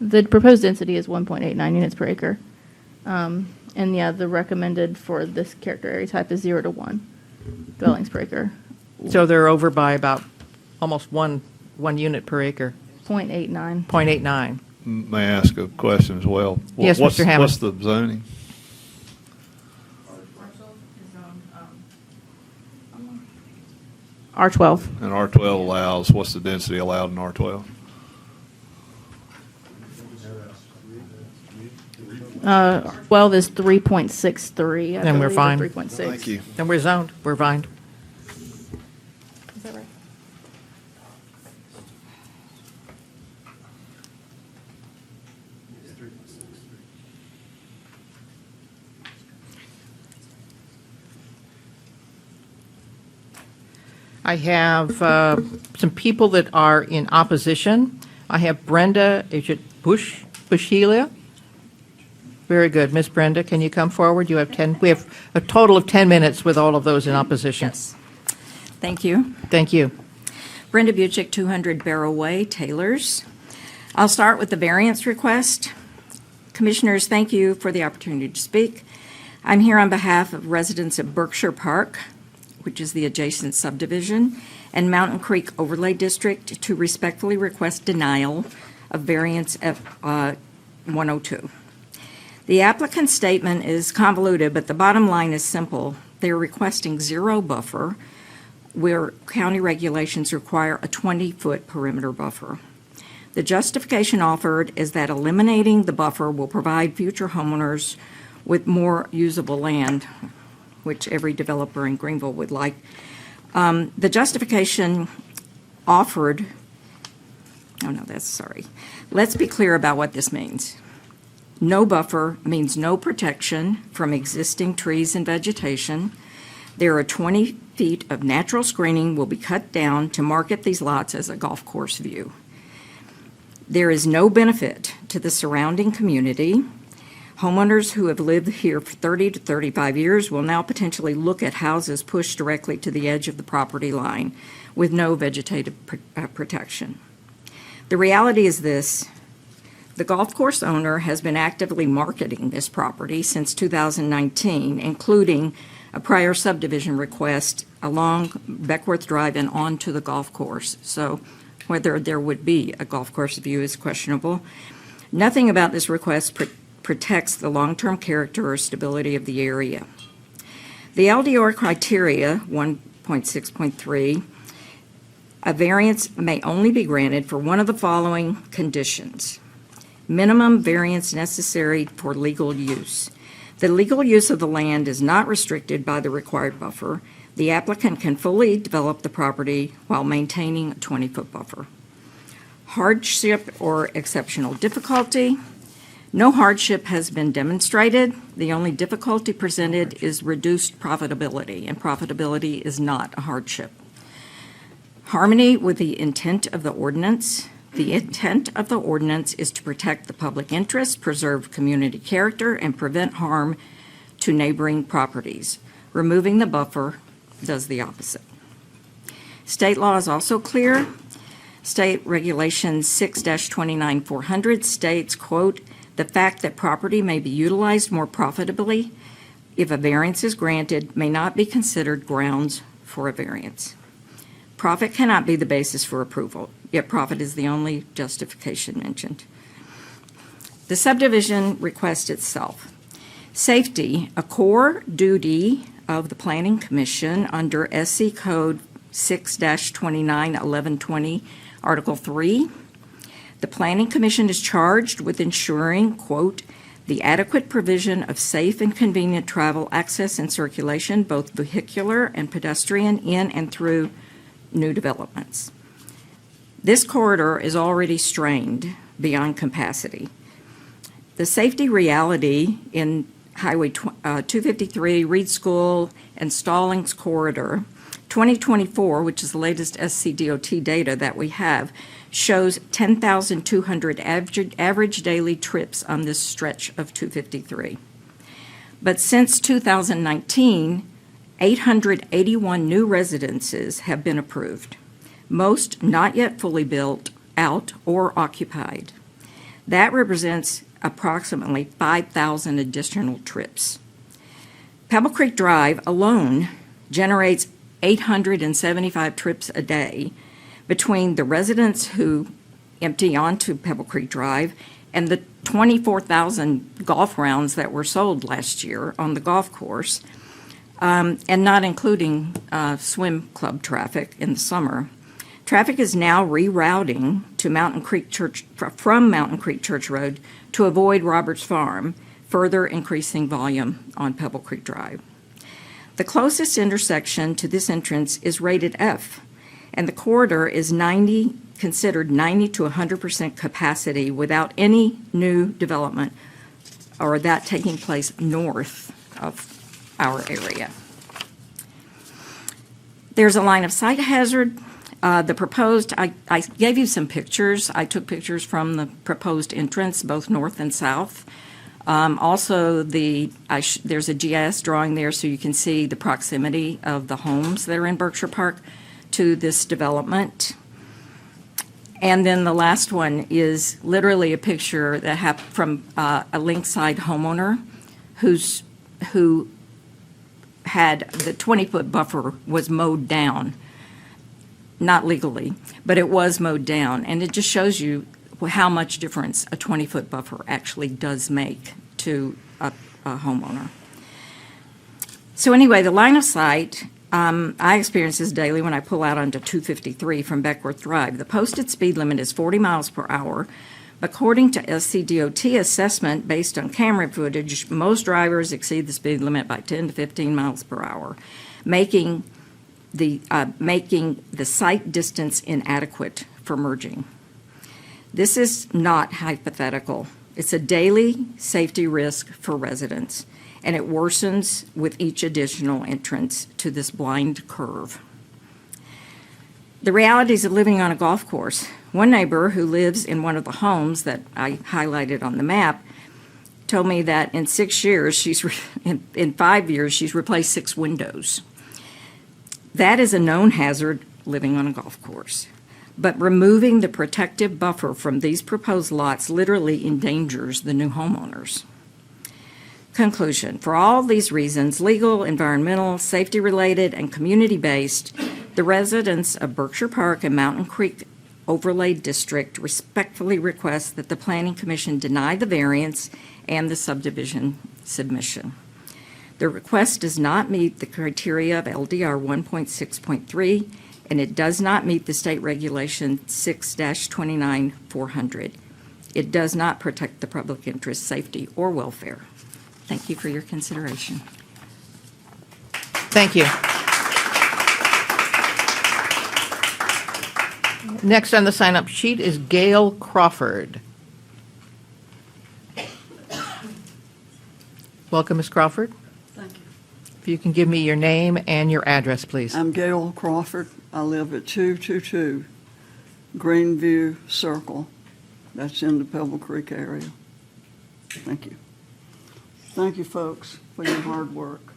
The proposed density is 1.89 units per acre. And yeah, the recommended for this character area type is 0 to 1 dwellings per acre. So they're over by about almost one unit per acre. 0.89. 0.89. May I ask a question as well? Yes, Mr. Hammond. What's the zoning? R12. And R12 allows, what's the density allowed in R12? 12 is 3.63. Then we're fine. 3.6. Thank you. Then we're zoned. We're fine. Is that right? I have some people that are in opposition. I have Brenda, is it Bushelia? Very good. Miss Brenda, can you come forward? You have 10, we have a total of 10 minutes with all of those in opposition. Yes. Thank you. Thank you. Brenda Buchick, 200 Barrow Way, Taylors. I'll start with the variance request. Commissioners, thank you for the opportunity to speak. I'm here on behalf of residents of Berkshire Park, which is the adjacent subdivision, and Mountain Creek Overlay District to respectfully request denial of variance F102. The applicant's statement is convoluted, but the bottom line is simple. They're requesting 0 buffer where county regulations require a 20-foot perimeter buffer. The justification offered is that eliminating the buffer will provide future homeowners with more usable land, which every developer in Greenville would like. The justification offered, Let's be clear about what this means. No buffer means no protection from existing trees and vegetation. There are 20 feet of natural screening will be cut down to market these lots as a golf course view. There is no benefit to the surrounding community. Homeowners who have lived here for 30 to 35 years will now potentially look at houses pushed directly to the edge of the property line with no vegetative protection. The reality is this. The golf course owner has been actively marketing this property since 2019, including a prior subdivision request along Beckworth Drive and onto the golf course. So whether there would be a golf course view is questionable. Nothing about this request protects the long-term character or stability of the area. The LDR criteria, 1.6.3, a variance may only be granted for one of the following conditions. Minimum variance necessary for legal use. The legal use of the land is not restricted by the required buffer. The applicant can fully develop the property while maintaining a 20-foot buffer. Hardship or exceptional difficulty. No hardship has been demonstrated. The only difficulty presented is reduced profitability, and profitability is not a hardship. Harmony with the intent of the ordinance. The intent of the ordinance is to protect the public interest, preserve community character, and prevent harm to neighboring properties. Removing the buffer does the opposite. State law is also clear. State Regulation 6-29-400 states, quote, "The fact that property may be utilized more profitably if a variance is granted may not be considered grounds for a variance." Profit cannot be the basis for approval, yet profit is the only justification mentioned. The subdivision request itself. Safety, a core duty of the Planning Commission under SC Code 6-29-1120, Article 3. The Planning Commission is charged with ensuring, quote, "the adequate provision of safe and convenient travel, access, and circulation, both vehicular and pedestrian, in and through new developments." This corridor is already strained beyond capacity. The safety reality in Highway 253, Reed School, and Stallings Corridor, 2024, which is the latest SCDOT data that we have, shows 10,200 average daily trips on this stretch of 253. But since 2019, 881 new residences have been approved, most not yet fully built out or occupied. That represents approximately 5,000 additional trips. Pebble Creek Drive alone generates 875 trips a day between the residents who empty onto Pebble Creek Drive and the 24,000 golf rounds that were sold last year on the golf course, and not including swim club traffic in the summer. Traffic is now rerouting to Mountain Creek Church from Mountain Creek Church Road to avoid Roberts Farm, further increasing volume on Pebble Creek Drive. The closest intersection to this entrance is rated F, and the corridor is considered 90 to 100% capacity without any new development or that taking place north of our area. There's a line of sight hazard. The proposed, I gave you some pictures. I took pictures from the proposed entrance, both north and south. Also, there's a GIS drawing there so you can see the proximity of the homes that are in Berkshire Park to this development. And then the last one is literally a picture that happened from a Linkside homeowner who had the 20-foot buffer was mowed down. Not legally, but it was mowed down. And it just shows you how much difference a 20-foot buffer actually does make to a homeowner. So anyway, the line of sight, I experience this daily when I pull out onto 253 from Beckworth Drive. The posted speed limit is 40 miles per hour. According to SCDOT assessment based on camera footage, most drivers exceed the speed limit by 10 to 15 miles per hour, making the sight distance inadequate for merging. This is not hypothetical. It's a daily safety risk for residents, and it worsens with each additional entrance to this blind curve. The realities of living on a golf course. One neighbor who lives in one of the homes that I highlighted on the map told me that in 6 years, in 5 years, she's replaced 6 windows. That is a known hazard living on a golf course. But removing the protective buffer from these proposed lots literally endangers the new homeowners. Conclusion, for all these reasons, legal, environmental, safety-related, and community-based, the residents of Berkshire Park and Mountain Creek Overlay District respectfully request that the Planning Commission deny the variance and the subdivision submission. The request does not meet the criteria of LDR 1.6.3, and it does not meet the state regulation 6-29-400. It does not protect the public interest, safety, or welfare. Thank you for your consideration. Thank you. Next on the sign-up sheet is Gail Crawford. Welcome, Ms. Crawford. Thank you. If you can give me your name and your address, please. I'm Gail Crawford. I live at 222 Greenview Circle. That's in the Pebble Creek area. Thank you. Thank you, folks, for your hard work.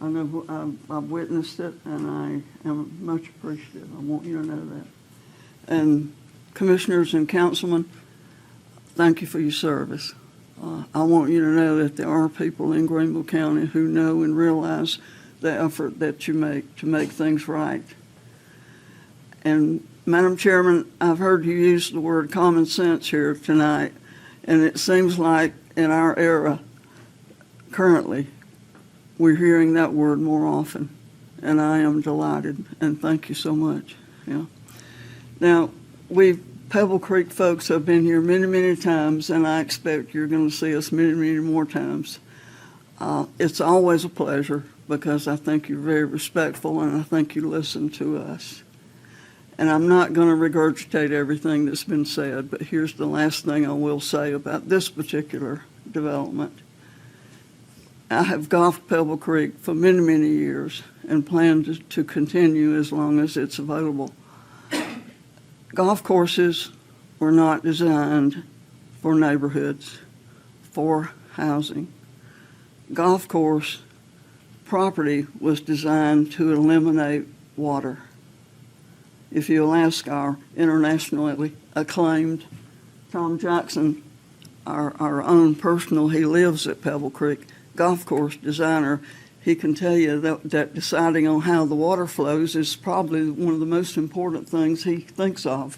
I know I've witnessed it, and I am much appreciative. I want you to know that. And commissioners and councilmen, thank you for your service. I want you to know that there are people in Greenville County who know and realize the effort that you make to make things right. And Madam Chairman, I've heard you use the word common sense here tonight, and it seems like in our era, currently, we're hearing that word more often, and I am delighted, and thank you so much. Yeah. Now, Pebble Creek folks have been here many, many times, and I expect you're going to see us many, many more times. It's always a pleasure because I think you're very respectful, and I think you listen to us. And I'm not going to regurgitate everything that's been said, but here's the last thing I will say about this particular development. I have golfed Pebble Creek for many, many years and plan to continue as long as it's available. Golf courses were not designed for neighborhoods, for housing. Golf course property was designed to eliminate water. If you'll ask our internationally acclaimed Tom Jackson, our own personal, he lives at Pebble Creek, golf course designer, he can tell you that deciding on how the water flows is probably one of the most important things he thinks of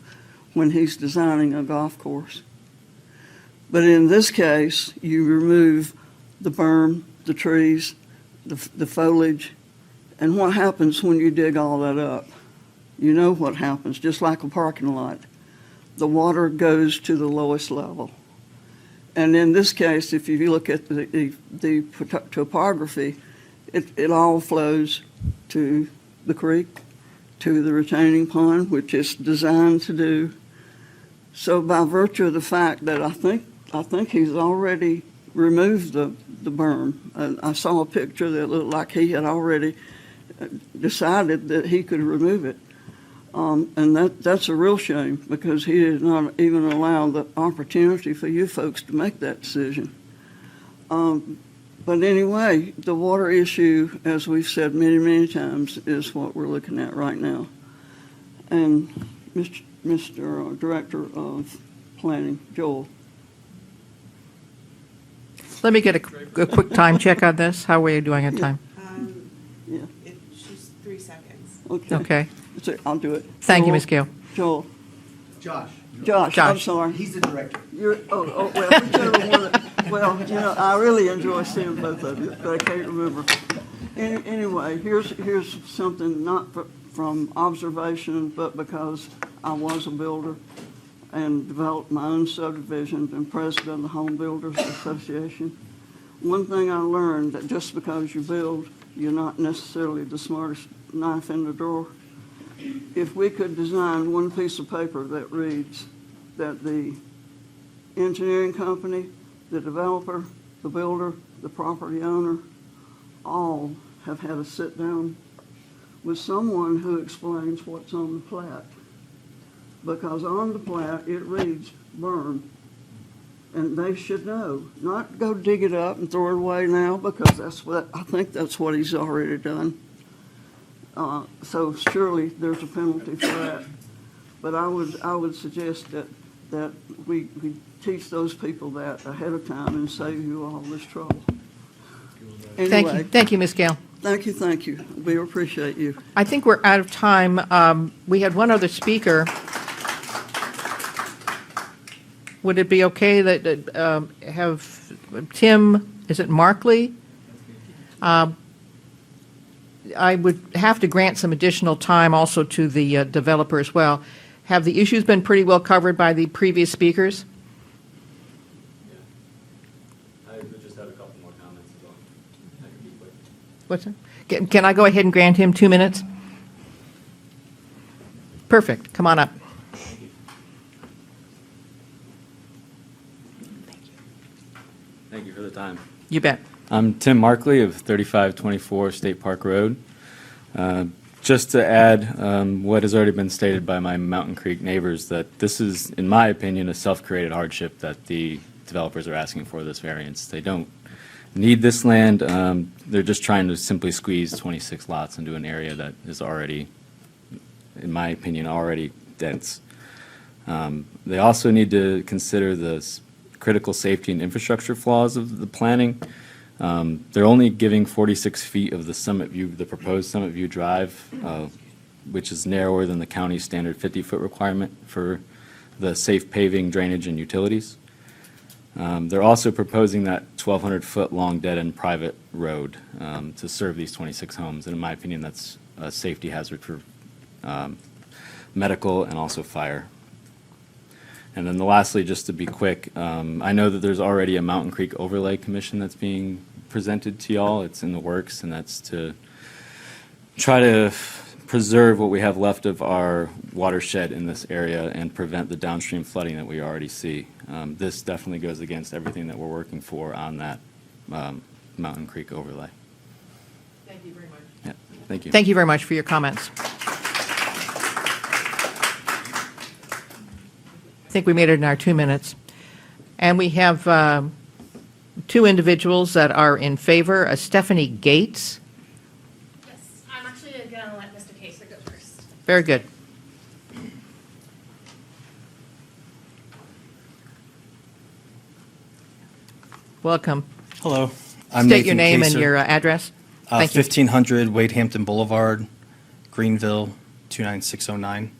when he's designing a golf course. But in this case, you remove the berm, the trees, the foliage, and what happens when you dig all that up? You know what happens, just like a parking lot. The water goes to the lowest level. And in this case, if you look at the topography, it all flows to the creek, to the retaining pond, which it's designed to do. So by virtue of the fact that I think he's already removed the berm. I saw a picture that looked like he had already decided that he could remove it. And that's a real shame because he did not even allow the opportunity for you folks to make that decision. But anyway, the water issue, as we've said many, many times, is what we're looking at right now. And Mr. Director of Planning, Joel. Let me get a quick time check on this. How are you doing on time? Yeah. She's 3 seconds. Okay. So I'll do it. Thank you, Ms. Gill. Joel. Josh. I'm sorry. He's the director. Well, whichever one. Well, I really enjoy seeing both of you, but I can't remember. Anyway, here's something not from observation, but because I was a builder and developed my own subdivision and president of the Home Builders Association. One thing I learned, that just because you build, you're not necessarily the smartest knife in the drawer. If we could design one piece of paper that reads that the engineering company, the developer, the builder, the property owner, all have had a sit down with someone who explains what's on the plat. Because on the plat, it reads berm. And they should know, not go dig it up and throw it away now, because I think that's what he's already done. So surely there's a penalty for that. But I would suggest that we teach those people that ahead of time and save you all this trouble. Anyway, Thank you, Ms. Gale. Thank you. We appreciate you. I think we're out of time. We had one other speaker. Would it be okay that have Tim, is it Markley? I would have to grant some additional time also to the developer as well. Have the issues been pretty well covered by the previous speakers? I would just have a couple more comments as well. I can be quick. What's that? Can I go ahead and grant him 2 minutes? Perfect. Come on up. Thank you for the time. You bet. I'm Tim Markley of 3524 State Park Road. Just to add what has already been stated by my Mountain Creek neighbors, that this is, in my opinion, a self-created hardship that the developers are asking for this variance. They don't need this land. They're just trying to simply squeeze 26 lots into an area that is already, in my opinion, already dense. They also need to consider the critical safety and infrastructure flaws of the planning. They're only giving 46 feet of the Summit View, the proposed Summit View Drive, which is narrower than the county's standard 50-foot requirement for the safe paving, drainage, and utilities. They're also proposing that 1,200-foot long dead-end private road to serve these 26 homes. And in my opinion, that's a safety hazard for medical and also fire. And then lastly, just to be quick, I know that there's already a Mountain Creek Overlay Commission that's being presented to y'all. It's in the works, and that's to try to preserve what we have left of our watershed in this area and prevent the downstream flooding that we already see. This definitely goes against everything that we're working for on that Mountain Creek overlay. Thank you very much. Yeah, thank you. Thank you very much for your comments. I think we made it in our 2 minutes. And we have two individuals that are in favor. Stephanie Gates. Yes, I'm actually going to let Mr. Kaser go first. Very good. Welcome. Hello. I'm State Nathan your name and Kaser. your address. Thank you. 1500 Wade Hampton Boulevard, Greenville, 29609.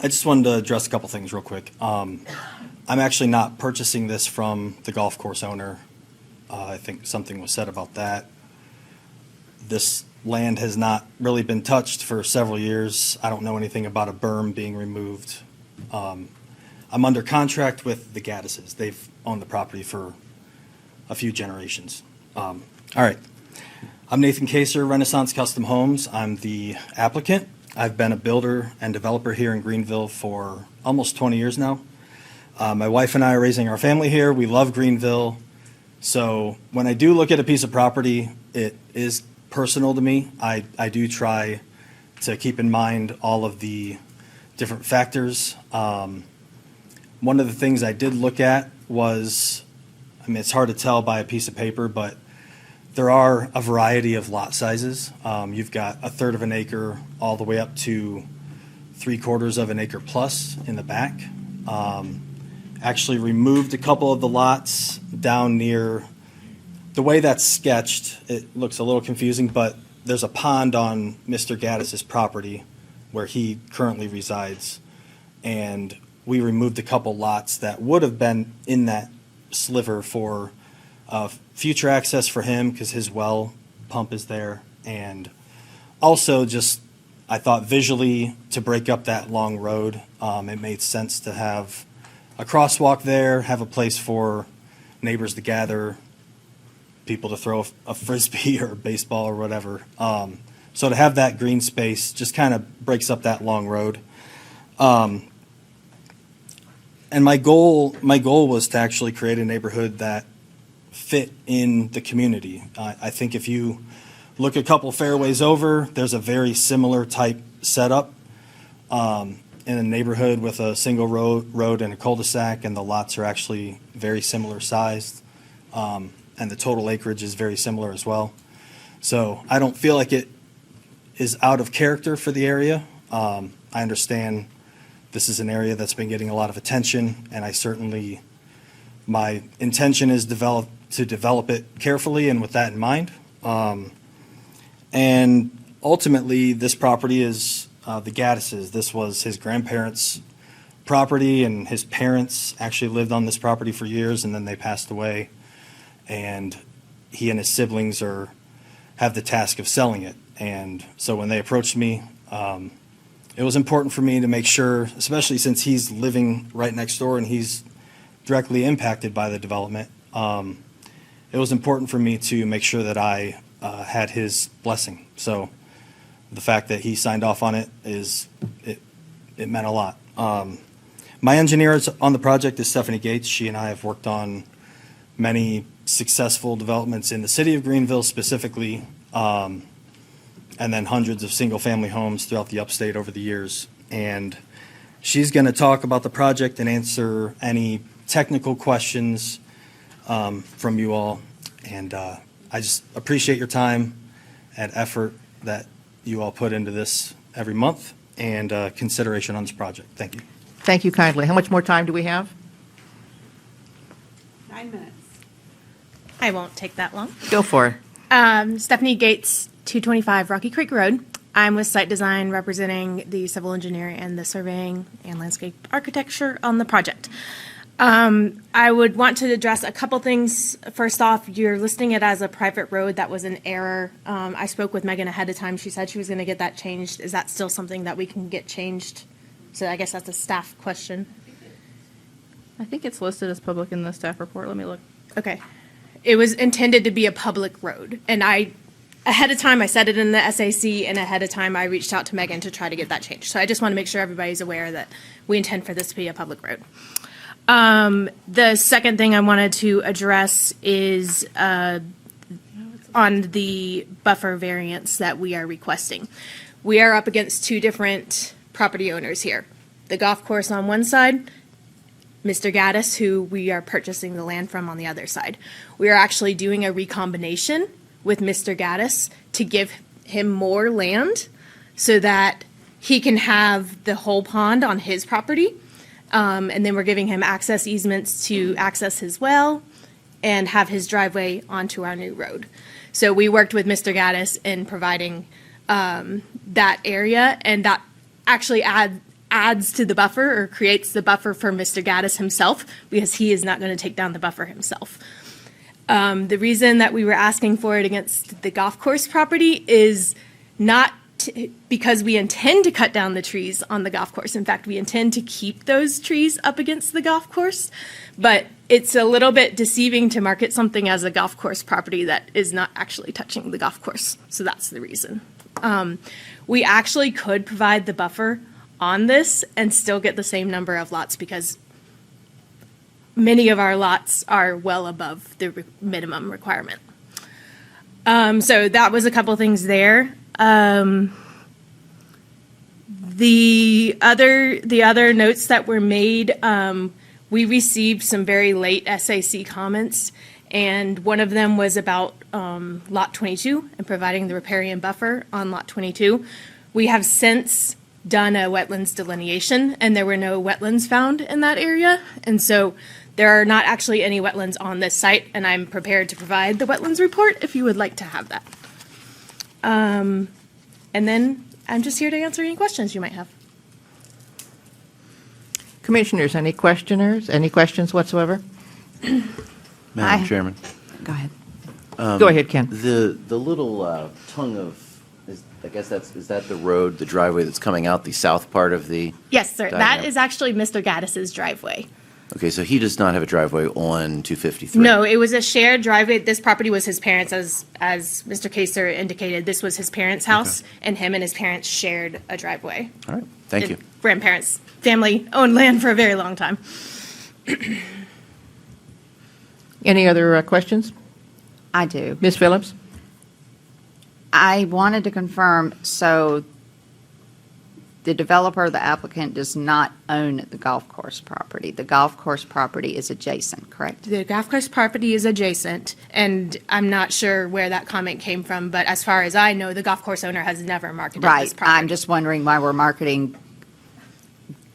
I just wanted to address a couple things real quick. I'm actually not purchasing this from the golf course owner. I think something was said about that. This land has not really been touched for several years. I don't know anything about a berm being removed. I'm under contract with the Gaddises. They've owned the property for a few generations. All right. I'm Nathan Kaser, Renaissance Custom Homes. I'm the applicant. I've been a builder and developer here in Greenville for almost 20 years now. My wife and I are raising our family here. We love Greenville. So when I do look at a piece of property, it is personal to me. I do try to keep in mind all of the different factors. One of the things I did look at was, I mean, it's hard to tell by a piece of paper, but there are a variety of lot sizes. You've got 1/3 of an acre all the way up to 3/4 of an acre plus in the back. Actually removed a couple of the lots down near, the way that's sketched, it looks a little confusing, but there's a pond on Mr. Gaddis's property where he currently resides. And we removed a couple lots that would have been in that sliver for future access for him because his well pump is there. And also just, I thought visually to break up that long road, it made sense to have a crosswalk there, have a place for neighbors to gather, people to throw a frisbee or a baseball or whatever. So to have that green space just kind of breaks up that long road. And my goal was to actually create a neighborhood that fit in the community. I think if you look a couple fairways over, there's a very similar type setup in a neighborhood with a single road and a cul-de-sac, and the lots are actually very similar sized, and the total acreage is very similar as well. So I don't feel like it is out of character for the area. I understand this is an area that's been getting a lot of attention, and my intention is to develop it carefully and with that in mind. And ultimately, this property is the Gaddises. This was his grandparents' property, and his parents actually lived on this property for years, and then they passed away. And he and his siblings have the task of selling it. And so when they approached me, it was important for me to make sure, especially since he's living right next door and he's directly impacted by the development, it was important for me to make sure that I had his blessing. So the fact that he signed off on it meant a lot. My engineer on the project is Stephanie Gates. She and I have worked on many successful developments in the city of Greenville specifically, and then hundreds of single-family homes throughout the upstate over the years. And she's going to talk about the project and answer any technical questions from you all. And I just appreciate your time and effort that you all put into this every month and consideration on this project. Thank you. Thank you kindly. How much more time do we have? 9 minutes. I won't take that long. Go for it. Stephanie Gates, 225 Rocky Creek Road. I'm with Site Design representing the civil engineering and the surveying and landscape architecture on the project. I would want to address a couple things. First off, you're listing it as a private road. That was an error. I spoke with Megan ahead of time. She said she was going to get that changed. Is that still something that we can get changed? So I guess that's a staff question. I think it's listed as public in the staff report. Let me look. Okay. It was intended to be a public road, and I ahead of time, I said it in the SAC, and ahead of time, I reached out to Megan to try to get that changed. So I just want to make sure everybody's aware that we intend for this to be a public road. The second thing I wanted to address is on the buffer variance that we are requesting. We are up against two different property owners here. The golf course on one side, Mr. Gaddis, who we are purchasing the land from on the other side. We are actually doing a recombination with Mr. Gaddis to give him more land so that he can have the whole pond on his property. And then we're giving him access easements to access his well and have his driveway onto our new road. So we worked with Mr. Gaddis in providing that area, and that actually adds to the buffer, or creates the buffer for Mr. Gaddis himself, because he is not going to take down the buffer himself. The reason that we were asking for it against the golf course property is not because we intend to cut down the trees on the golf course. In fact, we intend to keep those trees up against the golf course, but it's a little bit deceiving to market something as a golf course property that is not actually touching the golf course. So that's the reason. We actually could provide the buffer on this and still get the same number of lots, because many of our lots are well above the minimum requirement. So that was a couple things there. The other notes that were made, we received some very late SAC comments, and one of them was about Lot 22 and providing the riparian buffer on Lot 22. We have since done a wetlands delineation, and there were no wetlands found in that area, and so there are not actually any wetlands on this site, and I'm prepared to provide the wetlands report if you would like to have that. And then I'm just here to answer any questions you might have. Commissioners, any questioners? Any questions whatsoever? Madam Chairman. Go ahead. Go ahead, Ken. The little tongue of, I guess is that the road, the driveway that's coming out the south part of the? Yes, sir. That diagram? is actually Mr. Gaddis's driveway. Okay, so he does not have a driveway on 253? No, it was a shared driveway. This property was his parents', as Mr. Kaser indicated. This was his parents' house, and him and his parents shared a driveway. All right, thank you. Grandparents, family-owned land for a very long time. Any other questions? I do. Ms. Phillips? I wanted to confirm, so the developer, the applicant, does not own the golf course property. The golf course property is adjacent, correct? The golf course property is adjacent, and I'm not sure where that comment came from, but as far as I know, the golf course owner has never marketed this Right. property. I'm just wondering why we're marketing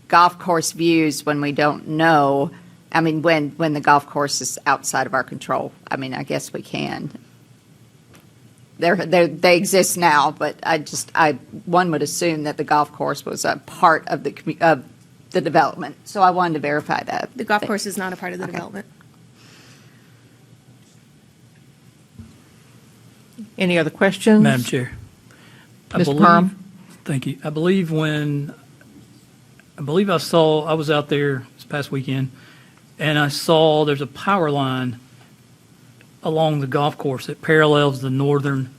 golf course views when we don't know, I mean, when the golf course is outside of our control. I mean, I guess we can. They exist now, but one would assume that the golf course was a part of the development. So I wanted to verify that. The golf course is not a part of the development. Any other questions? Madam Chair. Mr. Perham? Thank you. I believe I was out there this past weekend, and I saw there's a power line along the golf course that parallels the northern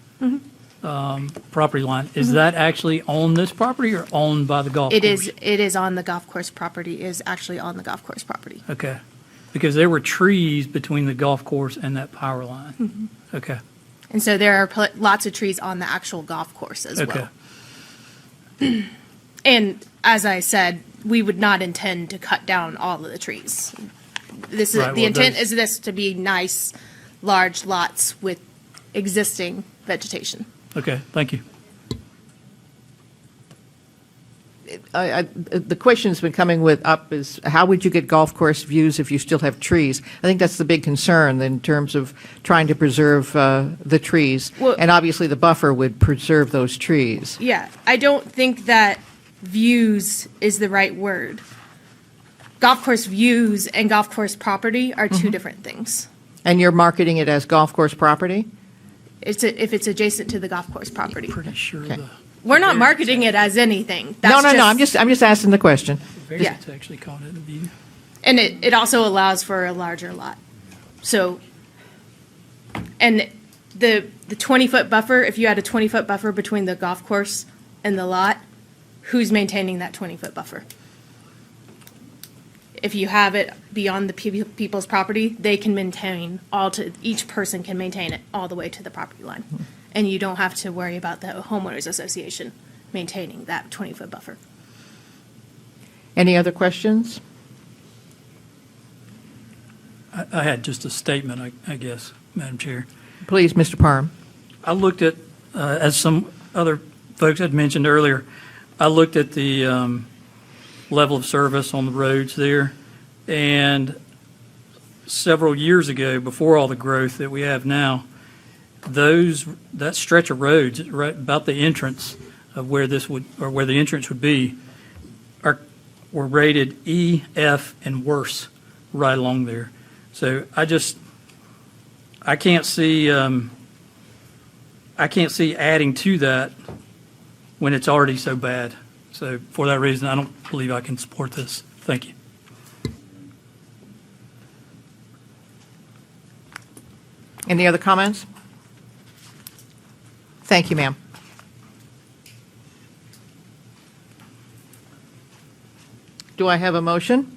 property line. Is that actually on this property or owned by the golf course? It is on the golf course property, is actually on the golf course property. Okay. Because there were trees between the golf course and that power line. Okay. And so there are lots of trees on the actual golf course as well. And as I said, we would not intend to cut down all of the trees. The intent is this to be nice, large lots with existing vegetation. Okay, thank you. The question that's been coming up is, how would you get golf course views if you still have trees? I think that's the big concern in terms of trying to preserve the trees. Well- And obviously, the buffer would preserve those trees. Yeah, I don't think that views is the right word. Golf course views and golf course property are two different things. And you're marketing it as golf course property? If it's adjacent to the golf course property. Pretty sure We're not marketing it as anything. No. I'm just asking the question. Variance actually called it a view. And it also allows for a larger lot. So, and the 20-foot buffer, if you had a 20-foot buffer between the golf course and the lot, who's maintaining that 20-foot buffer? If you have it beyond the people's property, they can maintain each person can maintain it all the way to the property line. And you don't have to worry about the homeowners association maintaining that 20-foot buffer. Any other questions? I had just a statement, I guess, Madam Chair. Please, Mr. Parham. I looked at, as some other folks had mentioned earlier, I looked at the level of service on the roads there, and several years ago, before all the growth that we have now, that stretch of roads right about the entrance of where the entrance would be were rated E, F, and worse right along there. So I can't see adding to that when it's already so bad. So for that reason, I don't believe I can support this. Thank you. Any other comments? Thank you, ma'am. Do I have a motion?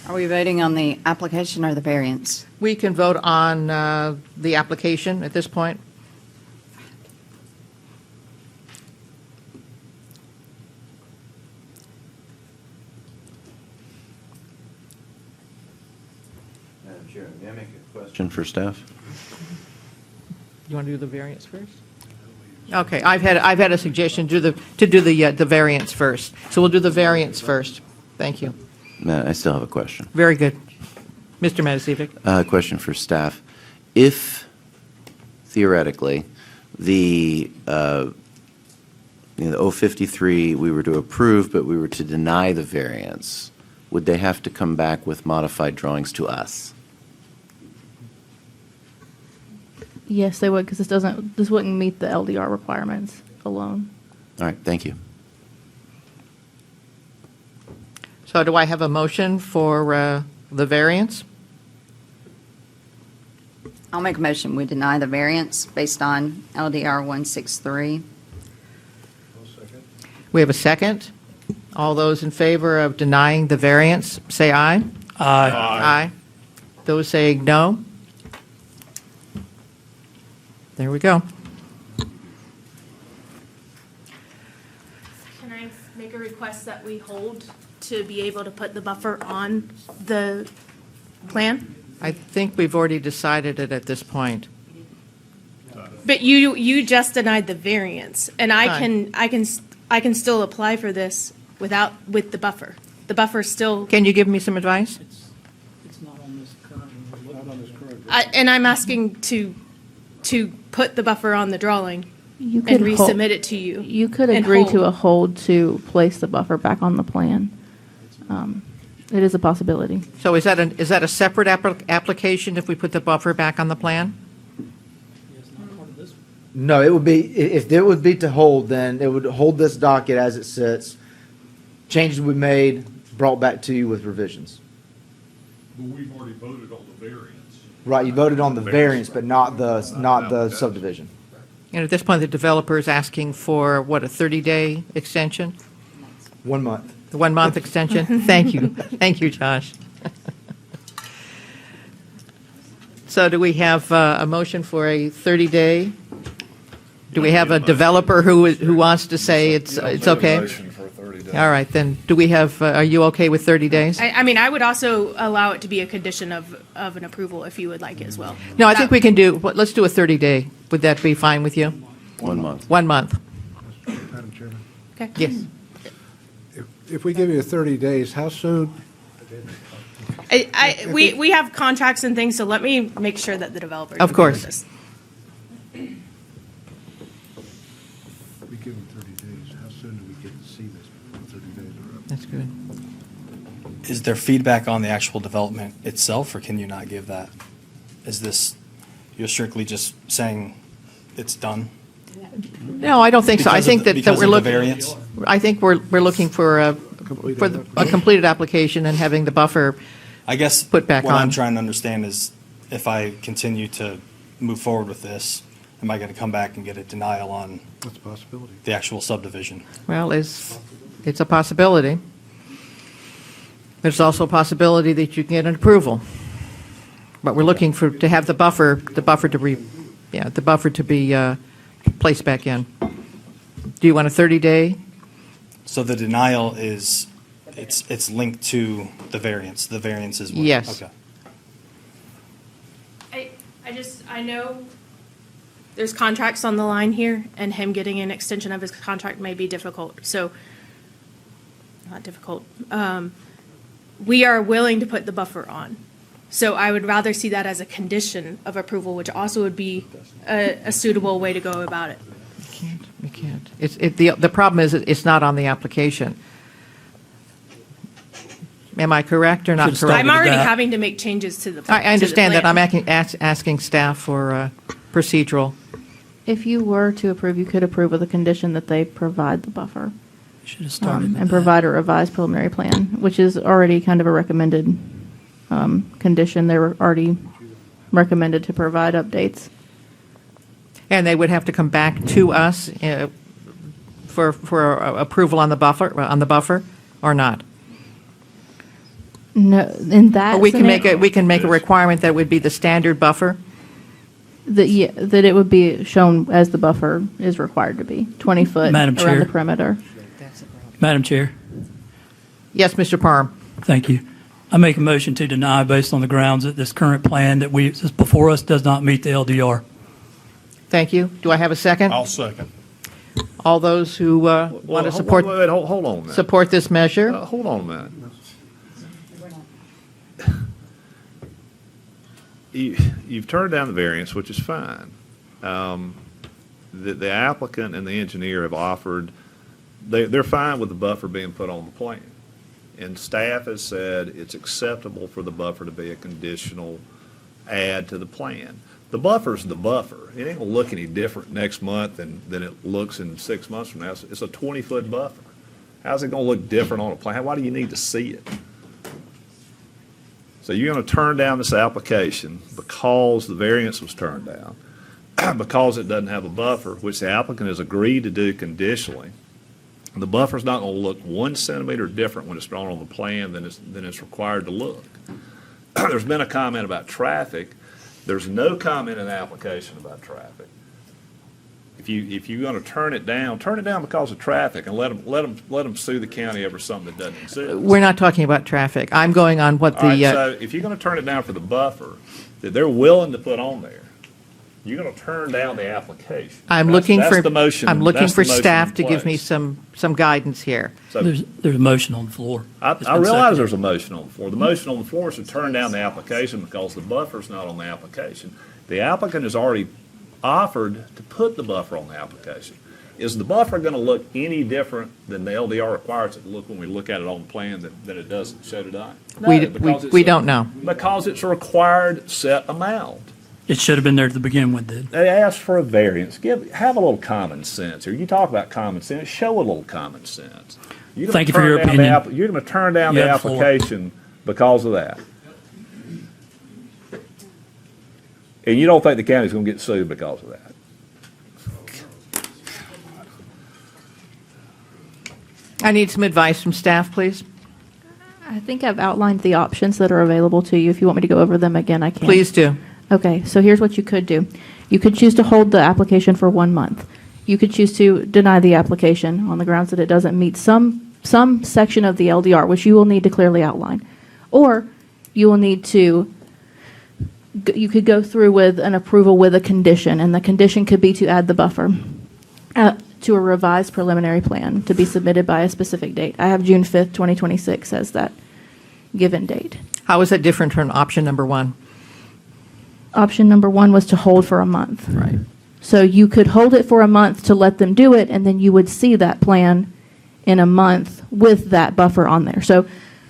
Are we voting on the application or the variance? We can vote on the application at this point. Madam Chair, may I make a question for staff? You want to do the variance first? Okay, I've had a suggestion to do the variance first. So we'll do the variance first. Thank you. Matt, I still have a question. Very good. Mr. Matasevic. Question for staff. If theoretically the 053 we were to approve, but we were to deny the variance, would they have to come back with modified drawings to us? Yes, they would, because this wouldn't meet the LDR requirements alone. All right, thank you. So do I have a motion for the variance? I'll make a motion. We deny the variance based on LDR 163. We have a second. All those in favor of denying the variance, say aye. Aye. Aye. Those saying no? There we go. Can I make a request that we hold to be able to put the buffer on the plan? I think we've already decided it at this point. But you just denied the variance, and I Aye. can still apply for this with the buffer. The buffer still. Can you give me some advice? It's not on this current. And I'm asking to put the buffer on the drawing You and could resubmit it to you. You could and agree hold. to a hold to place the buffer back on the plan. It is a possibility. So is that a separate application if we put the buffer back on the plan? No, it would be, if it would be to hold, then it would hold this docket as it sits. Changes we made, brought back to you with revisions. But we've already voted on the variance. Right, you voted on the variance, but not the subdivision. And at this point, the developer is asking for, what, a 30-day extension? 1 month. The 1-month extension? Thank you. Thank you, Josh. So do we have a motion for a 30-day? Do we have a developer who wants to say it's okay? All right, then, do we have, are you okay with 30 days? I mean, I would also allow it to be a condition of an approval if you would like it as well. No, I think we can do, let's do a 30-day. Would that be fine with you? 1 month. 1 month. Madam Chairman, Okay. Yes. if we give you 30 days, how soon? We have contracts and things, so let me make sure that the developer. Of course. If we give them 30 days, how soon do we get to see this before 30 days are up? That's good. Is there feedback on the actual development itself, or can you not give that? Is this, you're strictly just saying it's done? No, I don't think so. I think that Because we're of the looking. variance? I think we're looking for a completed application and having the buffer I guess put back what I'm on. trying to understand is if I continue to move forward with this, am I going to come back and get a denial on That's a possibility. the actual subdivision? Well, it's a possibility. There's also a possibility that you can get an approval. But we're looking to have the buffer to be placed back in. Do you want a 30-day? So the denial is, it's linked to the variance. The variance is what? Yes. Okay. I know there's contracts on the line here, and him getting an extension of his contract may be difficult, so, not difficult. We are willing to put the buffer on. So I would rather see that as a condition of approval, which also would be a suitable way to go about it. You can't. The problem is it's not on the application. Am I correct or not Should've correct? I'm already having to make changes to the. I understand that. plan. I'm asking staff for procedural. If you were to approve, you could approve with a condition that they provide the buffer. Should have started with And that. provide a revised preliminary plan, which is already kind of a recommended condition. They were already recommended to provide updates. And they would have to come back to us for approval on the buffer, or not? No, in that Or we can make scenario- a requirement that would be the standard buffer? That it would be shown as the buffer is required to be, 20 foot Madam around Chair. the perimeter. Madam Chair, Yes, Mr. Parham. thank you. I make a motion to deny based on the grounds that this current plan that is before us does not meet the LDR. Thank you. Do I have a second? I'll second. All those who want to support, Wait, hold on a minute. support this measure? Hold on a minute. You've turned down the variance, which is fine. The applicant and the engineer have offered, they're fine with the buffer being put on the plan. And staff has said it's acceptable for the buffer to be a conditional add to the plan. The buffer's the buffer. It ain't gonna look any different next month than it looks in 6 months from now. It's a 20-foot buffer. How's it gonna look different on a plan? Why do you need to see it? So you're going to turn down this application because the variance was turned down, because it doesn't have a buffer, which the applicant has agreed to do conditionally. The buffer's not going to look 1 centimeter different when it's drawn on the plan than it's required to look. There's been a comment about traffic. There's no comment in the application about traffic. If you're going to turn it down because of traffic and let them sue the county over something that doesn't exist. We're not talking about traffic. I'm going on what All right, the, so if you're going to turn it down for the buffer that they're willing to put on there, you're going to turn down the application. I'm That's- looking that's for, the motion. I'm looking That's for the motion staff in to give me place. some guidance here. So There's a motion on the floor. It's I been realize seconded. there's a motion on the floor. The motion on the floor is to turn down the application because the buffer's not on the application. The applicant has already offered to put the buffer on the application. Is the buffer going to look any different than the LDR requires it to look when we look at it on the plan than it does at show today? No, because it's We a- don't know. Because it's a required set amount. It should have been there to begin with, did. They asked for a variance. Have a little common sense here. You talk about common sense, show a little common sense. You're gonna Thank you for turn your down the opinion. You're going to turn down You the have the floor. application because of that. And you don't think the county's going to get sued because of that? I need some advice from staff, please. I think I've outlined the options that are available to you. If you want me to go over them again, I can. Please do. Okay, so here's what you could do. You could choose to hold the application for 1 month. You could choose to deny the application on the grounds that it doesn't meet some section of the LDR, which you will need to clearly outline. Or you will need to, you could go through with an approval with a condition, and the condition could be to add the buffer to a revised preliminary plan to be submitted by a specific date. I have June 5th, 2026 as that given date. How is that different from option number one? Option number one was to hold for a month. Right. So you could hold it for a month to let them do it, and then you would see that plan in a month with that buffer on there. So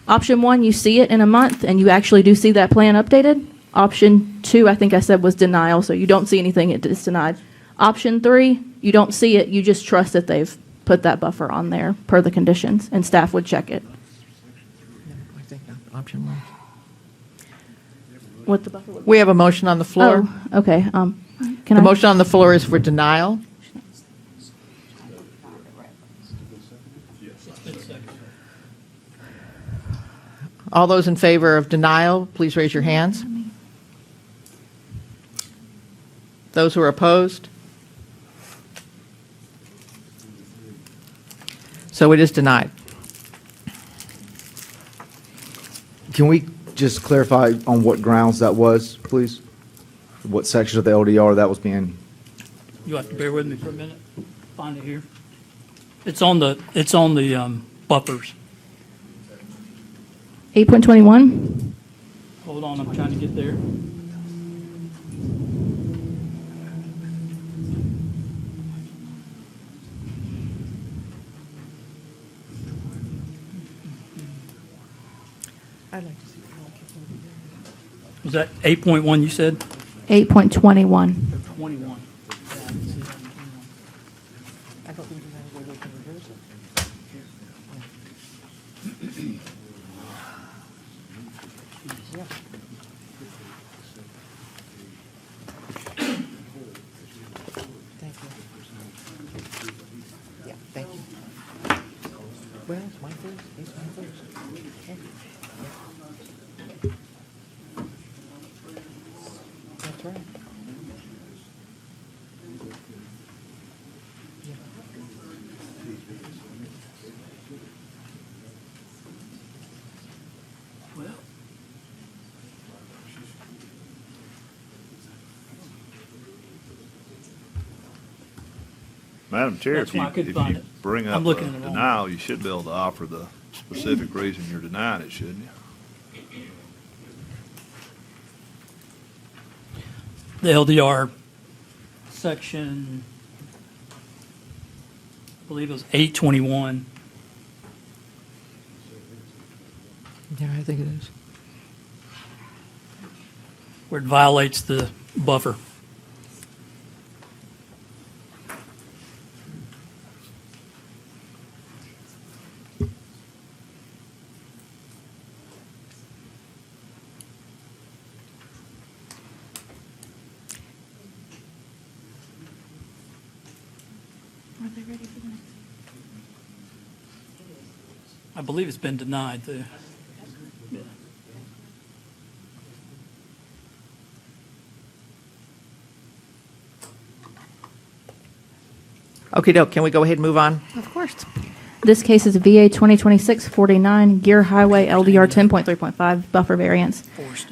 option one, you see it in a month, and you actually do see that plan updated. Option two, I think I said, was denial, so you don't see anything, it's denied. Option three, you don't see it, you just trust that they've put that buffer on there per the conditions, and staff would check it. I think option one. what the buffer would be. We have a motion on the floor. Oh, okay. Can The I? motion on the floor is for denial. All those in favor of denial, please raise your hands. Those who are opposed? So it is denied. Can we just clarify on what grounds that was, please? What section of the LDR that was being? You have to bear with me for a minute. Find it here. It's on the buffers. 8.21? Hold on, I'm trying to get there. Was that 8.1 you said? 8.21. 21. Yeah, thank you. Well, it's my first. It's my first. That's right. Madam Chair, That's if you, why I couldn't if find you it. bring I'm up a looking at it wrong. denial, you should be able to offer the specific reason you're denying it, shouldn't you? The LDR section, I believe it was 821. Yeah, I think it is. Where it violates the buffer. Are they ready for the next? I believe it's been denied. Okay, doke. Can we go ahead and move on? Of course. This case is VA 2026-49, Gear Highway LDR 10.3.5 buffer variance.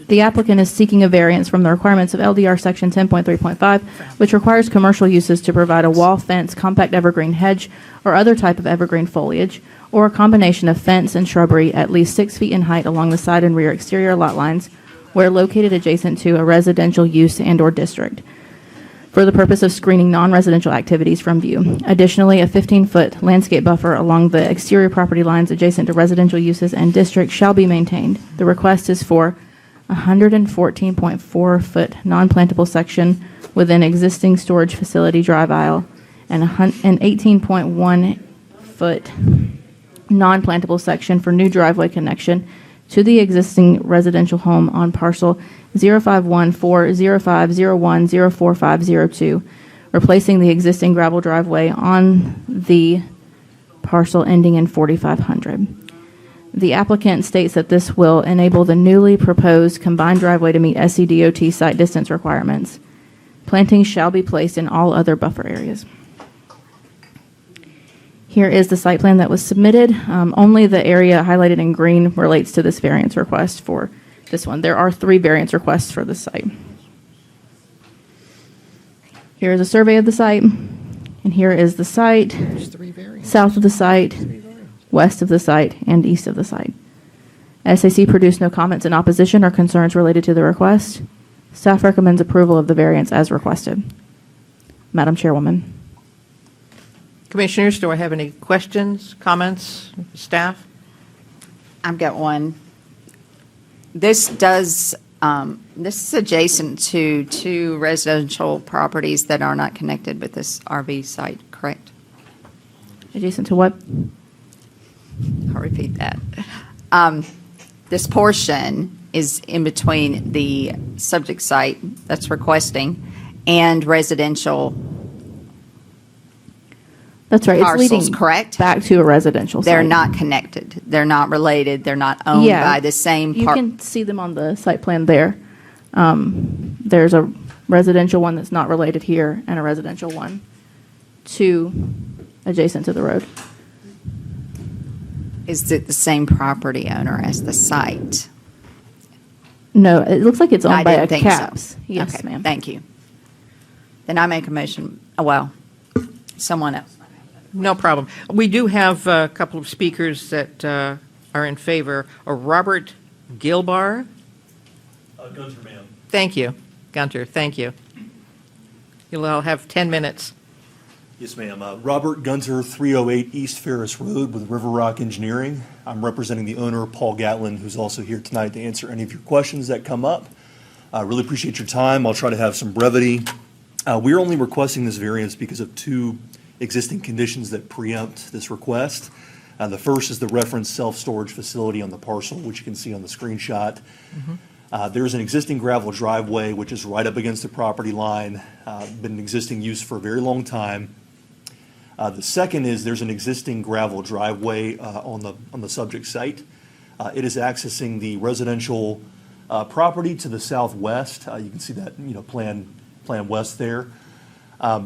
The applicant is seeking a variance from the requirements of LDR Section 10.3.5, which requires commercial uses to provide a wall fence, compact evergreen hedge, or other type of evergreen foliage, or a combination of fence and shrubbery at least 6 feet in height along the side and rear exterior lot lines where located adjacent to a residential use and/or district, for the purpose of screening non-residential activities from view. Additionally, a 15-foot landscape buffer along the exterior property lines adjacent to residential uses and districts shall be maintained. The request is for a 114.4-foot non-plantable section within existing storage facility drive aisle and an 18.1-foot non-plantable section for new driveway connection to the existing residential home on parcel 0514050104502, replacing the existing gravel driveway on the parcel ending in 4500. The applicant states that this will enable the newly proposed combined driveway to meet SCDOT site distance requirements. Plantings shall be placed in all other buffer areas. Here is the site plan that was submitted. Only the area highlighted in green relates to this variance request for this one. There are 3 variance requests for this site. Here is a survey of the site, and here is the site, south of the site, west of the site, and east of the site. SAC produced no comments in opposition or concerns related to the request. Staff recommends approval of the variance as requested. Madam Chairwoman. Commissioners, do I have any questions, comments, staff? I've got one. This does, this is adjacent to 2 residential properties that are not connected with this RV site, correct? Adjacent to what? I'll repeat that. This portion is in between the subject site that's requesting and residential That's right. It's parcels, leading correct? back to a residential site. They're not connected. They're not related. They're not owned Yeah. by the same You part. can see them on the site plan there. There's a residential one that's not related here and a residential one adjacent to the road. Is it the same property owner as the site? No, it looks like it's I owned by didn't a think so. CAPS. Yes, Okay, ma'am. Thank you. Then I make a motion, someone else. No problem. We do have a couple of speakers that are in favor. Robert Gilbar. Gunter, ma'am. Thank you, Gunter, thank you. You'll all have 10 minutes. Yes, ma'am. Robert Gunter, 308 East Ferris Road with River Rock Engineering. I'm representing the owner, Paul Gatlin, who's also here tonight to answer any of your questions that come up. I really appreciate your time. I'll try to have some brevity. We're only requesting this variance because of two existing conditions that preempt this request. The first is the reference self-storage facility on the parcel, which you can see on the screenshot. There's an existing gravel driveway, which is right up against the property line, been in existing use for a very long time. The second is there's an existing gravel driveway on the subject site. It is accessing the residential property to the southwest. You can see that, plan west there.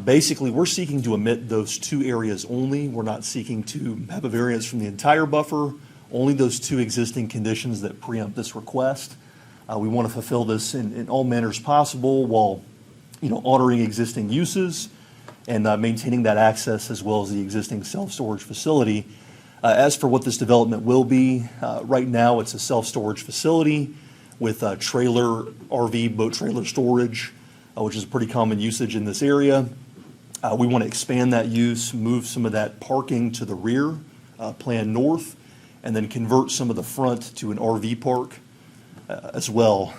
Basically, we're seeking to omit those two areas only. We're not seeking to have a variance from the entire buffer, only those two existing conditions that preempt this request. We want to fulfill this in all manners possible while, honoring existing uses and maintaining that access as well as the existing self-storage facility. As for what this development will be, right now it's a self-storage facility with trailer, RV, boat trailer storage, which is a pretty common usage in this area. We want to expand that use, move some of that parking to the rear, plan north, and then convert some of the front to an RV park as well.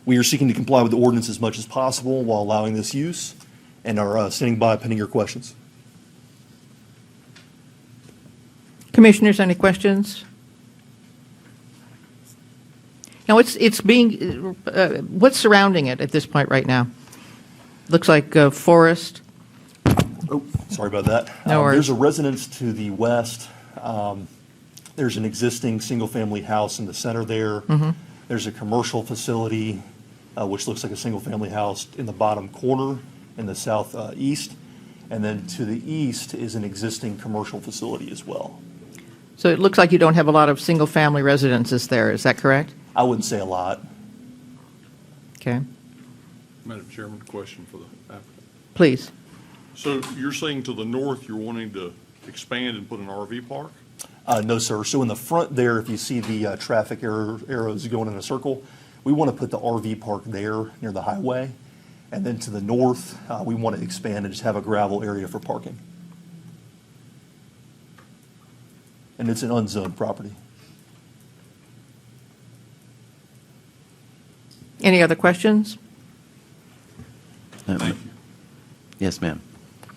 We are seeking to comply with the ordinance as much as possible while allowing this use and are standing by pending your questions. Commissioners, any questions? Now, it's being, what's surrounding it at this point right now? Looks like forest. Oh, sorry about that. No worries. There's a residence to the west. There's an existing single-family house in the center there. Mhm. There's a commercial facility, which looks like a single-family house in the bottom corner in the southeast. And then to the east is an existing commercial facility as well. So it looks like you don't have a lot of single-family residences there, is that correct? I wouldn't say a lot. Okay, Madam Chairman, question for the applicant. please. So you're saying to the north, you're wanting to expand and put an RV park? No, sir. So in the front there, if you see the traffic arrows going in a circle, we want to put the RV park there near the highway. And then to the north, we want to expand and just have a gravel area for parking. And it's an unzoned property. Any other questions? Yes, ma'am.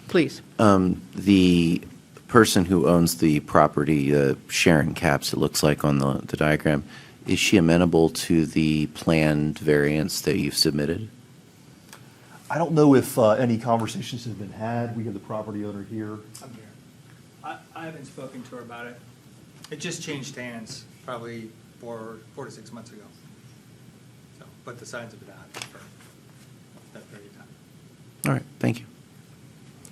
Please. The person who owns the property, Sharon Capps, it looks like on the diagram, is she amenable to the planned variance that you've submitted? I don't know if any conversations have been had. We have the property owner here. I'm here. I haven't spoken to her about it. It just changed hands probably 4 to 6 months ago. So, but the signs have been out for that period of time. All right, thank you.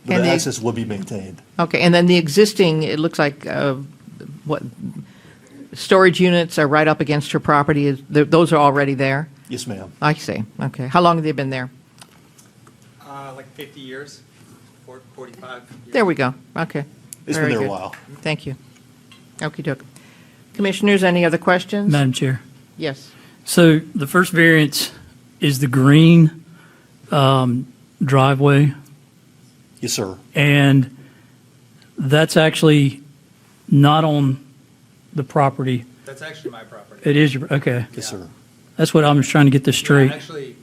But And the the- access will be maintained. Okay, and then the existing, it looks like, what, storage units are right up against her property, those are already there? Yes, ma'am. I see, okay. How long have they been there? Like 50 years, 45 years. There we go, okay. It's Very been there a good. while. Thank you. Okey-doke. Commissioners, any other questions? Madam Chair. Yes. So the first variance is the green driveway, Yes, sir. and that's actually not on the property. That's actually my property. It is your, okay. Yes, sir. That's what I'm just trying to get this straight. Actually,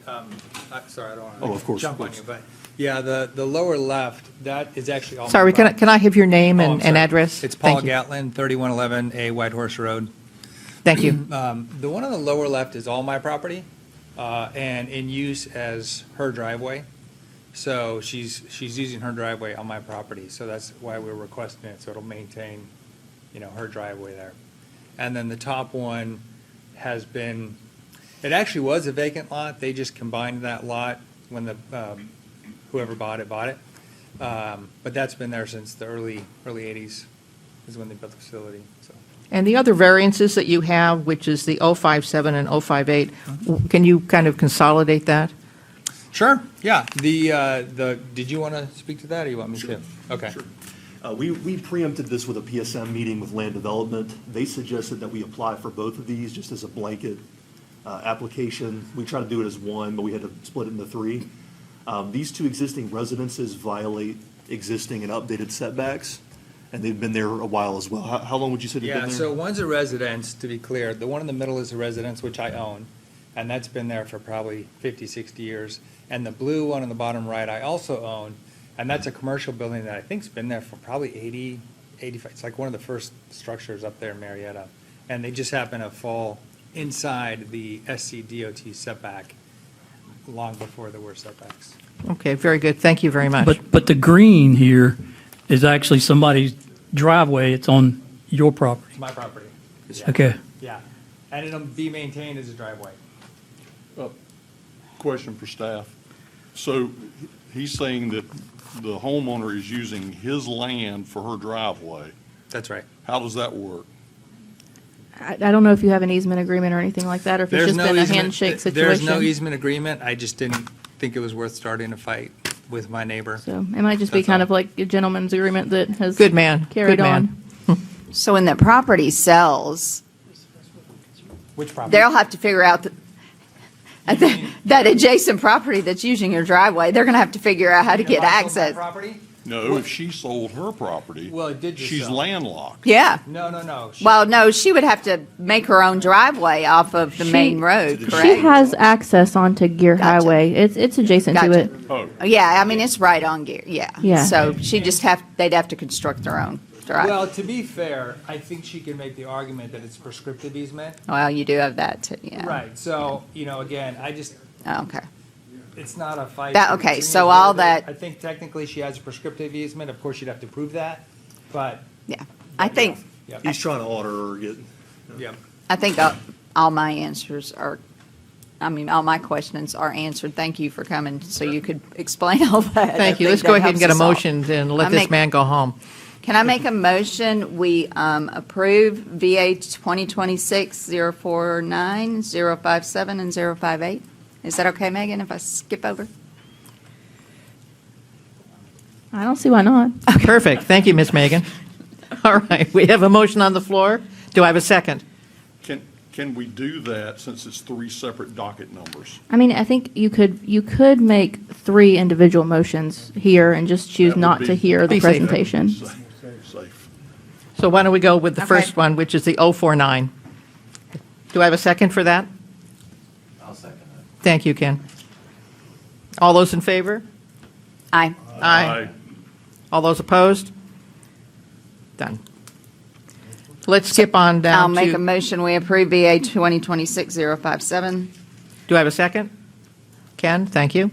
sorry, I don't want Oh, of to course, jump of on course. you, but yeah, the lower left, that is actually all my Sorry, property. can I have your name Oh, I'm and sorry. address? It's Paul Thank you. Gatlin, 3111A Whitehorse Road. Thank you. The one on the lower left is all my property, and in use as her driveway. So she's using her driveway on my property, so that's why we're requesting it, so it'll maintain, her driveway there. And then the top one has been, it actually was a vacant lot, they just combined that lot when whoever bought it. But that's been there since the early 80s, is when they built the facility, so. And the other variances that you have, which is the 057 and 058, can you kind of consolidate that? Sure, yeah. Did you want to speak to that, or you want me to? Okay. We preempted this with a PSM meeting with land development. They suggested that we apply for both of these just as a blanket application. We tried to do it as one, but we had to split it into three. These two existing residences violate existing and updated setbacks, and they've been there a while as well. How long would you say they've been there? Yeah, so one's a residence, to be clear. The one in the middle is a residence, which I own, and that's been there for probably 50, 60 years. And the blue one on the bottom right, I also own, and that's a commercial building that I think's been there for probably 80, 85. It's like one of the first structures up there in Marietta. And they just happen to fall inside the SCDOT setback long before there were setbacks. Okay, very good. Thank you very much. But the green here is actually somebody's driveway. It's on your property. It's my property. Yeah. Okay. Yeah, and it'll be maintained as a driveway. Question for staff. So he's saying that the homeowner is using his land for her driveway. That's right. How does that work? I don't know if you have an easement agreement or anything like that, or if it's just been a handshake situation. There's no easement agreement. I just didn't think it was worth starting a fight with my neighbor. So it might just be That's kind all. of like a gentleman's agreement that has Good man. carried Good man. on. So when the property sells, Which property? they'll have to figure out that adjacent property that's using your driveway, they're going to have to figure out how to get access. Property? No, if she sold her property, Well, it did just she's sell. landlocked. Yeah. No. Well, no, she would have to make her own driveway off of the main road, correct? She has access onto Gear Highway. It's adjacent to Gotcha. it. Oh. Yeah, I mean, it's right on Gear, yeah. Yeah. So they'd have to construct their own driveway. Well, to be fair, I think she can make the argument that it's prescriptive easement. Well, you do have that too, yeah. Right, so, again, Okay. it's not a fight. Okay, between so us. all that- I think technically she has a prescriptive easement. Of course, you'd have to prove that, but. Yeah, I think, He's trying to order or get. Yeah. I think all my answers are, all my questions are answered. Thank you for coming, so you could explain all that. Thank you. Let's go ahead and get a motion and let this man go home. Can I make a motion? We approve VA 2026-049, 057, and 058? Is that okay, Megan, if I skip over? I don't see why not. Perfect. Thank you, Miss Megan. All right, we have a motion on the floor. Do I have a second? Can we do that since it's three separate docket numbers? I mean, I think you could make 3 individual motions here and just choose That would not be- to hear the Be safe. presentation. Safe. So why don't we go with the Okay. first one, which is the 049? Do I have a second for that? I'll second that. Thank you, Ken. All those in favor? Aye. Aye. All those opposed? Done. Let's skip on down I'll to... make a motion, we approve VA 2026-057. Do I have a second? Ken, thank you.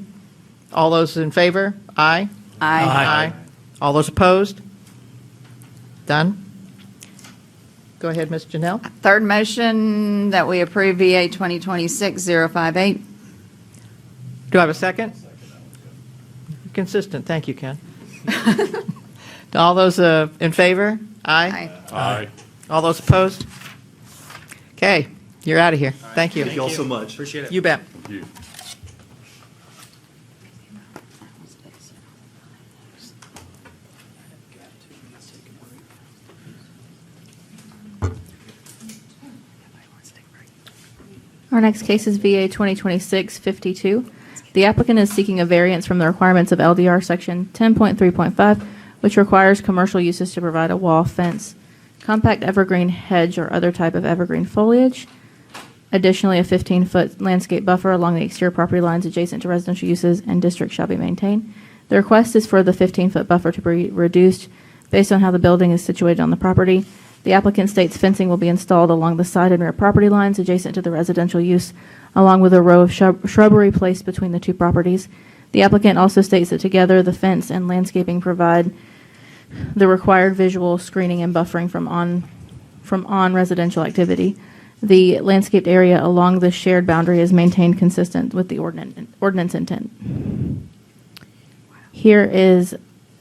All those in favor? Aye. Aye. All those opposed? Done. Go ahead, Ms. Janelle. Third motion, that we approve VA 2026-058. Do I have a second? Consistent, thank you, Ken. All those in favor? Aye. Aye. All those opposed? Okay, you're out of here. Thank you. Thank you all so much. Appreciate it. You bet. Thank you. Our next case is VA 2026-52. The applicant is seeking a variance from the requirements of LDR Section 10.3.5, which requires commercial uses to provide a wall, fence, compact evergreen hedge, or other type of evergreen foliage. Additionally, a 15-foot landscape buffer along the exterior property lines adjacent to residential uses and district shall be maintained. The request is for the 15-foot buffer to be reduced based on how the building is situated on the property. The applicant states fencing will be installed along the side and rear property lines adjacent to the residential use, along with a row of shrubbery placed between the two properties. The applicant also states that together the fence and landscaping provide the required visual screening and buffering from on residential activity. The landscaped area along the shared boundary is maintained consistent with the ordinance intent. Here is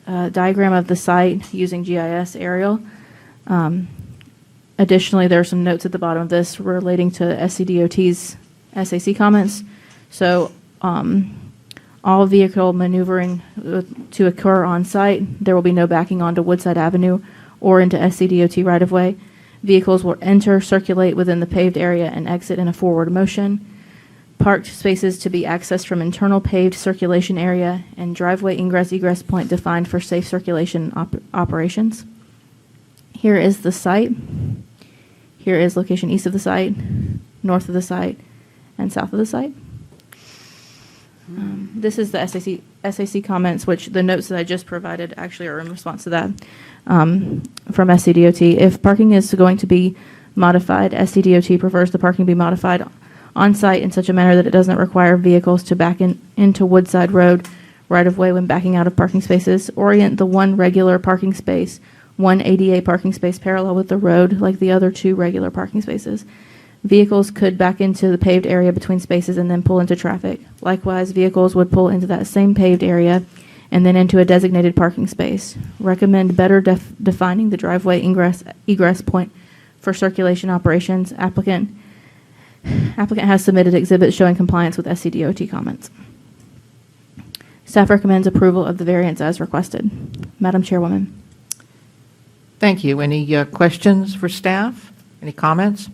a diagram of the site using GIS aerial. Additionally, there are some notes at the bottom of this relating to SCDOT's SAC comments. So all vehicle maneuvering to occur on site. There will be no backing onto Woodside Avenue or into SCDOT right-of-way. Vehicles will enter, circulate within the paved area, and exit in a forward motion. Parked spaces to be accessed from internal paved circulation area and driveway ingress-egress point defined for safe circulation operations. Here is the site. Here is location east of the site, north of the site, and south of the site. This is the SAC comments, which the notes that I just provided actually are in response to that from SCDOT. If parking is going to be modified, SCDOT prefers the parking be modified on site in such a manner that it doesn't require vehicles to back into Woodside Road right of way when backing out of parking spaces. Orient the one regular parking space, one ADA parking space parallel with the road like the other two regular parking spaces. Vehicles could back into the paved area between spaces and then pull into traffic. Likewise, vehicles would pull into that same paved area and then into a designated parking space. Recommend better defining the driveway egress point for circulation operations. Applicant has submitted exhibits showing compliance with SCDOT comments. Staff recommends approval of the variance as requested. Madam Chairwoman. Thank you. Any questions for staff? Any comments?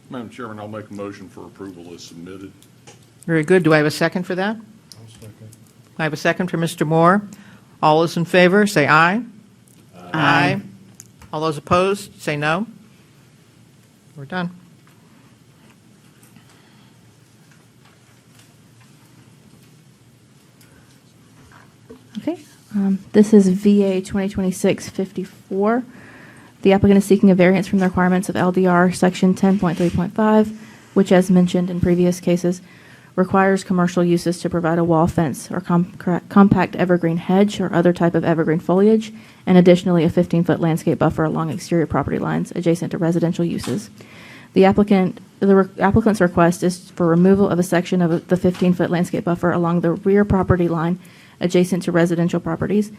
Madam Chairman, I'll make a motion for approval as submitted. Very good. Do I have a second for that? I'll second. I have a second for Mr. Moore. All those in favor, say aye. Aye. All those opposed, say no. We're done. Okay. This is VA 2026-54. The applicant is seeking a variance from the requirements of LDR Section 10.3.5, which, as mentioned in previous cases, requires commercial uses to provide a wall fence or compact evergreen hedge or other type of evergreen foliage, and additionally a 15-foot landscape buffer along exterior property lines adjacent to residential uses. The applicant's request is for removal of a section of the 15-foot landscape buffer along the rear property line adjacent to residential properties.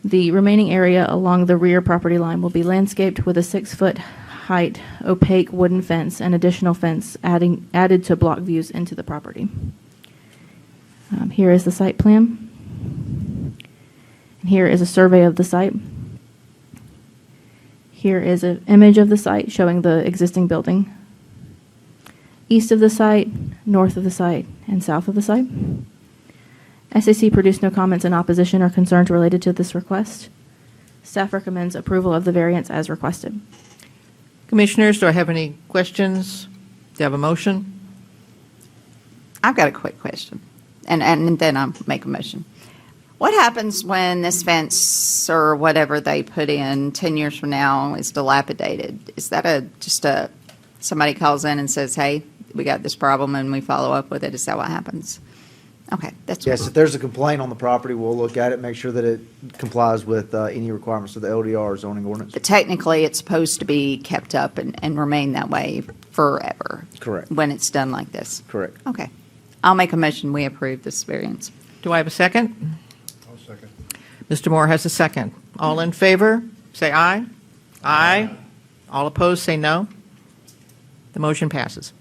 The remaining area along the rear property line will be landscaped with a 6-foot height opaque wooden fence and additional fence added to block views into the property. Here is the site plan. And here is a survey of the site. Here is an image of the site showing the existing building. East of the site, north of the site, and south of the site. SAC produced no comments in opposition or concerns related to this request. Staff recommends approval of the variance as requested. Commissioners, do I have any questions? Do you have a motion? I've got a quick question, and then I'll make a motion. What happens when this fence or whatever they put in 10 years from now is dilapidated? Is that somebody calls in and says, hey, we got this problem, and we follow up with it? Is that what happens? Okay, that's Yes, if there's a complaint on the property, we'll look at it, make sure that it complies with any requirements of the LDR or zoning ordinance. But technically, it's supposed to be kept up and remain that way forever. Correct. When it's done like this. Correct. Okay. I'll make a motion, we approve this variance. Do I have a second? I'll second. Mr. Moore has a second. All in favor, say aye. Aye. All opposed, say no. The motion passes.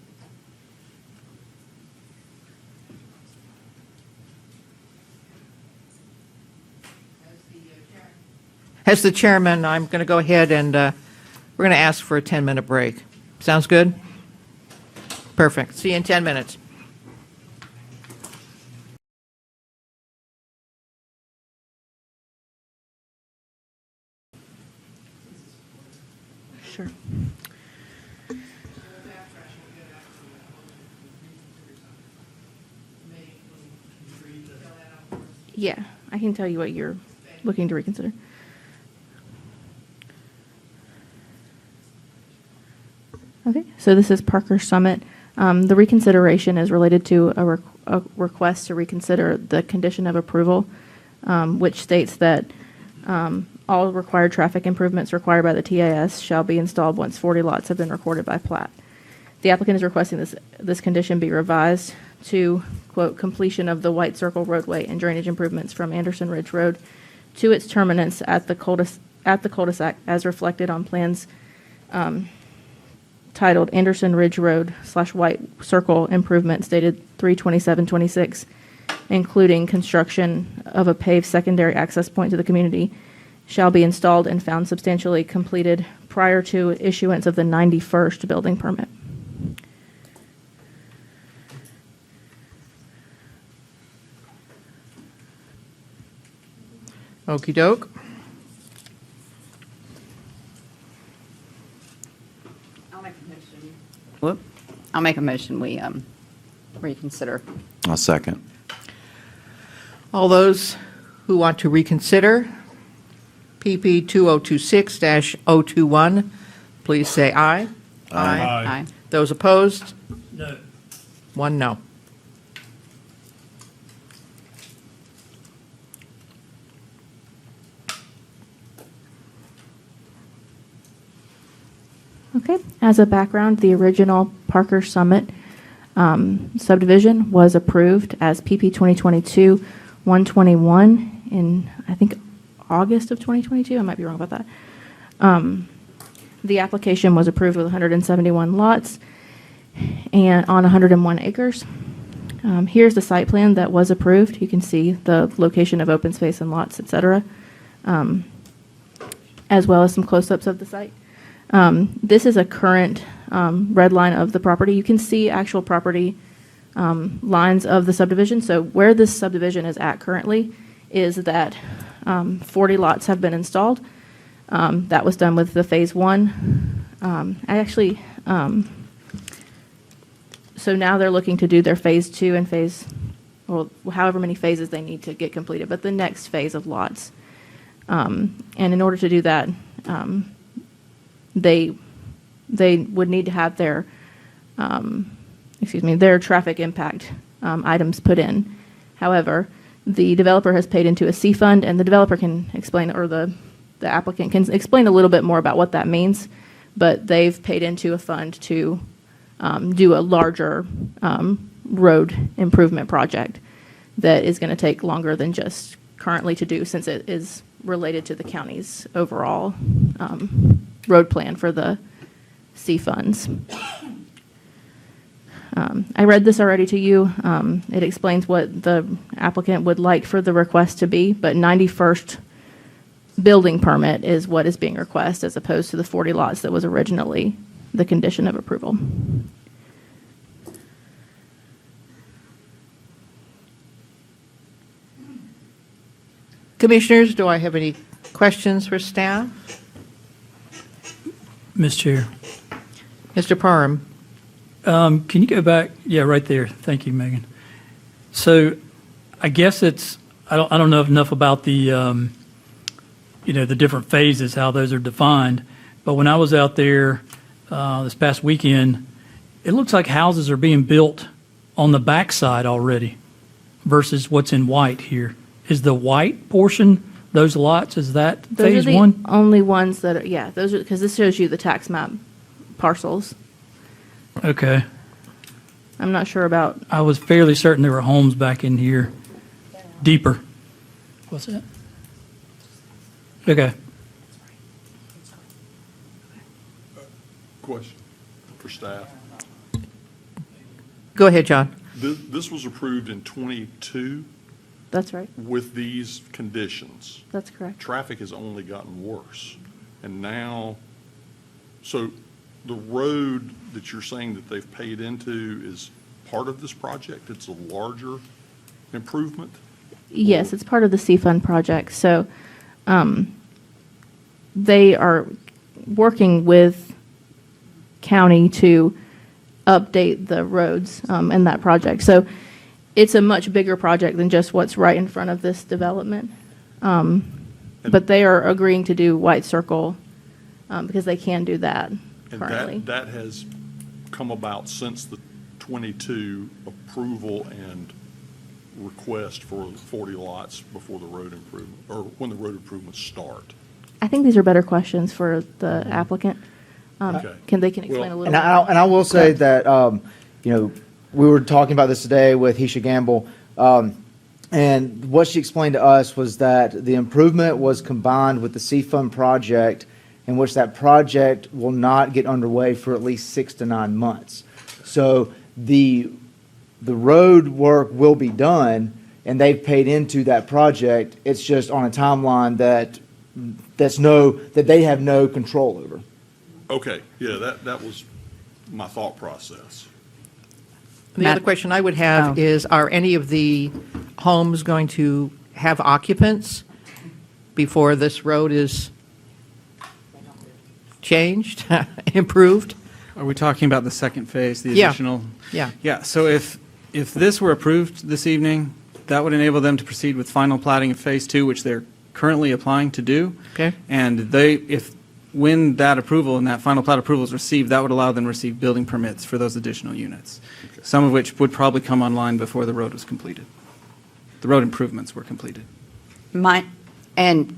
As the chairman, I'm going to go ahead and we're going to ask for a 10-minute break. Sounds good? Perfect. See you in 10 minutes. Sure. Yeah, I can tell you what you're looking to reconsider. So this is Parker Summit. The reconsideration is related to a request to reconsider the condition of approval, which states that all required traffic improvements required by the TIS shall be installed once 40 lots have been recorded by plat. The applicant is requesting this condition be revised to, quote, completion of the White Circle roadway and drainage improvements from Anderson Ridge Road to its terminus at the cul-de-sac as reflected on plans titled Anderson Ridge Road / White Circle Improvements dated 3/27/26, including construction of a paved secondary access point to the community, shall be installed and found substantially completed prior to issuance of the 91st building permit. Okey doke. I'll make a motion, we reconsider. I'll second. All those who want to reconsider PP 2026-021, please say aye. Aye. Those opposed? No. 1 no. Okay, as a background, the original Parker Summit subdivision was approved as PP 2022-121 in, I think, August of 2022. I might be wrong about that. The application was approved with 171 lots and on 101 acres. Here's the site plan that was approved. You can see the location of open space and lots, et cetera, as well as some close-ups of the site. This is a current red line of the property. You can see actual property lines of the subdivision. So where this subdivision is at currently is that 40 lots have been installed. That was done with the phase 1. So now they're looking to do their phase 2 and well, however many phases they need to get completed, but the next phase of lots. And in order to do that, they would need to have their traffic impact items put in. However, the developer has paid into a C fund, and the developer can explain, or the applicant can explain a little bit more about what that means, but they've paid into a fund to do a larger road improvement project that is going to take longer than just currently to do, since it is related to the county's overall road plan for the C funds. I read this already to you. It explains what the applicant would like for the request to be, but 91st building permit is what is being requested as opposed to the 40 lots that was originally the condition of approval. Commissioners, do I have any questions for staff? Ms. Chair. Mr. Parham. Can you go back? Yeah, right there. Thank you, Megan. So I guess I don't know enough about the, the different phases, how those are defined. But when I was out there this past weekend, it looks like houses are being built on the backside already versus what's in white here. Is the white portion, those lots, is that phase 1? Those are the only ones that are, those are, because this shows you the tax map parcels. Okay. I'm not sure about. I was fairly certain there were homes back in here, deeper. What's that? Okay. Question for staff. Go ahead, John. This was approved in '22 That's right. with these conditions. That's correct. Traffic has only gotten worse. And now, so the road that you're saying that they've paid into is part of this project? It's a larger improvement? Yes, it's part of the C Fund project. So they are working with county to update the roads in that project. So it's a much bigger project than just what's right in front of this development. But they are agreeing to do White Circle because they can do that And currently. that has come about since the 22 approval and request for 40 lots before the road improvement, or when the road improvements start? I think these are better questions for the applicant. Okay. They can explain a little And bit. I will say that, we were talking about this today with Heisha Gamble, and what she explained to us was that the improvement was combined with the C-Fund project, in which that project will not get underway for at least 6 to 9 months. So the road work will be done, and they've paid into that project. It's just on a timeline that they have no control over. Okay, yeah, that was my thought process. The other question I would have is, are any of the homes going to have occupants before this road is changed, improved? Are we talking about the second phase, the Yeah. additional? Yeah. Yeah, so if this were approved this evening, that would enable them to proceed with final plating of Phase 2, which they're currently applying to do. Okay. And when that approval and that final plat approval is received, that would allow them to receive building permits for those additional units, some of which would probably come online before the road was completed. The road improvements were completed. And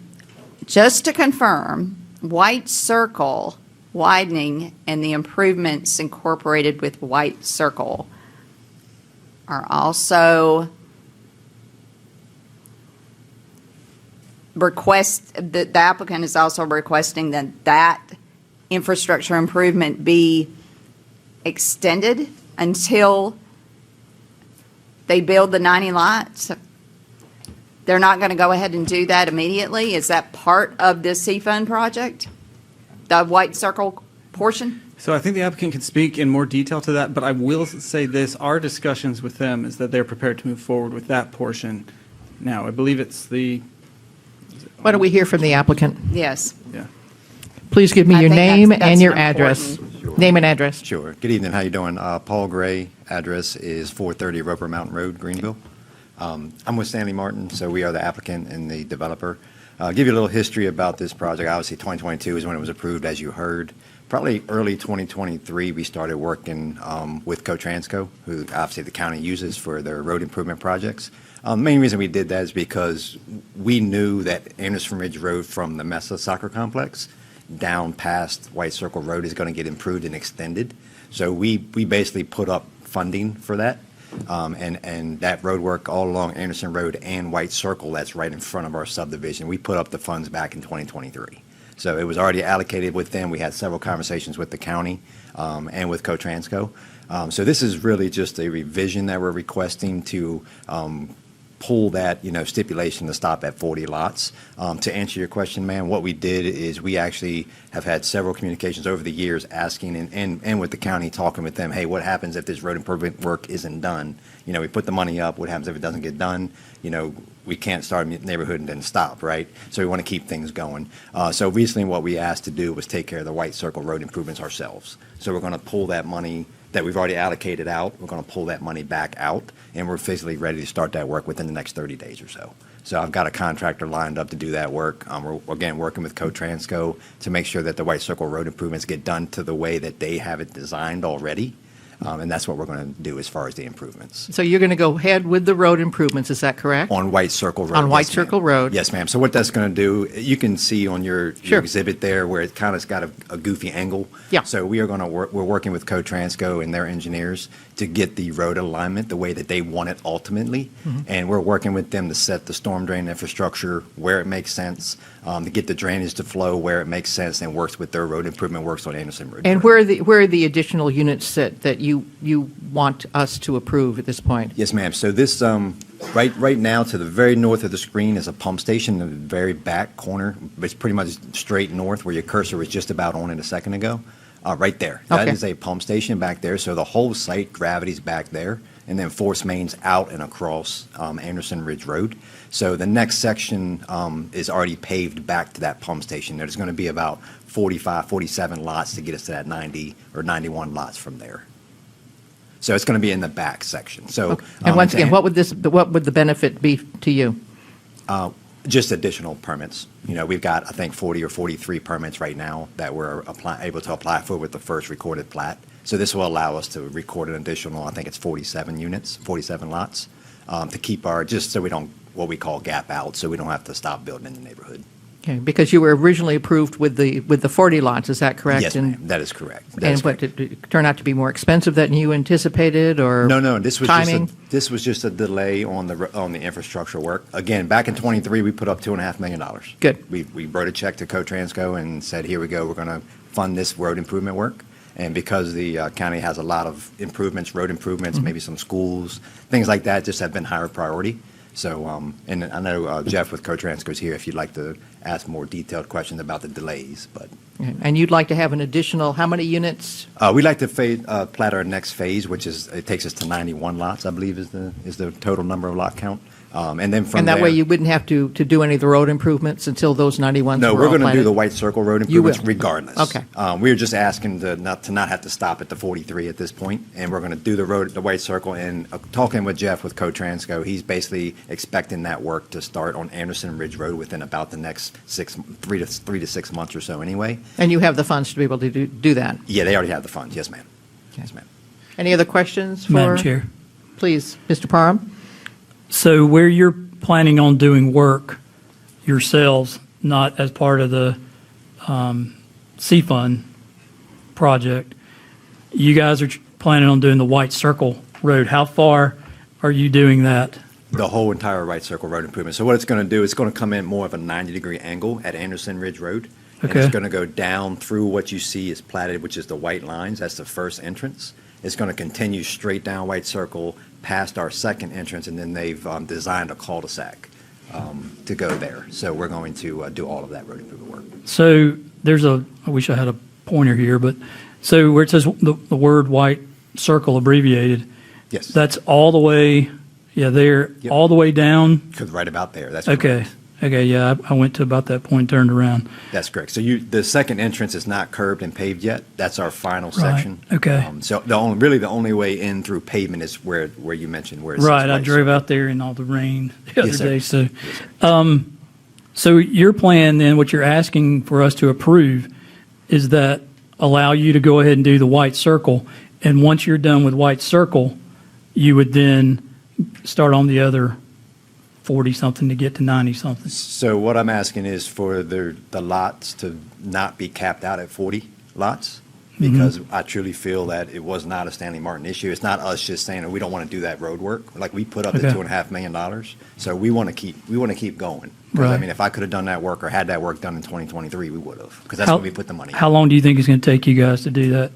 just to confirm, White Circle widening and the improvements incorporated with White Circle are also the applicant is also requesting that infrastructure improvement be extended until they build the 90 lots. They're not going to go ahead and do that immediately? Is that part of this C-Fund project? The White Circle portion? So I think the applicant can speak in more detail to that, but I will say this, our discussions with them is that they're prepared to move forward with that portion now. I believe it's Why don't we hear from the applicant? Yes. Yeah. Please give me I your think name that's and your an address. important- Name and address. Sure. Good evening. How you doing? Paul Gray. Address is 430 Roper Mountain Road, Greenville. I'm with Stanley Martin, so we are the applicant and the developer. Give you a little history about this project. Obviously, 2022 is when it was approved, as you heard. Probably early 2023, we started working with Cotransco, who obviously the county uses for their road improvement projects. The main reason we did that is because we knew that Anderson Ridge Road from the Mesa Soccer Complex down past White Circle Road is going to get improved and extended. So we basically put up funding for that. And that road work all along Anderson Road and White Circle, that's right in front of our subdivision, we put up the funds back in 2023. So it was already allocated with them. We had several conversations with the county and with Cotransco. So this is really just a revision that we're requesting to pull that, stipulation to stop at 40 lots. To answer your question, ma'am, what we did is we actually have had several communications over the years asking and with the county, talking with them, hey, what happens if this road improvement work isn't done? We put the money up. What happens if it doesn't get done? We can't start a neighborhood and then stop, right? So we want to keep things going. So recently what we asked to do was take care of the White Circle road improvements ourselves. So we're going to pull that money that we've already allocated out. We're going to pull that money back out, and we're physically ready to start that work within the next 30 days or so. So I've got a contractor lined up to do that work. We're, again, working with Cotransco to make sure that the White Circle road improvements get done to the way that they have it designed already. And that's what we're going to do as far as the improvements. So you're going to go ahead with the road improvements, is that correct? On White Circle Road. On White yes, Circle ma'am. Road. Yes, ma'am. So what that's going to do, you can see on your Sure. exhibit there where it kind of's got a goofy angle. Yeah. So we are going to we're working with Cotransco and their engineers to get the road alignment the way that they want it ultimately. Mhm. And we're working with them to set the storm drain infrastructure where it makes sense, to get the drainage to flow where it makes sense, and works with their road improvement works on Anderson Ridge. And where are the additional units that you want us to approve at this point? Yes, ma'am. So this, right now, to the very north of the screen is a pump station in the very back corner. It's pretty much straight north where your cursor was just about on it a second ago. Right there. That Okay. is a pump station back there. So the whole site, gravity's back there. And then force mains out and across Anderson Ridge Road. So the next section is already paved back to that pump station. There's going to be about 45, 47 lots to get us to that 90 or 91 lots from there. So it's going to be in the back section. So, And once to again, an- what would the benefit be to you? Just additional permits. We've got, I think, 40 or 43 permits right now that we're able to apply for with the first recorded plat. So this will allow us to record an additional, I think it's 47 units, 47 lots, to keep our, just so we don't, what we call gap out, so we don't have to stop building in the neighborhood. Okay, because you were originally approved with the 40 lots, is that correct? Yes, And- ma'am, that is correct. That And is what, correct. did it turn out to be more expensive than you anticipated, or? No, this was timing? this was just a delay on the infrastructure work. Again, back in '23, we put up $2.5 million. Good. We wrote a check to Co-Transco and said, here we go, we're going to fund this road improvement work. And because the county has a lot of improvements, road improvements, maybe some schools, things like that, just have been higher priority. So, and I know Jeff with Co-Transco is here if you'd like to ask more detailed questions about the delays, but. And you'd like to have an additional, how many units? We'd like to plat our next phase, which is, it takes us to 91 lots, I believe is the total number of lot count. And then from And there. that way you wouldn't have to do any of the road improvements until those 91s No, were we're all going to do platted? the White Circle Road You will? improvements regardless. Okay. We're just asking to not have to stop at the 43 at this point, and we're going to do the White Circle. And talking with Jeff with Co-Transco, he's basically expecting that work to start on Anderson Ridge Road within about the next 3 to 6 months or so anyway. And you have the funds to be able to do that? Yeah, they already have the funds. Yes, ma'am. Yes, ma'am. Any other questions for? Madam Chair. Please, Mr. Parham? So where you're planning on doing work yourselves, not as part of the C-Fund project, you guys are planning on doing the White Circle Road. How far are you doing that? The whole entire White Circle Road improvement. So what it's going to do, it's going to come in more of a 90-degree angle at Anderson Ridge Road. And Okay. it's going to go down through what you see is platted, which is the white lines. That's the first entrance. It's going to continue straight down White Circle past our second entrance, and then they've designed a cul-de-sac to go there. So we're going to do all of that road improvement work. So I wish I had a pointer here, but so where it says the word White Circle abbreviated, Yes. that's all the way, there, Yep. all the way down? Right about there. That's Okay. correct. Okay, yeah, I went to about that point, turned around. That's correct. So the second entrance is not curbed and paved yet. That's our final Right. section. Okay. So the only way in through pavement is where you mentioned where it says Right, I White drove out there in all the rain the other Yes, sir. day, so your plan then, what you're asking for us to approve is that allow you to go ahead and do the White Circle, and once you're done with White Circle, you would then start on the other 40-something to get to 90-something. So what I'm asking is for the lots to not be capped out at 40 lots, because I truly feel that it was not a Stanley Martin issue. It's not us just saying, we don't want to do that road work. Like, we put up the Okay. $2.5 million, so we want to keep going. Because, I Right. mean, if I could have done that work or had that work done in 2023, we would have, because that's How- when we put the money in. How long do you think it's going to take you guys to do that?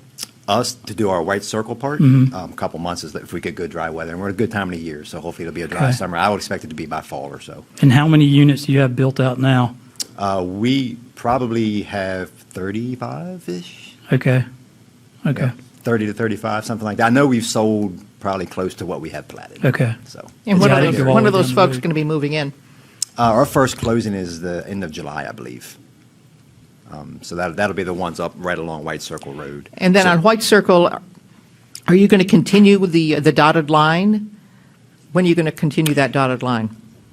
Us to do our White Circle part, Mhm. a couple months is if we get good dry weather, and we're at a good time of the year, so hopefully it'll be a dry Okay. summer. I would expect it to be by fall or so. And how many units do you have built out now? We probably have 35-ish. Okay, okay, Yeah, 30 to 35, something like that. I know we've sold probably close to what we have platted. okay. So And when Yeah, I are think those, you've when are always those done folks good. going to be moving in? our first closing is the end of July, I believe. So that'll be the ones up right along White Circle Road. And then So- on White Circle, are you going to continue with the dotted line? When are you going to continue that dotted line?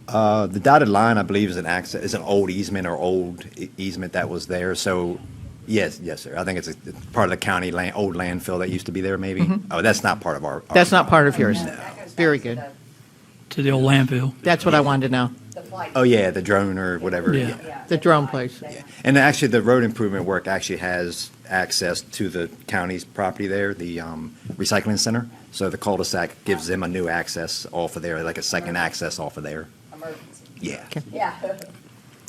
The dotted line, I believe, is an old easement or old easement that was there. So, yes, sir. I think it's part of the county old landfill that used to be there, maybe. Mhm. Oh, that's not part of our. That's not part of yours? Very good. To the old landfill. That's what I wanted to know. Oh, yeah, the drone or whatever. Yeah. The drone place. And actually, the road improvement work actually has access to the county's property there, the recycling center. So the cul-de-sac gives them a new access off of there, like a second access off of there. Yeah.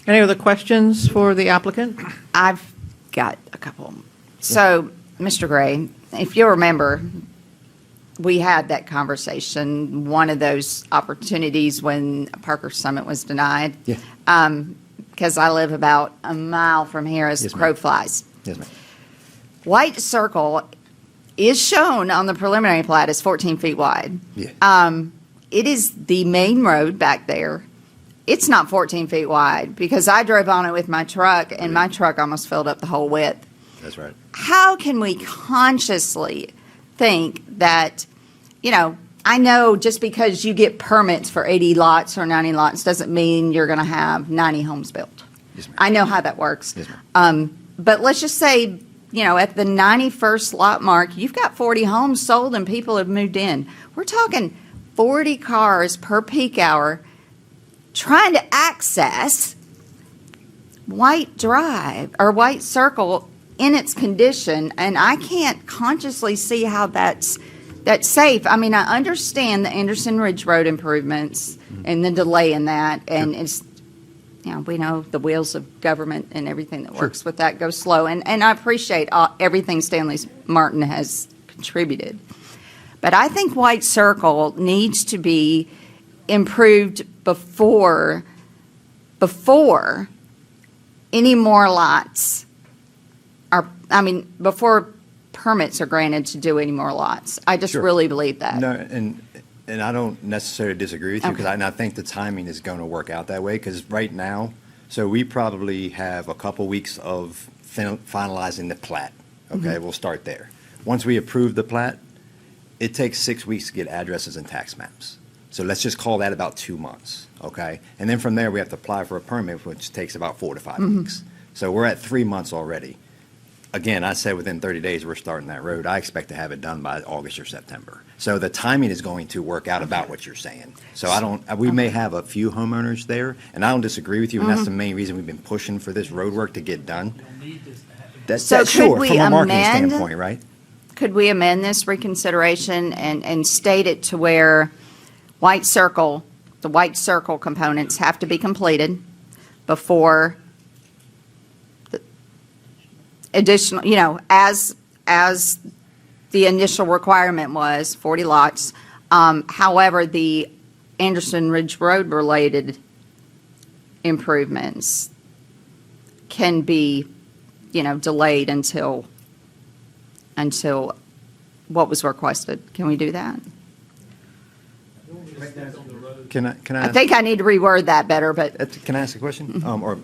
Any other questions for the applicant? I've got a couple. So, Mr. Gray, if you'll remember, we had that conversation, one of those opportunities when Parker Summit was denied. Yeah. Because I live about a mile from here as the Yes, ma'am. crow flies. Yes, ma'am. White Circle is shown on the preliminary plat as 14 feet wide. Yeah. It is the main road back there. It's not 14 feet wide because I drove on it with my truck and my truck almost filled up the whole width. That's right. How can we consciously think that, I know just because you get permits for 80 lots or 90 lots doesn't mean you're going to have 90 homes built. Yes, ma'am. I know how that works. Yes, ma'am. But let's just say at the 91st lot mark, you've got 40 homes sold and people have moved in. We're talking 40 cars per peak hour trying to access White Drive or White Circle in its condition, and I can't consciously see how that's safe. I mean, I understand the Anderson Ridge Road improvements and the delay in that, and it's, we know the wheels of government and everything that works with that goes slow, and I appreciate everything Stanley Martin has contributed. But I think White Circle needs to be improved before any more lots before permits are granted to do any more lots. I just Sure. really believe that. No, and I don't necessarily disagree with you, because Okay. I think the timing is going to work out that way, because right now, so we probably have a couple weeks of finalizing the plat. Okay, we'll start there. Once we approve the plat, it takes 6 weeks to get addresses and tax maps. So let's just call that about 2 months, okay? And then from there, we have to apply for a permit, which takes about 4 to 5 weeks. So we're at 3 months already. Again, I said within 30 days, we're starting that road. I expect to have it done by August or September. So the timing is going to work out about what you're saying. So we may have a few homeowners there, and I don't disagree with you, and that's the main reason we've been pushing for this road work to get done. So could Sure, we from a marketing amend- standpoint, right? Could we amend this reconsideration and state it to where the White Circle components have to be completed before the additional, as the initial requirement was, 40 lots. However, the Anderson Ridge Road related improvements can be, delayed until what was requested. Can we do that? Can I? I think I need to reword that better, but Can I ask a question? Or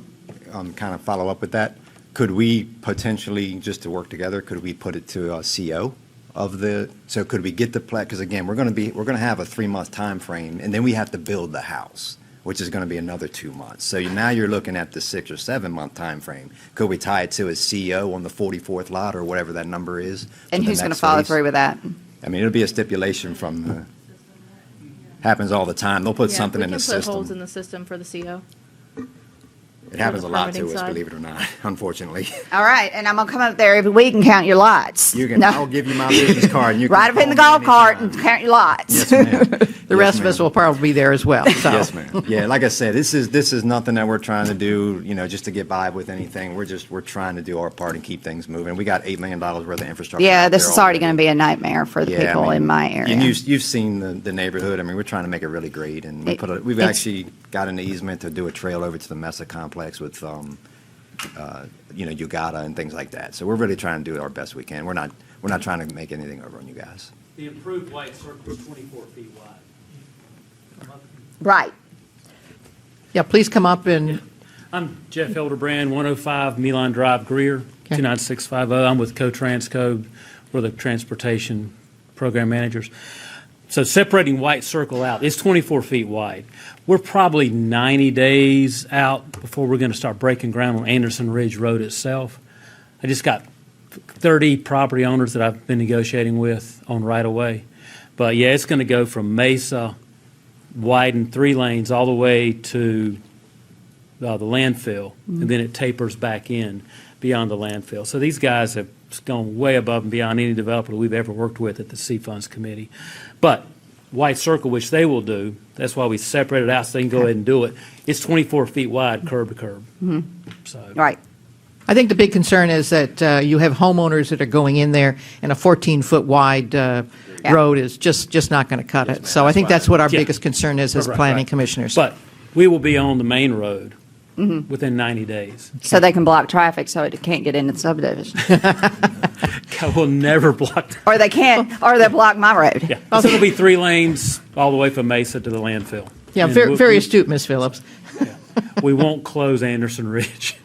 kind of follow up with that? Could we potentially, just to work together, could we put it to a CO of so could we get the plat? Because again, we're going to have a 3-month time frame, and then we have to build the house, which is going to be another 2 months. So now you're looking at the 6 or 7 month time frame. Could we tie it to a CO on the 44th lot or whatever that number is? and for the who's going to next follow phase? through with that? I mean, it'll be a stipulation from the, happens all the time. They'll put something in the We can put holes system. in the system for the CO. It happens the a lot to permitting us, side. believe it or not, unfortunately. All right, and I'm going to come up there every week and count your lots. No. I'll give you my business card, and you can Right up in the call golf me cart anytime. and count your lots. Yes, ma'am. The rest of us will probably be there as well, so. Yes, ma'am. Yeah, like I said, this is nothing that we're trying to do, just to get by with anything. We're trying to do our part and keep things moving. We got $8 million worth of infrastructure. Yeah, out this there is already going to be a nightmare for the Yeah, I people mean, in my area. And you've seen the neighborhood. I mean, we're trying to make it really great, and we've it's- actually got an easement to do a trail over to the Mesa complex with, Ugata and things like that. So we're really trying to do our best we can. We're not trying to make anything over on you guys. The improved White Circle is 24 feet wide. Right. Yeah, please come up and, I'm Jeff Hildebrand, 105 Milan Drive, Greer, 29650. I'm with Co-Transco. We're the transportation program managers. So separating White Circle out, it's 24 feet wide. We're probably 90 days out before we're going to start breaking ground on Anderson Ridge Road itself. I just got 30 property owners that I've been negotiating with on right-of-way. But yeah, it's going to go from Mesa, widen 3 lanes all the way to the landfill, and then it tapers back in beyond the landfill. So these guys have gone way above and beyond any developer we've ever worked with at the C-Funds Committee. But White Circle, which they will do, that's why we separated out so they can go ahead and do it. It's 24 feet wide, curb to curb. So Right. I think the big concern is that you have homeowners that are going in there, and a 14-foot wide road is just not going to cut it. So I think that's what our Yeah. biggest concern is as Right, planning right. commissioners. But we will be on the main road within 90 days. So they can block traffic so it can't get into the subdivision. We'll never block. Or they can't, or they block my road. Yeah, so it'll be 3 lanes all the way from Mesa to the landfill. Yeah, And very astute, Ms. Phillips. We won't close Anderson Ridge.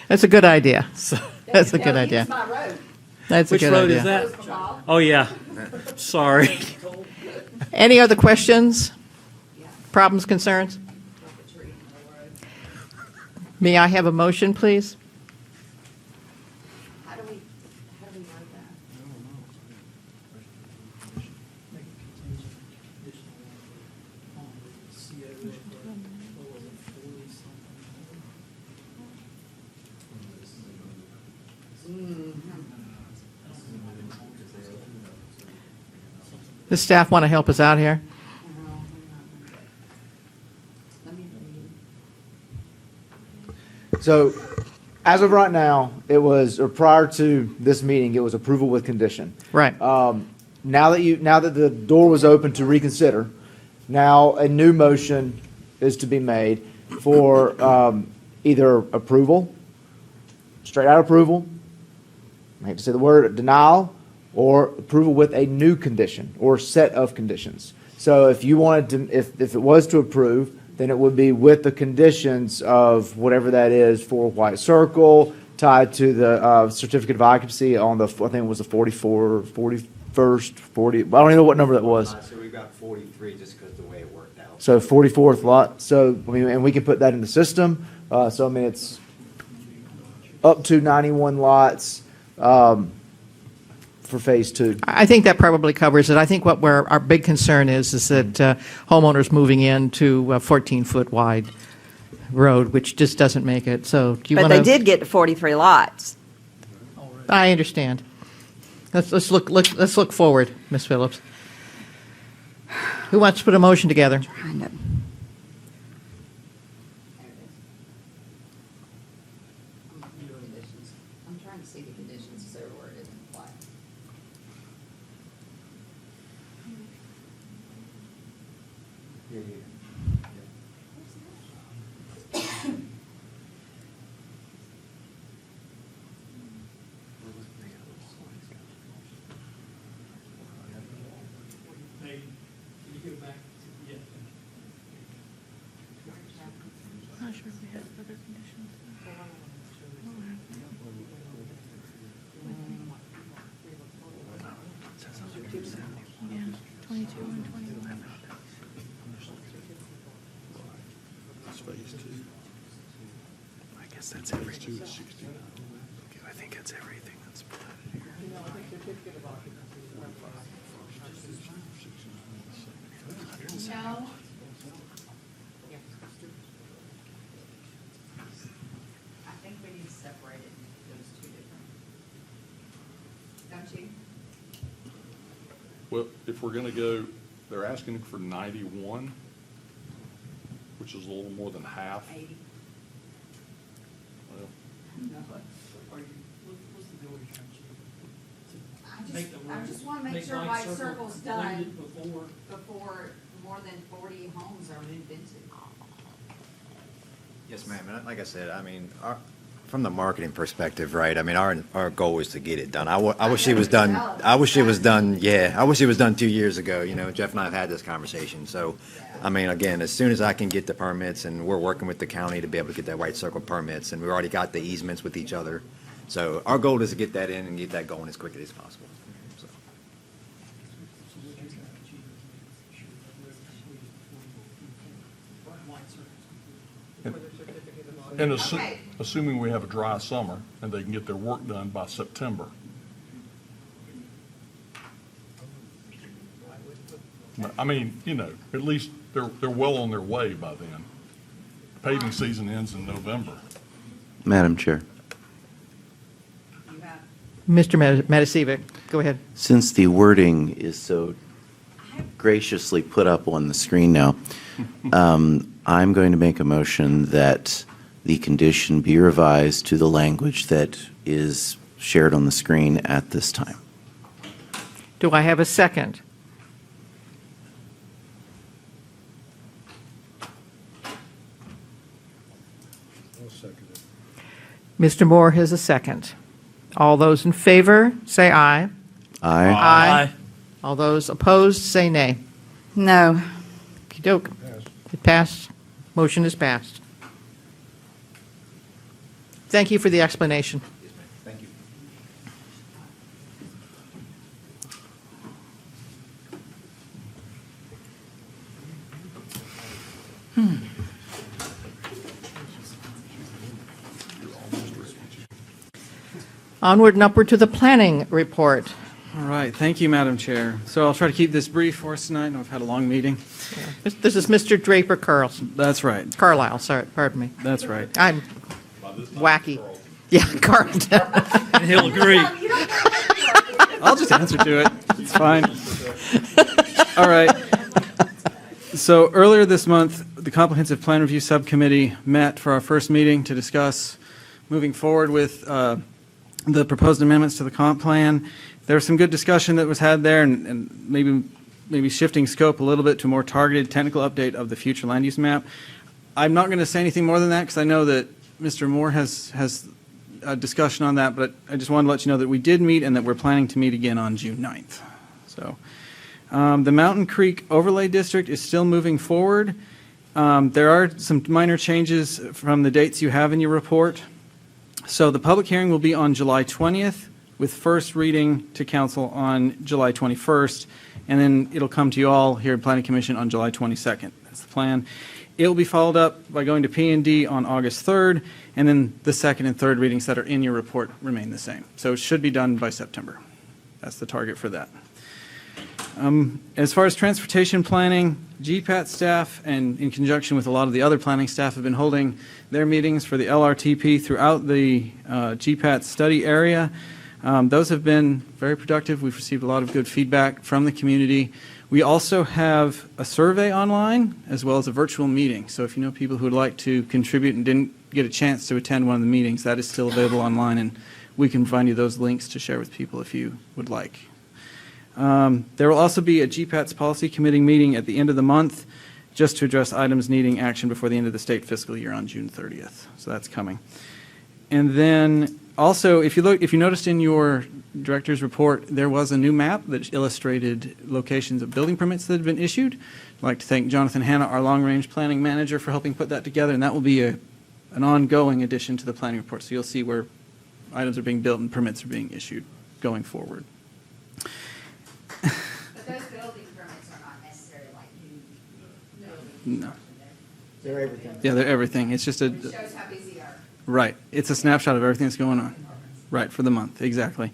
That's a good idea. That's a good idea. That's a Which good road idea. is that? Oh, yeah. Sorry. Any other questions? Problems, concerns? May I have a motion, please? Does staff want to help us out here? So, as of right now, it was, or prior to this meeting, it was approval with condition. Right. Now that the door was open to reconsider, now a new motion is to be made for either approval, straight out approval, I hate to say the word, denial, or approval with a new condition or set of conditions. So if you wanted to, if it was to approve, then it would be with the conditions of whatever that is for White Circle, tied to the certificate of occupancy on the, I think it was the 44, 41st, 40, I don't even know what number that was. So we've got 43 just because the way it worked out. So 44th lot, so, I mean, and we can put that in the system. So, I mean, it's up to 91 lots for phase two. I think that probably covers it. I think where our big concern is that homeowners moving into a 14-foot wide road, which just doesn't make it. So do you But want to? they did get to 43 lots. I understand. Let's look forward, Ms. Phillips. Who wants to put a motion together? I'm trying to see the conditions so where it isn't flat. Not sure if we had other conditions. Yeah, 22 and 21. That's phase two. I guess that's everything. Okay, I think that's everything that's plotted here. No. I think we need to separate it, those two different. Don't you? Well, if we're gonna go, they're asking for 91, which is a little more than half. 80. Well, I just want to make sure White Circle's done before more than 40 homes are moved into. Yes, ma'am. And like I said, I mean, from the marketing perspective, right? I mean, our goal is to get it done. I wish it was done. I wish it was done. Yeah, I wish it was done 2 years ago. You know, Jeff and I have had this conversation. So, I mean, again, as soon as I can get the permits, and we're working with the county to be able to get that White Circle permits, and we've already got the easements with each other. So, our goal is to get that in and get that going as quickly as possible. So. And assuming we have a dry summer and they can get their work done by September. I mean, you know, at least they're well on their way by then. Paving season ends in November. Madam Chair, Mr. Matasiewicz, go ahead. since the wording is so graciously put up on the screen now, I'm going to make a motion that the condition be revised to the language that is shared on the screen at this time. Do I have a second? I'll second it. Mr. Moore has a second. All those in favor, say aye. Aye. Aye. All those opposed, say nay. No. Okey-doke. It passed. Motion is passed. Thank you for the explanation. Thank you. Onward and upward to the planning report. All right, thank you, Madam Chair. So I'll try to keep this brief for us tonight. I know we've had a long meeting. This is Mr. Draper Carlson. That's right. Carlisle, sorry, pardon me. That's right. I'm wacky. Yeah, Carlton. He'll agree. I'll just answer to it. It's fine. All right. So earlier this month, the Comprehensive Plan Review Subcommittee met for our first meeting to discuss moving forward with the proposed amendments to the comp plan. There was some good discussion that was had there, and maybe shifting scope a little bit to a more targeted technical update of the future land use map. I'm not going to say anything more than that because I know that Mr. Moore has a discussion on that, but I just wanted to let you know that we did meet and that we're planning to meet again on June 9th. So the Mountain Creek Overlay District is still moving forward. There are some minor changes from the dates you have in your report. So the public hearing will be on July 20th with first reading to council on July 21st, and then it'll come to you all here at Planning Commission on July 22nd. That's the plan. It will be followed up by going to P&D on August 3rd, and then the second and third readings that are in your report remain the same. So it should be done by September. That's the target for that. As far as transportation planning, GPAT staff, and in conjunction with a lot of the other planning staff, have been holding their meetings for the LRTP throughout the GPAT study area. Those have been very productive. We've received a lot of good feedback from the community. We also have a survey online as well as a virtual meeting. So if you know people who would like to contribute and didn't get a chance to attend one of the meetings, that is still available online, and we can provide you those links to share with people if you would like. There will also be a GPAT's Policy Committee meeting at the end of the month just to address items needing action before the end of the state fiscal year on June 30th. So that's coming. And then also, if you noticed in your director's report, there was a new map that illustrated locations of building permits that had been issued. I'd like to thank Jonathan Hanna, our long-range planning manager, for helping put that together, and that will be an ongoing addition to the planning report. So you'll see where items are being built and permits are being issued going forward. But those building permits are not necessarily like new. No. They're everything. Yeah, they're everything. It's just It shows how busy you are. Right. It's a snapshot of everything that's going on. Right, for the month, exactly.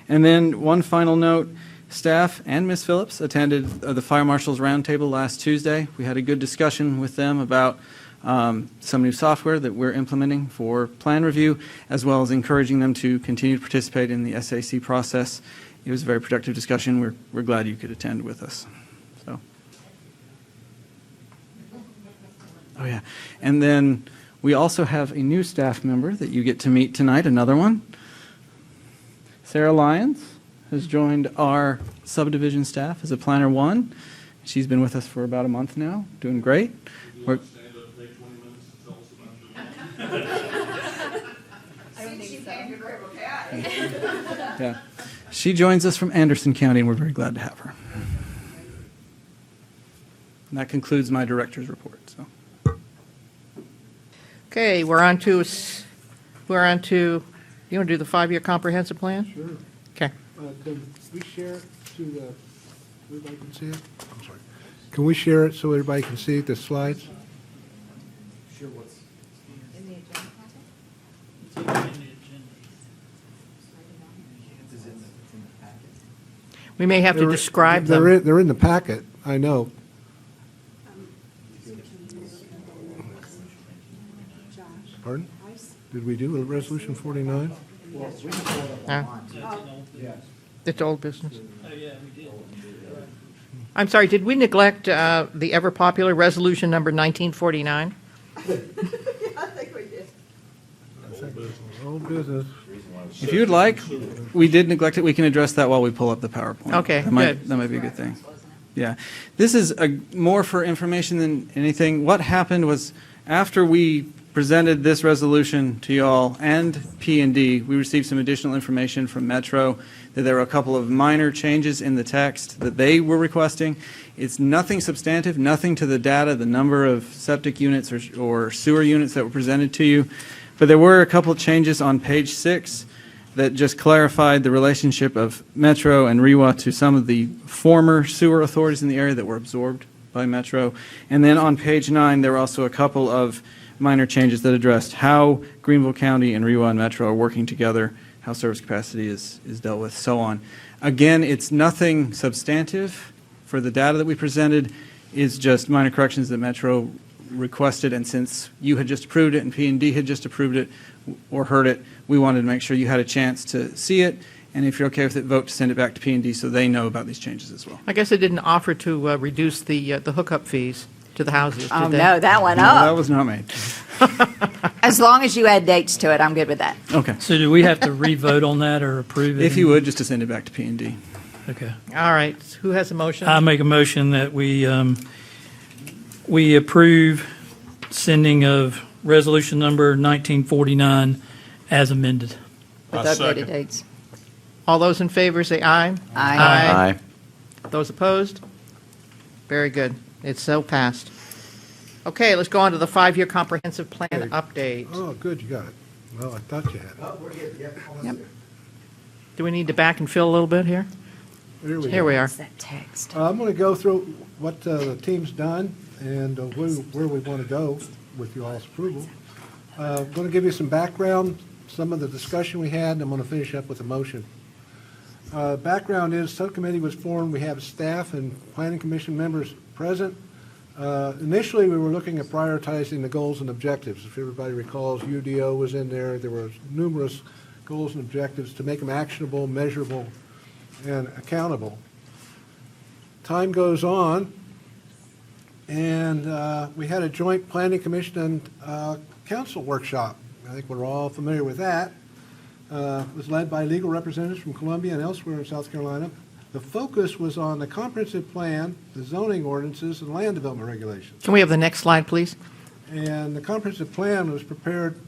And then one final note, staff and Ms. Phillips attended the Fire Marshal's Roundtable last Tuesday. We had a good discussion with them about some new software that we're implementing for plan review, as well as encouraging them to continue to participate in the SAC process. It was a very productive discussion. We're glad you could attend with us. So. Oh, yeah. And then we also have a new staff member that you get to meet tonight, another one. Sarah Lyons has joined our subdivision staff as a Planner 1. She's been with us for about a month now, doing great. Yeah. She joins us from Anderson County, and we're very glad to have her. And that concludes my director's report. So. Okay, we're on to, you want to do the 5-year comprehensive plan? Sure. Okay. Can we share it so everybody can see it? I'm sorry. Can we share it so everybody can see the slides? Sure, what's In the agenda packet? We may have to describe them. They're in the packet, I know. Pardon? Did we do a resolution 49? It's old business. I'm sorry, did we neglect the ever-popular resolution number 1949? I think we did. Old business. If you would like, we did neglect it. We can address that while we pull up the PowerPoint. Okay, that might, good. That might be a good thing. Yeah. This is more for information than anything. What happened was after we presented this resolution to you all and P&D, we received some additional information from Metro that there were a couple of minor changes in the text that they were requesting. It's nothing substantive, nothing to the data, the number of septic units or sewer units that were presented to you. But there were a couple of changes on page 6 that just clarified the relationship of Metro and REWA to some of the former sewer authorities in the area that were absorbed by Metro. And then on page 9, there were also a couple of minor changes that addressed how Greenville County and REWA and Metro are working together, how service capacity is dealt with, so on. Again, it's nothing substantive. For the data that we presented is just minor corrections that Metro requested, and since you had just approved it and P&D had just approved it or heard it, we wanted to make sure you had a chance to see it And if you're okay with it, vote to send it back to P&D so they know about these changes as well. I guess they didn't offer to reduce the hookup fees to the houses, did Oh, they? no, that went No, that up. was not made. As long as you add dates to it, I'm good with that. Okay. So do we have to re-vote on that or approve it? If you would, just to send it back to P&D. Okay. All right, who has a motion? I make a motion that we approve sending of resolution number 1949 as amended. With updated dates. All those in favor say aye. Aye. Those opposed? Very good. It's so passed. Okay, let's go on to the 5-year comprehensive plan update. Oh, good, you got it. Well, I thought you had it. Oh, we're good, Yep. Do we need to back and fill a little bit here? Here we are. That text. I'm going to go through what the team's done and where we want to go with you all's approval. I'm going to give you some background, some of the discussion we had, and I'm going to finish up with a motion. Background is, subcommittee was formed, we have staff and planning commission members present. Initially, we were looking at prioritizing the goals and objectives. If everybody recalls, UDO was in there. There were numerous goals and objectives to make them actionable, measurable, and accountable. Time goes on, and we had a joint planning commission and council workshop. I think we're all familiar with that. It was led by legal representatives from Columbia and elsewhere in South Carolina. The focus was on the comprehensive plan, the zoning ordinances, and land development regulations. Can we have the next slide, please? And the comprehensive plan was prepared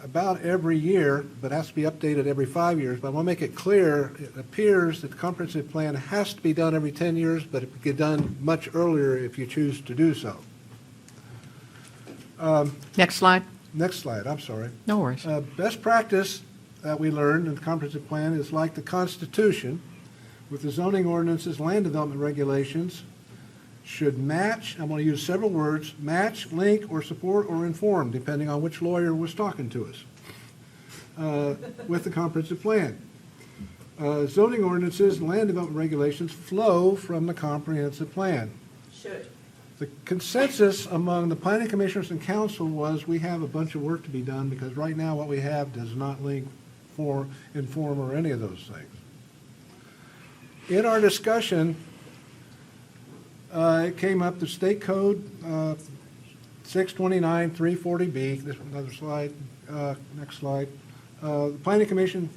about every year, but has to be updated every 5 years. But I want to make it clear, it appears that the comprehensive plan has to be done every 10 years, but it can get done much earlier if you choose to do so. Next slide. Next slide, I'm sorry. No worries. Best practice that we learned in the comprehensive plan is like the Constitution, with the zoning ordinances, land development regulations, should match, I'm going to use several words, match, link, or support, or inform, depending on which lawyer was talking to us, with the comprehensive plan. Zoning ordinances and land development regulations flow from the comprehensive plan. Should. The consensus among the planning commissioners and council was we have a bunch of work to be done because right now what we have does not link, inform, or any of those things. In our discussion, it came up the state code 629-340B. This another slide. Next slide. The Planning Commission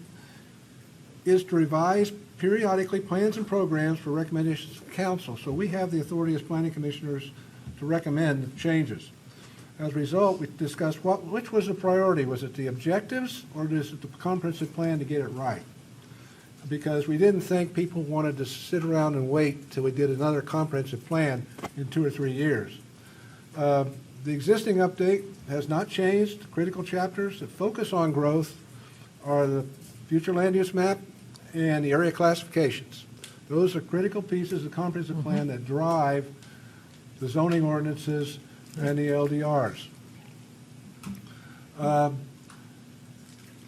is to revise periodically plans and programs for recommendations to council. So we have the authority as planning commissioners to recommend changes. As a result, we discussed which was the priority. Was it the objectives or was it the comprehensive plan to get it right? Because we didn't think people wanted to sit around and wait till we did another comprehensive plan in 2 or 3 years. The existing update has not changed. The critical chapters that focus on growth are the future land use map and the area classifications. Those are critical pieces of the comprehensive plan that drive the zoning ordinances and the LDRs.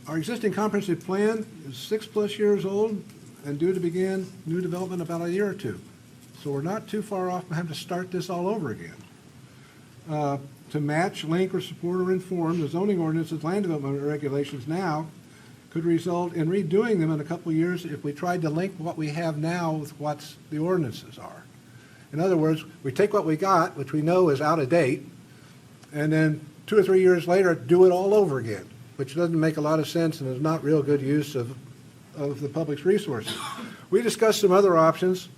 Our existing comprehensive plan is 6+ years old and due to begin new development about a year or two. So we're not too far off from having to start this all over again. To match, link, or support or inform the zoning ordinances, land development regulations now could result in redoing them in a couple of years if we tried to link what we have now with what the ordinances are. In other words, we take what we got, which we know is out of date, and then 2 or 3 years later do it all over again, which doesn't make a lot of sense and is not real good use of the public's resources. We discussed some other options.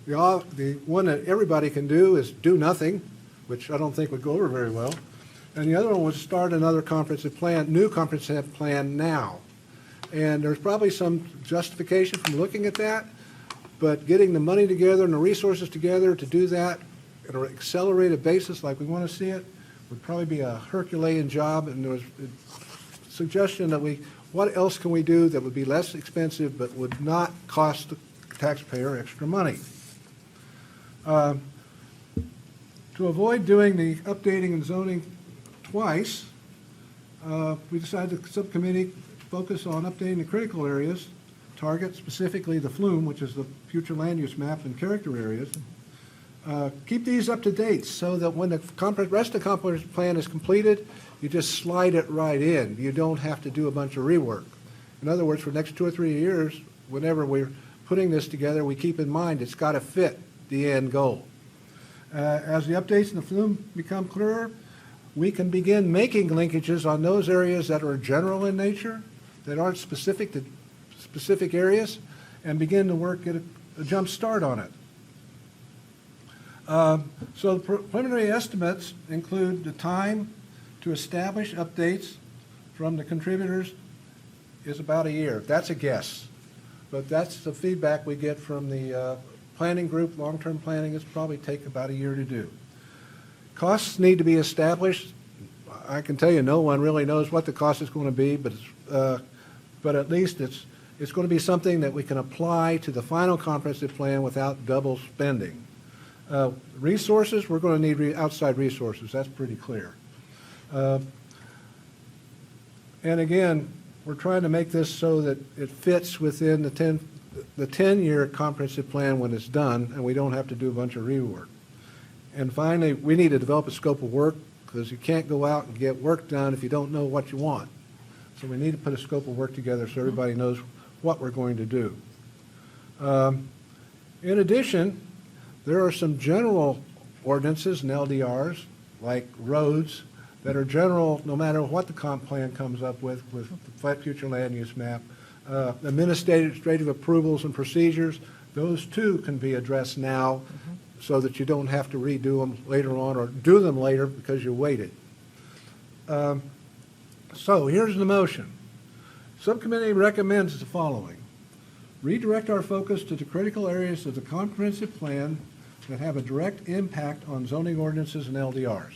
The one that everybody can do is do nothing, which I don't think would go over very well. And the other one was start another comprehensive plan, new comprehensive plan now. And there's probably some justification from looking at that, but getting the money together and the resources together to do that at an accelerated basis like we want to see it would probably be a Herculean job. And there was a suggestion that what else can we do that would be less expensive but would not cost the taxpayer extra money? To avoid doing the updating and zoning twice, we decided the subcommittee focus on updating the critical areas, target specifically the FLUME, which is the future land use map and character areas. Keep these up to date so that when the rest of the comprehensive plan is completed, you just slide it right in. You don't have to do a bunch of rework. In other words, for the next 2 or 3 years, whenever we're putting this together, we keep in mind it's got to fit the end goal. As the updates in the flume become clearer, we can begin making linkages on those areas that are general in nature, that aren't specific to specific areas, and begin to work at a jump start on it. So the preliminary estimates include the time to establish updates from the contributors is about a year. That's a guess, but that's the feedback we get from the planning group. Long-term planning is probably take about a year to do. Costs need to be established. I can tell you no one really knows what the cost is going to be, but at least it's going to be something that we can apply to the final comprehensive plan without double spending. Resources, we're going to need outside resources. That's pretty clear. And again, we're trying to make this so that it fits within the 10-year comprehensive plan when it's done, and we don't have to do a bunch of rework. And finally, we need to develop a scope of work, because you can't go out and get work done if you don't know what you want. So we need to put a scope of work together so everybody knows what we're going to do. In addition, there are some general ordinances and LDRs, like roads, that are general no matter what the comp plan comes up with the future land use map. Administrative approvals and procedures, those too can be addressed now so that you don't have to redo them later on or do them later because you waited. So here's the motion. Subcommittee recommends the following. Redirect our focus to the critical areas of the comprehensive plan that have a direct impact on zoning ordinances and LDRs.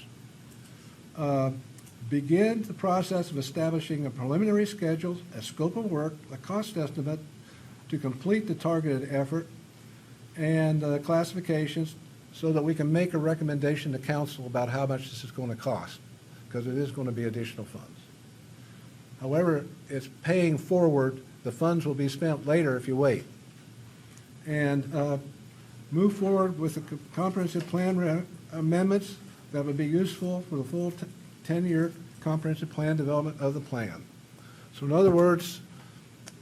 Begin the process of establishing a preliminary schedule, a scope of work, a cost estimate to complete the targeted effort, and classifications so that we can make a recommendation to council about how much this is going to cost, because it is going to be additional funds. However, it's paying forward. The funds will be spent later if you wait. And move forward with the comprehensive plan amendments that would be useful for the full 10-year comprehensive plan development of the plan. So in other words,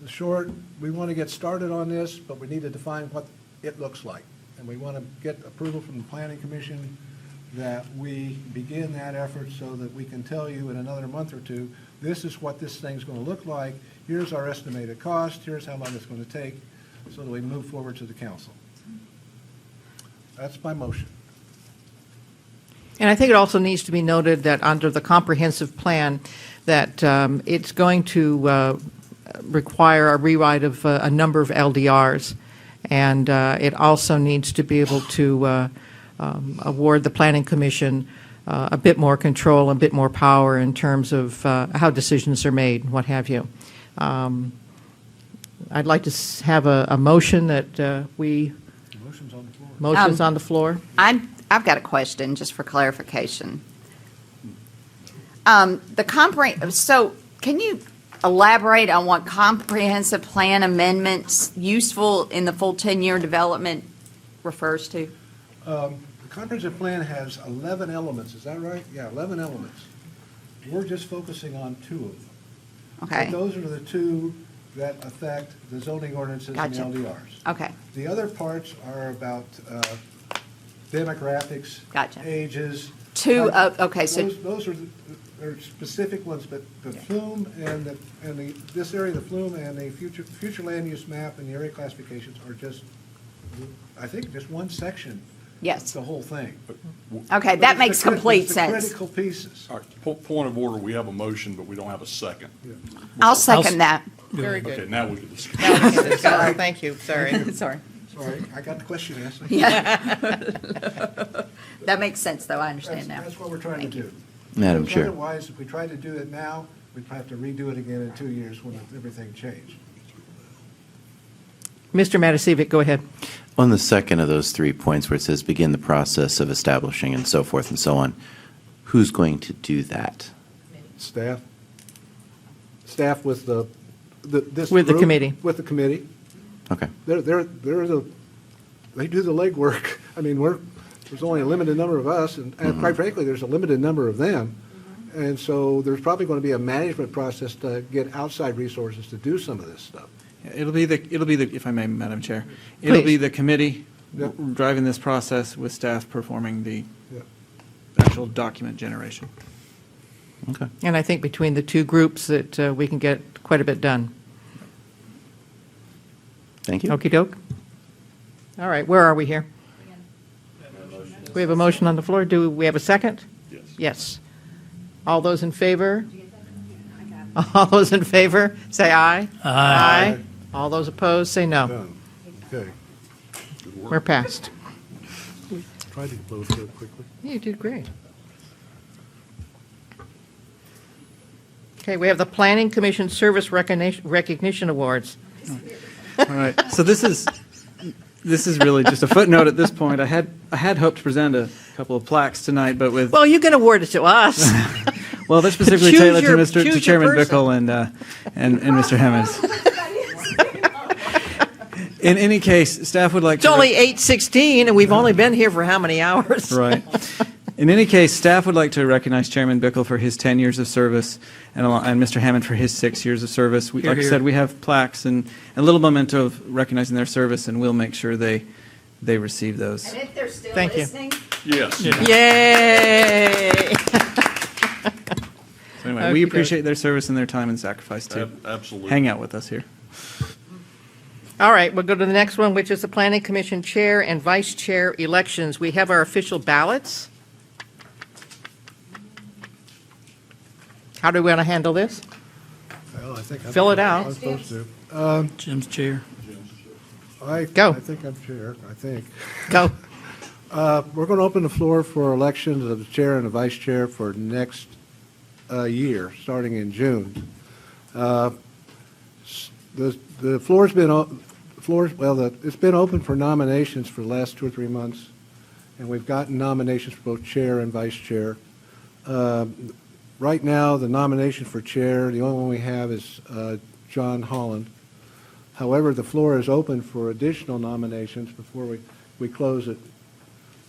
the short, we want to get started on this, but we need to define what it looks like. And we want to get approval from the Planning Commission that we begin that effort so that we can tell you in another month or two, this is what this thing's going to look like. Here's our estimated cost. Here's how long it's going to take, so that we move forward to the council. That's my motion. And I think it also needs to be noted that under the comprehensive plan, that it's going to require a rewrite of a number of LDRs. And it also needs to be able to award the Planning Commission a bit more control, a bit more power in terms of how decisions are made, what have you. I'd like to have a motion that we... Motion's on the floor. Motion's on the floor. I've got a question, just for clarification. So can you elaborate on what comprehensive plan amendments useful in the full 10-year development refers to? The comprehensive plan has 11 elements, is that right? Yeah, 11 elements. We're just focusing on 2 of them. Okay. But those are the 2 that affect the zoning ordinances Gotcha. and LDRs. Okay. The other parts are about demographics, Gotcha. ages. Okay, so Those are they're specific ones, but the flume and this area, the flume and the future land use map and the area classifications are just, I think, just one section. Yes. The whole thing. Okay, that makes complete sense. Critical pieces. All right, point of order, we have a motion, but we don't have a second. I'll second that. Very good. Okay, now we can discuss. Thank you, sorry. Sorry. Sorry, I got the question asked. Yeah. That makes sense, though. I understand now. That's what we're trying to do. Madam Because Chair. Otherwise, if we try to do it now, we'd have to redo it again in 2 years when everything changed. Mr. Matasiewicz, go ahead. On the second of those 3 points where it says begin the process of establishing and so forth and so on, who's going to do that? Staff. Staff with this With the group, committee. With the committee. Okay. They do the legwork. I mean, there's only a limited number of us, and quite frankly, there's a limited number of them. And so there's probably going to be a management process to get outside resources to do some of this stuff. It'll be the, if I may, Madam Chair, it'll be Please. the committee Yep. driving this process with staff performing the Yep. actual document generation. Okay. And I think between the two groups that we can get quite a bit done. Thank you. Okey doke. All right, where are we here? We have a motion on the floor. Do we have a second? Yes. Yes. All those in favor? All those in favor, say aye. Aye. All those opposed, say no. Done. Okay. We're passed. Tried to close it quickly. You did great. Okay, we have the Planning Commission Service Recognition Awards. All right, so this is really just a footnote at this point. I had hoped to present a couple of plaques tonight, but with, Well, you can award it to us. well, they're specifically Choose tailored your- to choose your Chairman person. Bickle and Mr. Hemmons. In any case, staff would like It's to... only 8:16, and we've only been here for how many hours? Right. In any case, staff would like to recognize Chairman Bickle for his 10 years of service and Mr. Hammond for his 6 years of service. Hear, Like I hear. said, we have plaques and a little memento of recognizing their service, and we'll make sure they receive those. And if they're still Thank you. listening, Yes. Yay! So anyway, we Okey-doke. appreciate their service and their time and sacrifice to Absolutely. hang out with us here. All right, we'll go to the next one, which is the Planning Commission Chair and Vice Chair elections. We have our official ballots. How do we want to handle this? Well, I think Fill it out. I'm supposed to. Jim's chair. Go. I think I'm chair, I think. Go. We're going to open the floor for elections of the chair and the vice chair for next year, starting in June. The floor's been, it's been open for nominations for the last 2 or 3 months, and we've gotten nominations for both chair and vice chair. Right now, the nomination for chair, the only one we have is John Holland. However, the floor is open for additional nominations before we close it,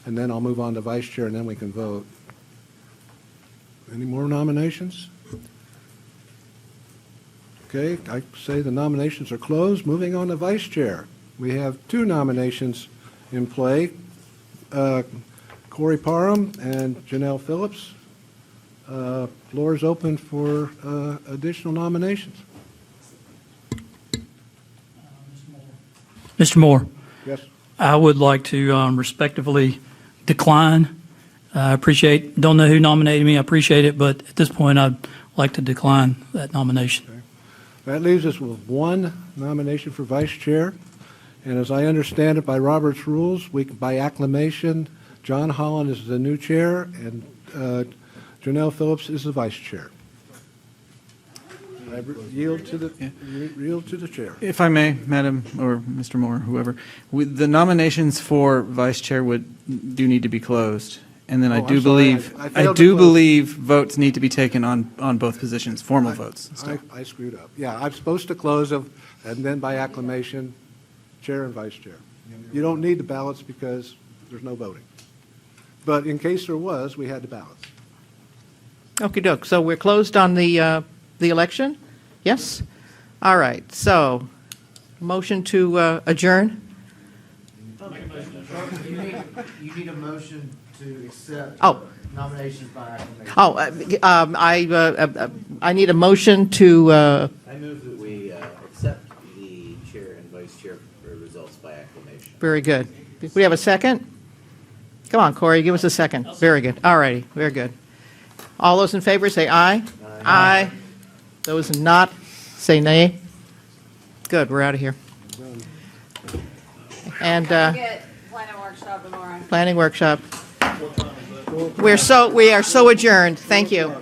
and then I'll move on to vice chair, and then we can vote. Any more nominations? Okay, I say the nominations are closed. Moving on to vice chair. We have 2 nominations in play, Corey Parham and Janelle Phillips. Floor is open for additional nominations. Mr. Moore, Yes. I would like to respectively decline. I don't know who nominated me, I appreciate it, but at this point, I'd like to decline that nomination. That leaves us with 1 nomination for vice chair. And as I understand it by Robert's rules, by acclamation, John Holland is the new chair and Janelle Phillips is the vice chair. I yield to the chair. If I may, Madam, or Mr. Moore, whoever, the nominations for vice chair do need to be closed. And then Oh, I I'm do sorry, believe, I I failed to do close. believe votes need to be taken on both positions, formal votes. and stuff. I screwed up. Yeah, I'm supposed to close them, and then by acclamation, chair and vice chair. You don't need the ballots because there's no voting. But in case there was, we had the ballots. Okey-doke. So we're closed on the election? Yes? All right, so, motion to adjourn? You need a motion to accept Oh. nominations by acclamation. I need a motion to, I move that we accept the chair and vice chair results by acclamation. very good. We have a second? Come on, Corey, give us a second. Very good. All righty, very good. All those in favor, say aye. Aye. Those not, say nay. Good, we're out of here. And get planning workshop tomorrow. planning workshop. We are so adjourned. Thank you.